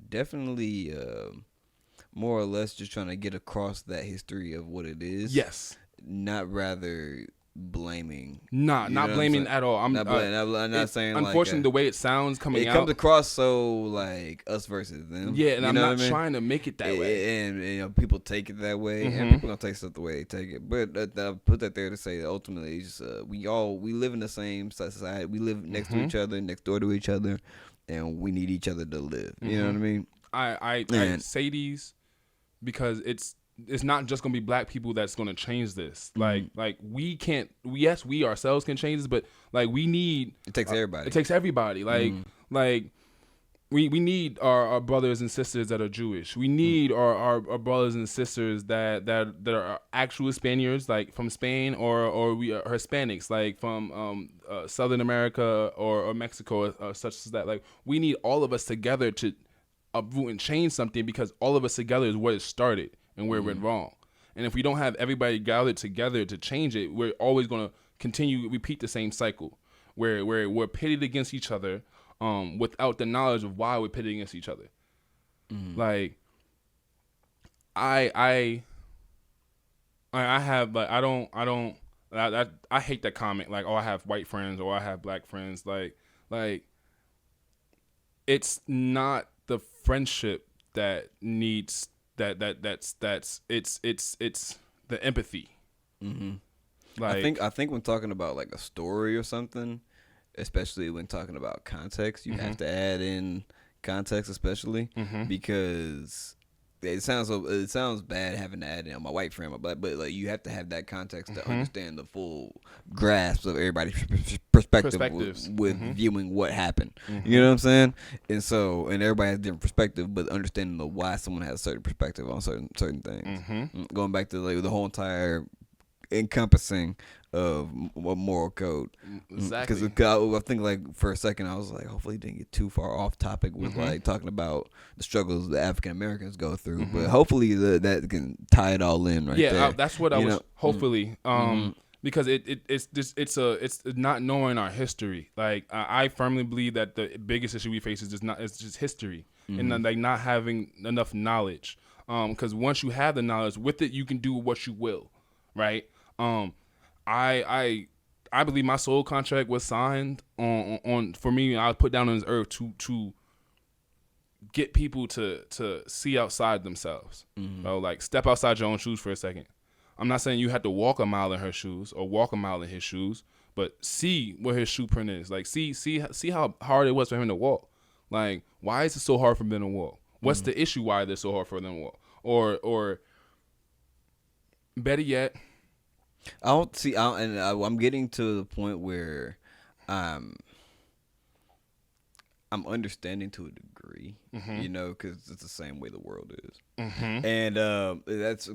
definitely more or less just trying to get across that history of what it is. Yes. Not rather blaming. Not blaming at all. I'm not saying. Unfortunately, the way it sounds coming out, it comes across so like us versus them. Yeah, and I'm not trying to make it that way. And you know, people take it that way, and people gonna take stuff the way they take it. But I put that there to say that ultimately, it's just, we live in the same society. We live next to each other, next door to each other, and we need each other to live. You know what I mean? I say these because it's not just gonna be black people that's gonna change this. Like we can't. Yes, we ourselves can change this, but like we need. It takes everybody. It takes everybody. Like we need our brothers and sisters that are Jewish. We need our brothers and sisters that are actual Spaniards, like from Spain, or we are Hispanics, like from Southern America or Mexico, or such as that. Like we need all of us together to uproot and change something, because all of us together is where it started and where it went wrong. And if we don't have everybody gathered together to change it, we're always going to repeat the same cycle where we're pitted against each other without the knowledge of why we're pitted against each other. Like, I have, like, I hate that comment, like, oh, I have white friends or I have black friends. Like it's not the friendship that needs that's it's the empathy. Mm-hmm. Like, I think when talking about like a story or something, especially when talking about context, you mm-hmm. have to add in context, especially Mm-hmm. because it sounds bad having to add in my white friend, but like you have to have that context to Mm-hmm. understand the full grasp of everybody's perspective Perspectives. with Mm-hmm. viewing what happened. Mm-hmm. You know what I'm saying? And everybody has a different perspective, but understanding the why someone has a certain perspective on certain things. Mm-hmm. Going back to like the whole entire encompassing of a moral code. Exactly. Because I think like for a second I was like, hopefully he didn't get too far off topic with Mm-hmm. like talking about the struggles the African Americans go through, Mm-hmm. but hopefully that can tie it all in right there. That's what I was hopefully. Mm-hmm. Because it's not knowing our history. Like, I firmly believe that the biggest issue we face is just history, Mm-hmm. and like not having enough knowledge. Because once you have the knowledge, with it you can do what you will, right? I believe my soul contract was signed on for me. I was put down on this earth to get people to see outside themselves. Mm-hmm. So, like, step outside your own shoes for a second. I'm not saying you have to walk a mile in her shoes or walk a mile in his shoes, but see where his shoe print is. Like, see how hard it was for him to walk. Like, why is it so hard for them to walk? What's the issue why it's so hard for them to walk? Or better yet, I'm getting to the point where I'm understanding to a degree, mm-hmm. you know, because it's the same way the world is, Mm-hmm. and that's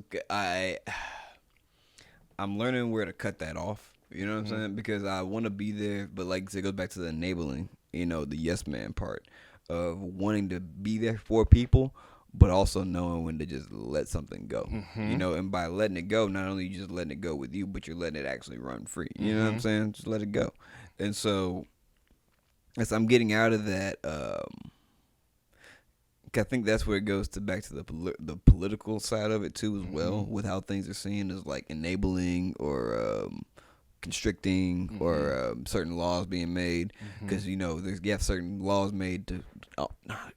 I'm learning where to cut that off. You know what Mm-hmm. I'm saying? Because I want to be there, but like it goes back to the enabling, you know, the yes man part of wanting to be there for people, but also knowing when to just let something go. Mm-hmm. You know, and by letting it go, not only you just letting it go with you, but you're letting it actually run free. You know what I'm saying? Just let it go. And so, as I'm getting out of that, I think that's where it goes back to the political side of it too, as well, with how things are seen as like enabling or constricting or certain laws being made, because you know you have certain laws made to I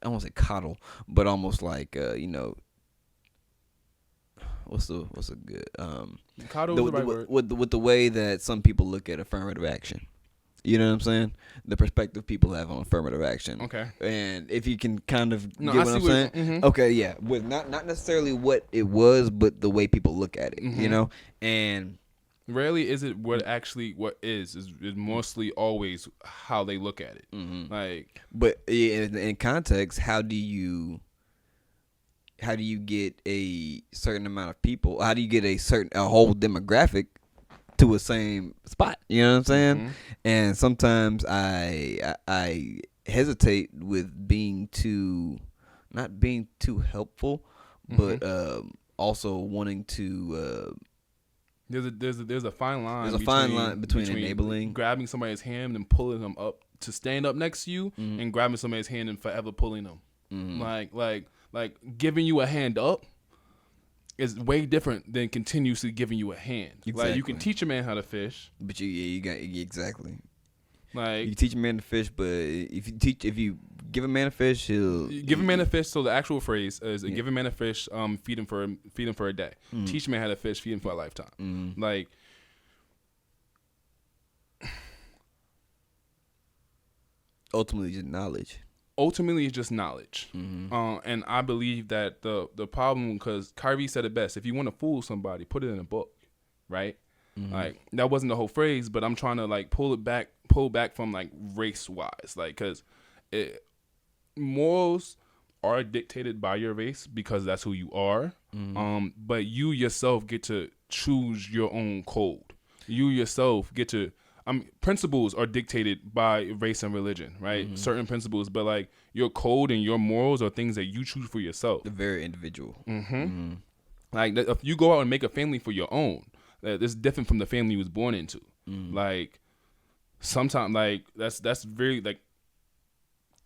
don't want to say coddle, but almost like you know, what's a good Coddle is the right word. with the way that some people look at affirmative action. You know what I'm saying? The perspective people have on affirmative action. Okay. And if you can kind of No, get I what see I'm what- saying? mhm. Okay, yeah. With not necessarily what it was, but the way people look at it. You know? And Rarely is it what is mostly always how they look at it. Like, but in context, how do you get a certain amount of people? How do you get a whole demographic to a same spot? You know what I'm saying? And sometimes I hesitate with not being too helpful, but also wanting to. there's a fine line. There's a fine line between enabling, grabbing somebody's hand and pulling them up to stand up next to you, and grabbing somebody's hand and forever pulling them. Like giving you a hand up is way different than continuously giving you a hand. Exactly. Like, you can teach a man how to fish, but you got exactly. like, You teach a man to fish, but if you give a man a fish, he'll give a man a fish. So the actual phrase is give a man a fish, feed him for a day. Teach a man how to fish, feed him for a lifetime. Like, ultimately just knowledge. Ultimately, it's just knowledge. And I believe that the problem, because Kyrie said it best: if you want to fool somebody, put it in a book, right? Like, that wasn't the whole phrase, but I'm trying to like pull back from like race wise, like, because morals are dictated by your race because that's who you are. But you yourself get to choose your own code. You yourself get to. Principles are dictated by race and religion, right? Certain principles, but like your code and your morals are things that you choose for yourself. The very individual. Like, if you go out and make a family for your own, it's different from the family you was born into. Like, sometimes, like, that's very like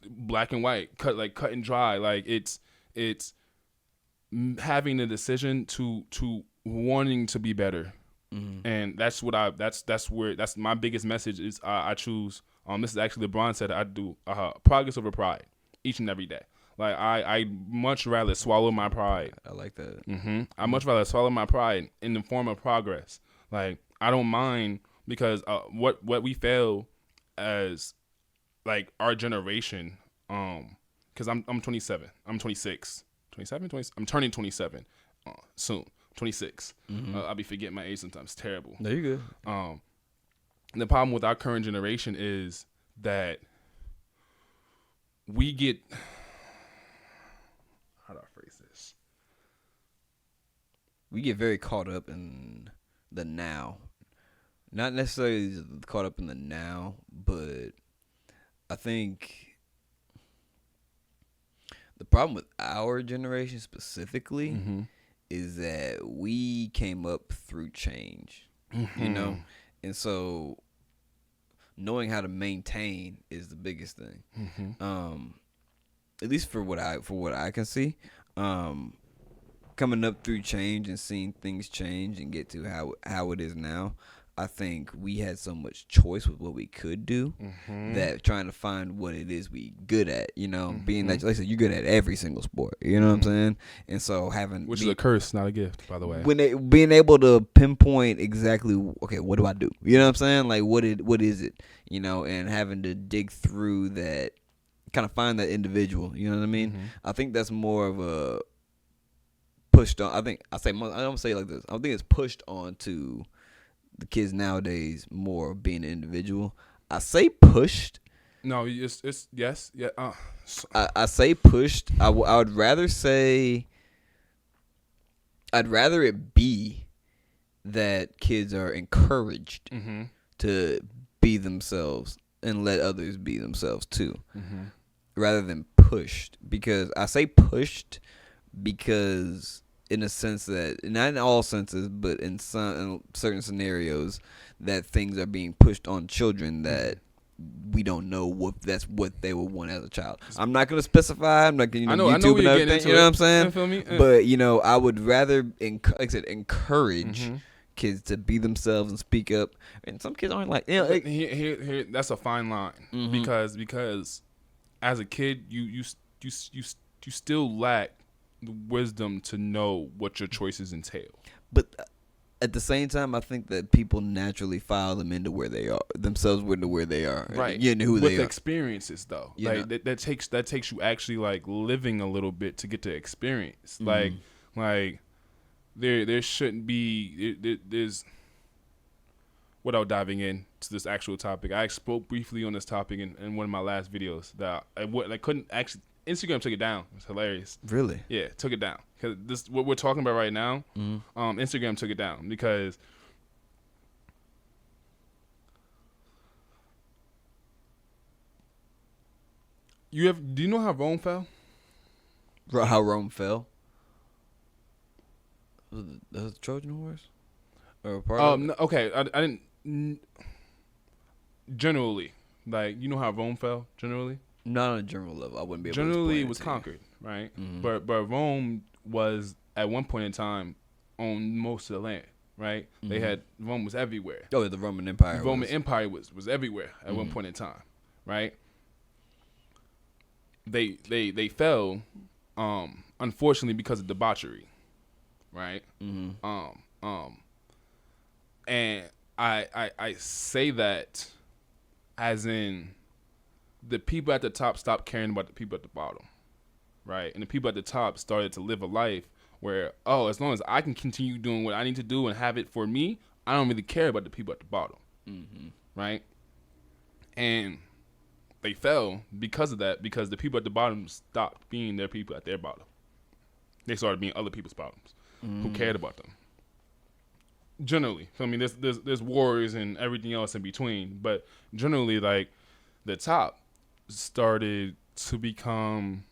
black and white, cut and dry. Like, it's having the decision to wanting to be better. And that's what that's my biggest message is. I choose. This is actually LeBron said I do progress over pride each and every day. Like I much rather swallow my pride. I like that. I much rather swallow my pride in the form of progress. Like I don't mind because what we fail as like our generation. Because I'm 27. I'm 26. 27. 20, I'm turning 27 soon. 26. I'll be forgetting my age sometimes. It's terrible. No, you're good. The problem with our current generation is that we get, how do I phrase this? We get very caught up in the now. Not necessarily caught up in the now, but I think the problem with our generation specifically is that we came up through change, you know? And so knowing how to maintain is the biggest thing. At least for what I can see. Coming up through change and seeing things change and get to how it is now, I think we had so much choice with what we could do that trying to find what it is we good at, you know, being that, like I said, you're good at every single sport, you know what I'm saying? And so which is a curse, not a gift, by the way. Being able to pinpoint exactly, okay, what do I do? You know what I'm saying? Like, what is it? You know, and having to dig through that, kind of find that individual, you know what I mean? I think that's more of a pushed on. I don't say it like this. I think it's pushed on to the kids nowadays more being an individual. I say pushed. No, it's yes, yeah. I say pushed. I would rather say. I'd rather it be that kids are encouraged to be themselves and let others be themselves too, rather than pushed. Because I say pushed because, in a sense that, not in all senses, but in certain scenarios, that things are being pushed on children that we don't know that's what they would want as a child. I'm not going to specify. I'm not going to YouTube and everything. You know what I'm saying? You feel me? But I would rather, like I said, encourage kids to be themselves and speak up. And some kids aren't like, here, that's a fine line because as a kid, you still lack the wisdom to know what your choices entail. But at the same time, I think that people naturally file them into where they are, themselves into where they are, right? You know who they are. With experiences, though, like that takes you actually like living a little bit to get to experience. Like there shouldn't be there's. Without diving into this actual topic, I spoke briefly on this topic in one of my last videos that I couldn't actually. Instagram took it down. It's hilarious. Really? Yeah, took it down. Because this what we're talking about right now, Instagram took it down because do you know how Rome fell? How Rome fell? Was the Trojan horse? Or part of it? No, okay, I didn't generally, like, you know how Rome fell generally? Not on a general level. I wouldn't be able generally to explain it was to conquered, right? But Rome was at one point in time on most of the land, right? They had Rome was everywhere. Oh, the Roman Empire. The Roman Empire was everywhere at one point in time, right? They fell, unfortunately, because of debauchery, right? And I say that as in the people at the top stopped caring about the people at the bottom, right? And the people at the top started to live a life where, as long as I can continue doing what I need to do and have it for me, I don't really care about the people at the bottom, right? And they fell because of that, because the people at the bottom stopped being their people at their bottom. They started being other people's bottoms who cared about them. Generally, I mean, there's wars and everything else in between, but generally, like, the top started to become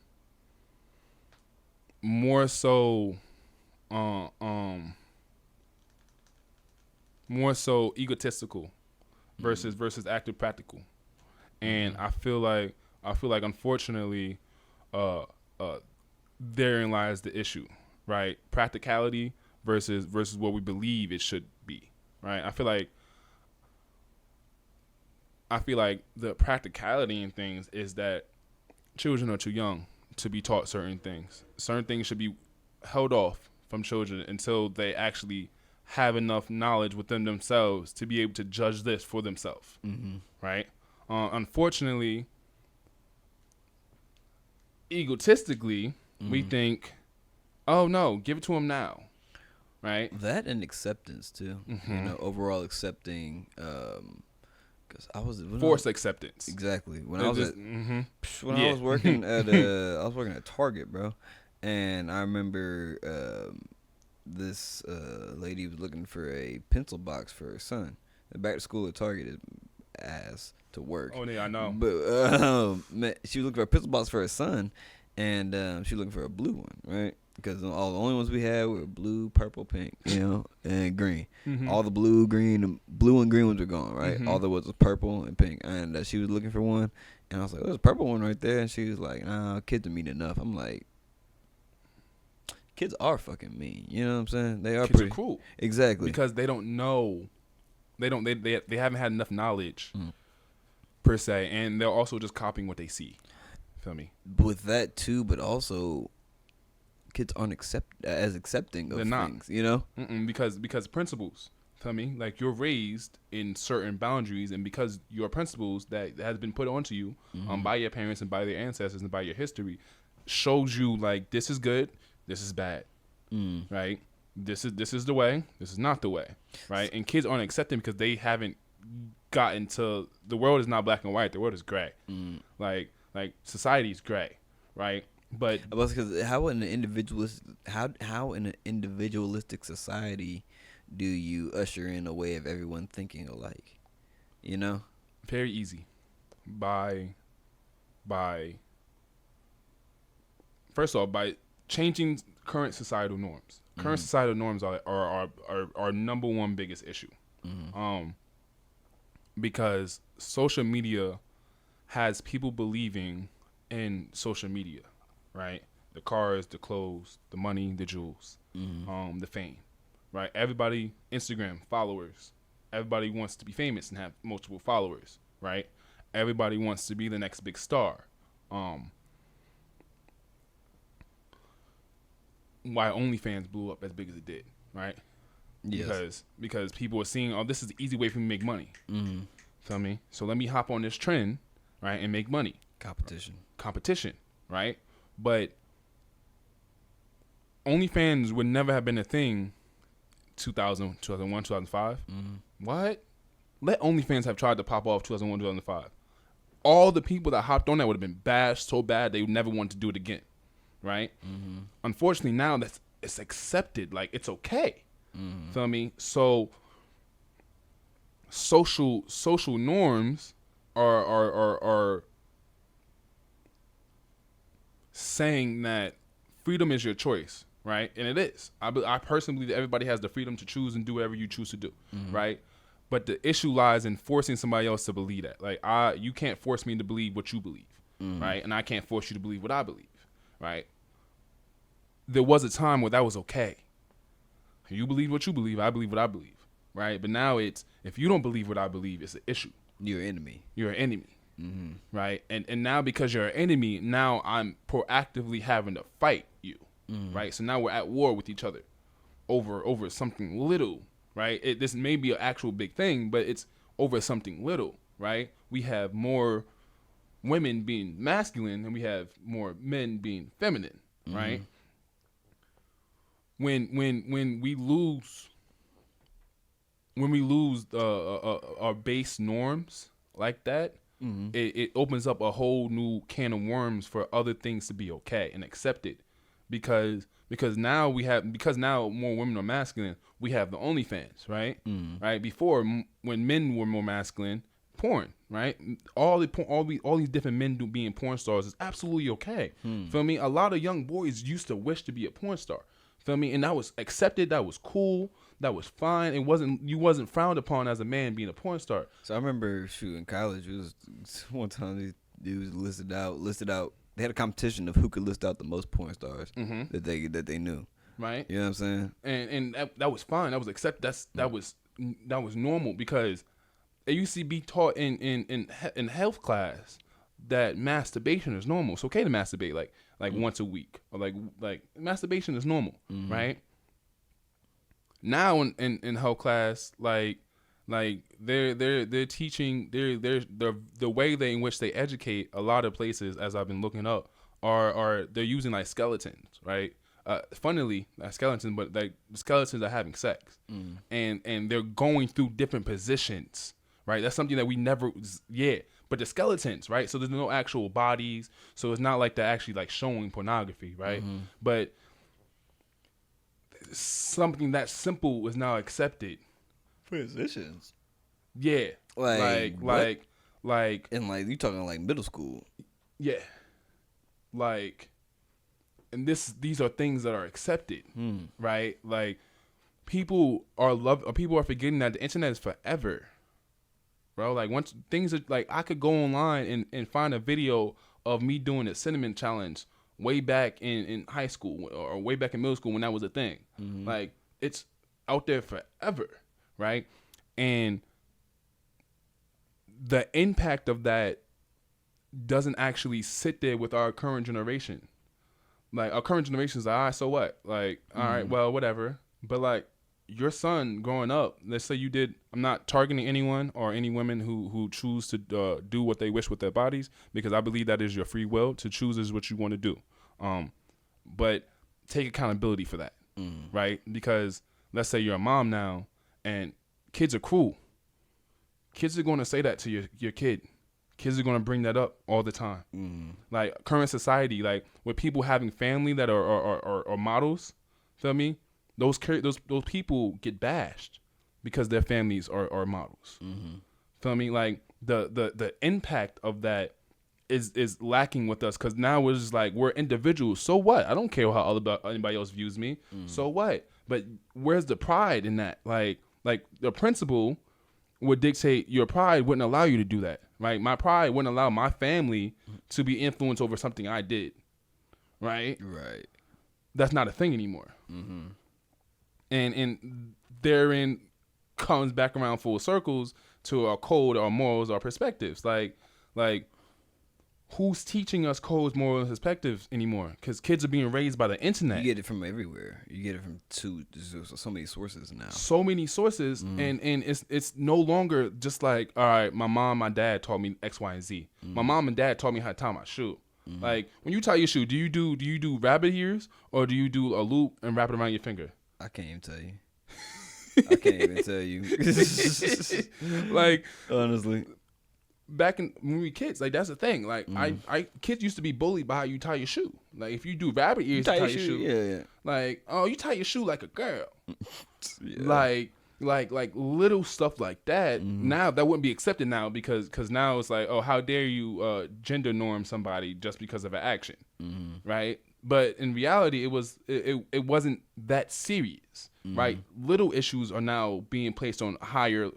more so egotistical versus active practical. And I feel like unfortunately therein lies the issue. right? Practicality versus what we believe it should be, right? I feel like the practicality in things is that children are too young to be taught certain things. Certain things should be held off from children until they actually have enough knowledge within themselves to be able to judge this for themselves, right? Unfortunately, egotistically, we think, oh no, give it to them now, right? That and acceptance too. Overall accepting. Because Forced acceptance. Exactly. When I was working at Target, bro, and I remember this lady was looking for a pencil box for her son. Back to school at Target is ass to work. Oh yeah, I know. But she was looking for a pencil box for her son, and she was looking for a blue one, right? Because the only ones we had were blue, purple, pink, and green. All the blue and green ones were gone, right? All there was purple and pink. And she was looking for one, and I was like, "There's a purple one right there." And she was like, "Nah, kids are mean enough." I'm like, kids are fucking mean. You know what I'm saying? They are kids pretty are cruel. Exactly. Because they don't know. They haven't had enough knowledge per se, and they're also just copying what they see. Feel me? With that too, but also kids aren't accepting of things, you know? Because principles, feel me? Like, you're raised in certain boundaries, and because your principles that has been put onto you by your parents and by their ancestors and by your history shows you, like, this is good, this is bad, right? This is the way, this is not the way, right? And kids aren't accepting because they haven't gotten to, the world is not black and white, the world is gray. Like society is gray, right? But because how in an individualistic society do you usher in a way of everyone thinking alike? You know, very easy. By first of all, by changing current societal norms. Current societal norms are our number one biggest issue. Because social media has people believing in social media. Right, the cars, the clothes, the money, the jewels, the fame, right? Everybody, Instagram followers. Everybody wants to be famous and have multiple followers, right? Everybody wants to be the next big star. Why OnlyFans blew up as big as it did, right? Yes. Because people were seeing, oh, this is the easy way for me to make money. Feel me? So let me hop on this trend, right, and make money. Competition, right? But OnlyFans would never have been a thing 2000, 2001, 2005. What? Let OnlyFans have tried to pop off 2001, 2005. All the people that hopped on that would have been bashed so bad they would never want to do it again, right? Unfortunately, now it's accepted. Like, it's okay. Feel me? So social norms are saying that freedom is your choice, right? And it is. I personally believe that everybody has the freedom to choose and do whatever you choose to do, right? But the issue lies in forcing somebody else to believe that. Like, you can't force me to believe what you believe, right? And I can't force you to believe what I believe, right? There was a time where that was okay. You believe what you believe, I believe what I believe, right? But now it's, if you don't believe what I believe, it's an issue. You're an enemy. You're an enemy. Right, and now because you're an enemy, now I'm proactively having to fight you, right? So now we're at war with each other over something little, right? This may be an actual big thing, but it's over something little, right? We have more women being masculine and we have more men being feminine, right? When we lose our base norms like that. It opens up a whole new can of worms for other things to be okay and accepted, because now more women are masculine. We have the OnlyFans, right? Right. Before, when men were more masculine, porn, right? All these different men being porn stars is absolutely okay. Feel me? A lot of young boys used to wish to be a porn star. Feel me? And that was accepted. That was cool. That was fine. You wasn't frowned upon as a man being a porn star. So I remember in college, it was one time these dudes listed out. They had a competition of who could list out the most porn stars that they knew. right? You know what I'm saying? And that was fine. That was that was normal because it used to be taught in health class that masturbation is normal. It's okay to masturbate like once a week, or like masturbation is normal, right? Now in health class, like they're teaching the way in which they educate a lot of places, as I've been looking up, are they're using like skeletons, right? Funnily, not skeletons, but like the skeletons are having sex, and they're going through different positions, right? That's something that we never, but the skeletons, right? So there's no actual bodies, so it's not like they're actually like showing pornography, right? But something that simple is now accepted. Positions. Yeah, like and like you talking like middle school. Yeah, like, and these are things that are accepted, right? Like people are forgetting that the internet is forever, bro. Like once things are like, I could go online and find a video of me doing a cinnamon challenge way back in high school or way back in middle school when that was a thing. Like it's out there forever, right? And the impact of that doesn't actually sit there with our current generation. Like our current generation is like, all right, so what? Like, all right, well, whatever. But like your son growing up, let's say you did, I'm not targeting anyone or any women who choose to do what they wish with their bodies, because I believe that is your free will to choose is what you want to do. But take accountability for that, right? Because let's say you're a mom now and kids are cruel. Kids are going to say that to your kid. Kids are going to bring that up all the time. Like current society, like with people having family that are models, feel me? Those people get bashed because their families are models. Feel me? Like the impact of that is lacking with us, because now we're just like, we're individuals. So what? I don't care how anybody else views me. So what? But where's the pride in that? Like the principle would dictate your pride wouldn't allow you to do that, right? My pride wouldn't allow my family to be influenced over something I did, right? Right. That's not a thing anymore. And therein comes back around full circles to our code, our morals, our perspectives. Like who's teaching us codes, morals, and perspectives anymore? Because kids are being raised by the internet. You get it from everywhere. You get it from so many sources now. So many sources, and it's no longer just like, all right, my mom, my dad taught me X, Y, and Z. My mom and dad taught me how to tie my shoe. Like when you tie your shoe, do you do rabbit ears or do you do a loop and wrap it around your finger? I can't even tell you. I can't even tell you. Like honestly. Back when we were kids, like that's the thing. Like kids used to be bullied by how you tie your shoe. Like if you do rabbit ears, you tie your shoe. Yeah. Like, oh, you tie your shoe like a girl. Like little stuff like that. Now that wouldn't be accepted now because now it's like, oh, how dare you gender norm somebody just because of an action, right? But in reality, it wasn't that serious, right? Little issues are now being placed on higher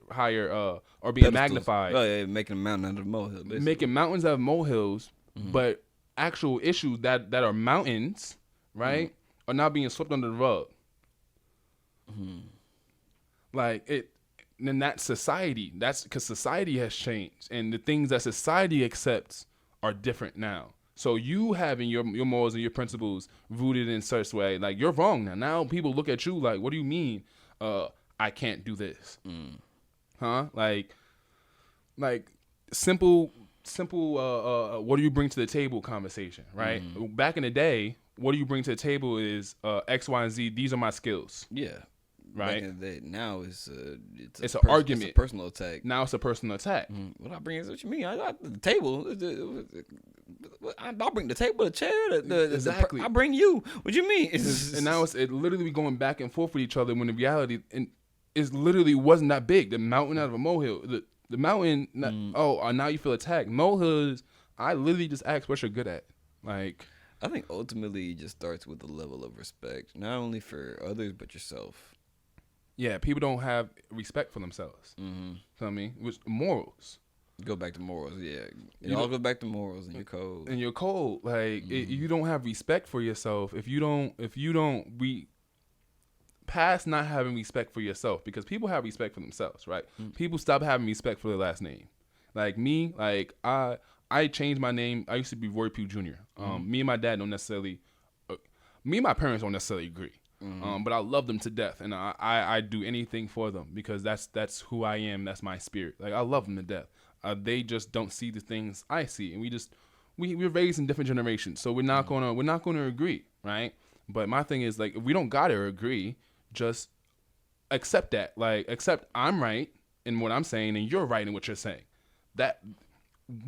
or being magnified. Oh yeah, making a mountain out of molehills. Making mountains out of molehills, but actual issues that are mountains, right, are now being swept under the rug. Like it, and that's society. That's because society has changed, and the things that society accepts are different now. So you having your morals and your principles rooted in such way, like you're wrong now. Now people look at you like, what do you mean? I can't do this, huh? Like simple. What do you bring to the table? Conversation, right? Back in the day, what do you bring to the table is X, Y, and Z. These are my skills. Yeah. Right. Back in the day, now it's an argument. It's a personal attack. Now it's a personal attack. What I bring is what you mean. I got the table. I'll bring the table, the chair. Exactly. I bring you. What you mean? And now it's literally going back and forth with each other when in reality, it literally wasn't that big. The mountain out of a molehill. The mountain. Now you feel attacked. Molehills. I literally just ask what you're good at. Like. I think ultimately it just starts with a level of respect, not only for others but yourself. Yeah, people don't have respect for themselves. Feel me? Which morals. Go back to morals, yeah. It all goes back to morals and your code. And your code, like you don't have respect for yourself if you don't past not having respect for yourself, because people have respect for themselves, right? People stop having respect for their last name. Like me, like I changed my name. I used to be Roy Pugh Jr. Me and my dad don't necessarily, me and my parents don't necessarily agree. But I love them to death, and I do anything for them because that's who I am. That's my spirit. Like I love them to death. They just don't see the things I see, and we're raised in different generations, so we're not gonna agree, right? But my thing is, like, if we don't gotta agree, just accept that. Like, accept I'm right in what I'm saying, and you're right in what you're saying. That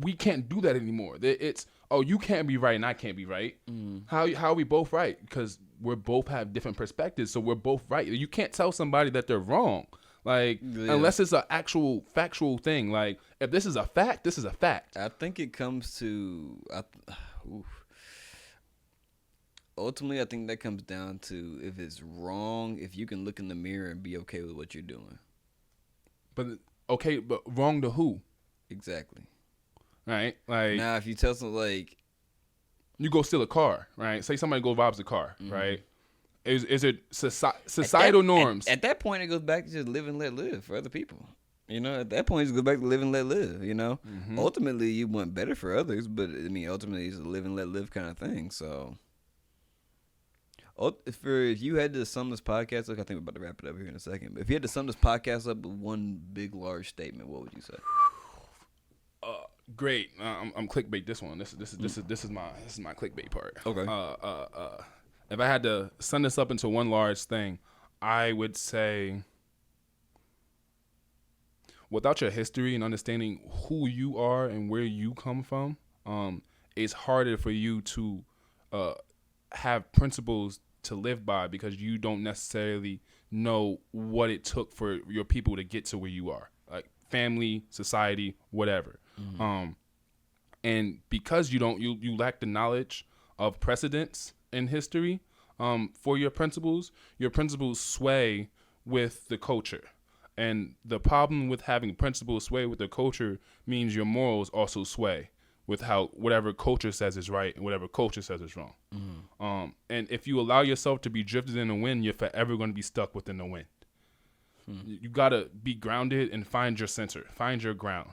we can't do that anymore. It's, oh, you can't be right and I can't be right. How are we both right? Because we both have different perspectives, so we're both right. You can't tell somebody that they're wrong. Like, unless it's an actual factual thing. Like, if this is a fact, this is a fact. I think it comes to ultimately, I think that comes down to if it's wrong, if you can look in the mirror and be okay with what you're doing. But wrong to who? Exactly. Right? Like, now, if you tell someone, like, you go steal a car, right? Say somebody go robs a car, right? Is it societal norms? At that point, it goes back to just live and let live for other people. You know, at that point, it goes back to live and let live. You know, ultimately, you want better for others, but I mean, ultimately, it's a live and let live kind of thing. So, if you had to sum this podcast, look, I think we're about to wrap it up here in a second. But if you had to sum this podcast up with one big, large statement, what would you say? Great. I'm clickbait this one. This is my clickbait part. Okay. If I had to sum this up into one large thing, I would say, without your history and understanding who you are and where you come from, it's harder for you to have principles to live by because you don't necessarily know what it took for your people to get to where you are, like family, society, whatever. And because you lack the knowledge of precedents in history, for your principles sway with the culture. And the problem with having principles sway with the culture means your morals also sway with how whatever culture says is right and whatever culture says is wrong. And if you allow yourself to be drifted in the wind, you're forever going to be stuck within the wind. You got to be grounded and find your center, find your ground.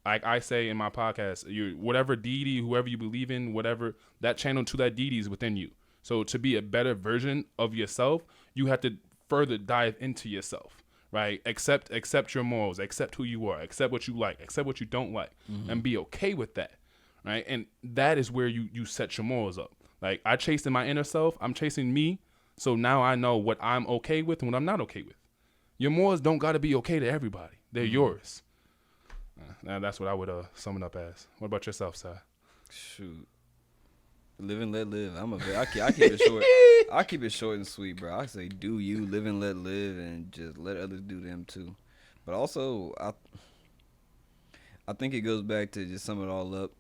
Like I say in my podcast, whatever deity, whoever you believe in, whatever, that channel to that deity is within you. So to be a better version of yourself, you have to further dive into yourself, right? Accept your morals, accept who you are, accept what you like, accept what you don't like, and be okay with that, right? And that is where you set your morals up. Like, I chased in my inner self, I'm chasing me, so now I know what I'm okay with and what I'm not okay with. Your morals don't got to be okay to everybody. They're yours. Now that's what I would sum it up as. What about yourself, Si? Shoot, live and let live. I keep it short. I keep it short and sweet, bro. I say do you, live and let live, and just let others do them too. But also, I think it goes back to just sum it all up.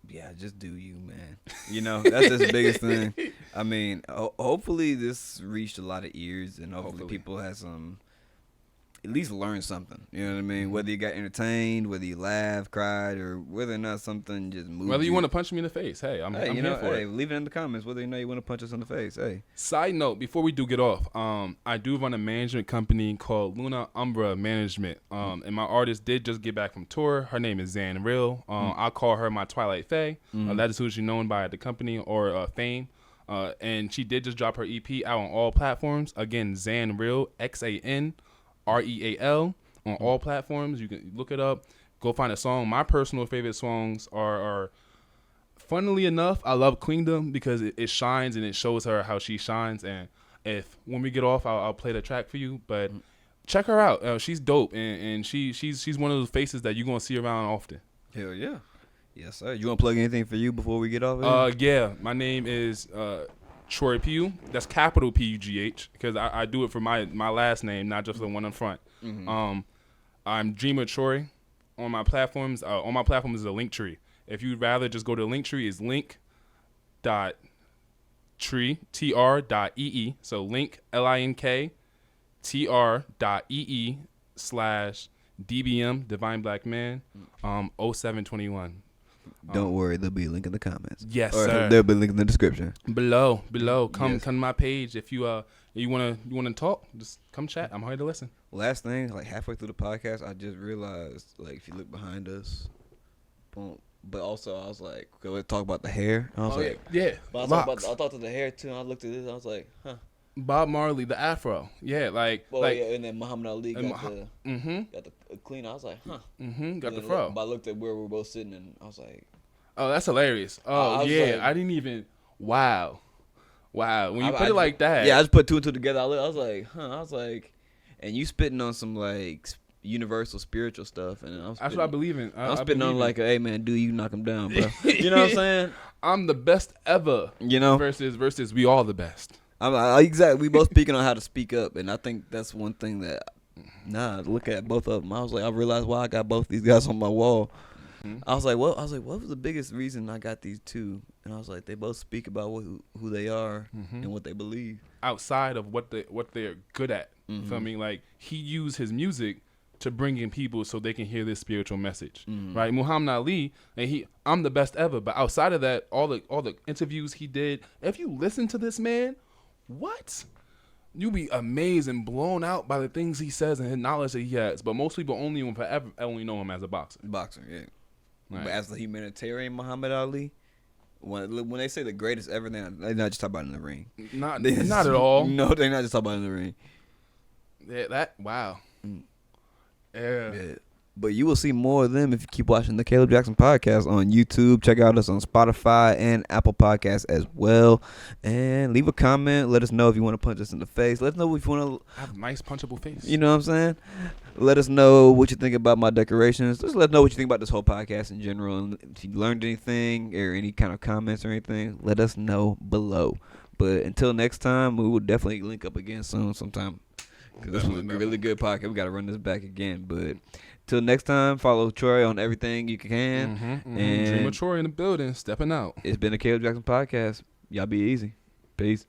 Yeah, just do you, man. You know, that's the biggest thing. I mean, hopefully this reached a lot of ears, and hopefully people have some. At least learn something. You know what I mean? Whether you got entertained, whether you laughed, cried, or whether or not something just moved. Whether you want to punch me in the face, hey, I'm here for it. Leave it in the comments whether you know you want to punch us in the face. Hey. Side note, before we do get off, I do run a management company called Luna Umbra Management. And my artist did just get back from tour. Her name is XANREAL. I call her my Twilight Fae. That is who she's known by at the company or fame. And she did just drop her EP out on all platforms. Again, XANREAL, XANREAL on all platforms. You can look it up. Go find a song. My personal favorite songs are funnily enough, I love Queendom because it shines and it shows her how she shines. And when we get off, I'll play the track for you. But check her out. She's dope, and she's one of those faces that you're gonna see around often. Hell yeah. Yes, sir. You want to plug anything for you before we get off? Yeah. My name is Troy Pugh. That's capital Pugh because I do it for my last name, not just the one in front. I'm Dreamer Troy on my platforms. On my platform is a link tree. If you'd rather just go to the link tree, it's link.tree, tr.ee. So link, linktr.ee/DBM, Divine Black Man, 0721. Don't worry, there'll be a link in the comments. Yes, or sir. There'll be a link in the description. Below. Come Yes. come to my page if you wanna talk. Just come chat. I'm here to listen. Last thing, like halfway through the podcast, I just realized, like, if you look behind us, boom. But also, I was like, "Go let's talk about the hair." I was like, yeah. But I thought to the hair too. And I looked at this, and I was like, "Huh." Bob Marley, the Afro. Yeah, like Well, like yeah, and then Muhammad Ali got mhm. the clean. I was like, "Huh." Got And the then fro. But I looked at where we were both sitting, and I was like, Oh, that's hilarious. Oh I was yeah, like- I didn't even. Wow. When you put it like that. Yeah, I just put two and two together. I was like, "Huh." I was like, and you spitting on some like universal spiritual stuff, and I'm That's what I believe in. I'm spitting on believe like, "Hey man, do you knock him down, bro?" You know what I'm saying? I'm the best ever. You know, Versus we all the best. exactly. We both speaking on how to speak up, and I think that's one thing that. Look at both of them. I was like, I realized why I got both these guys on my wall. Mhm. I was like, what was the biggest reason I got these two? And I was like, they both speak about who they are and what they believe. Outside of what they're good at. You feel me? Like he used his music to bring in people so they can hear this spiritual message. Right? Muhammad Ali, and I'm the best ever. But outside of that, all the interviews he did, if you listen to this man, what? You'll be amazed and blown out by the things he says and his knowledge that he has. But most people only know him as a boxer. Boxer, yeah. Right. But as the humanitarian Muhammad Ali, when they say the greatest ever, they're not just talking about in the ring. Not at all. No, they're not just talking about in the ring. Yeah, wow. Yeah. But you will see more of them if you keep watching the Caleb Jackson podcast on YouTube. Check out us on Spotify and Apple Podcasts as well. And leave a comment. Let us know if you want to punch us in the face. Let us know if you want to. I have a nice punchable face. You know what I'm saying? Let us know what you think about my decorations. Just let us know what you think about this whole podcast in general. And if you learned anything or any kind of comments or anything, let us know below. But until next time, we will definitely link up again soon sometime. Because this was a really good podcast. We got to run this back again. But till next time, follow Troy on everything you can. And Dream of Troy in the building, stepping out. It's been a Caleb Jackson podcast. Y'all be easy. Peace.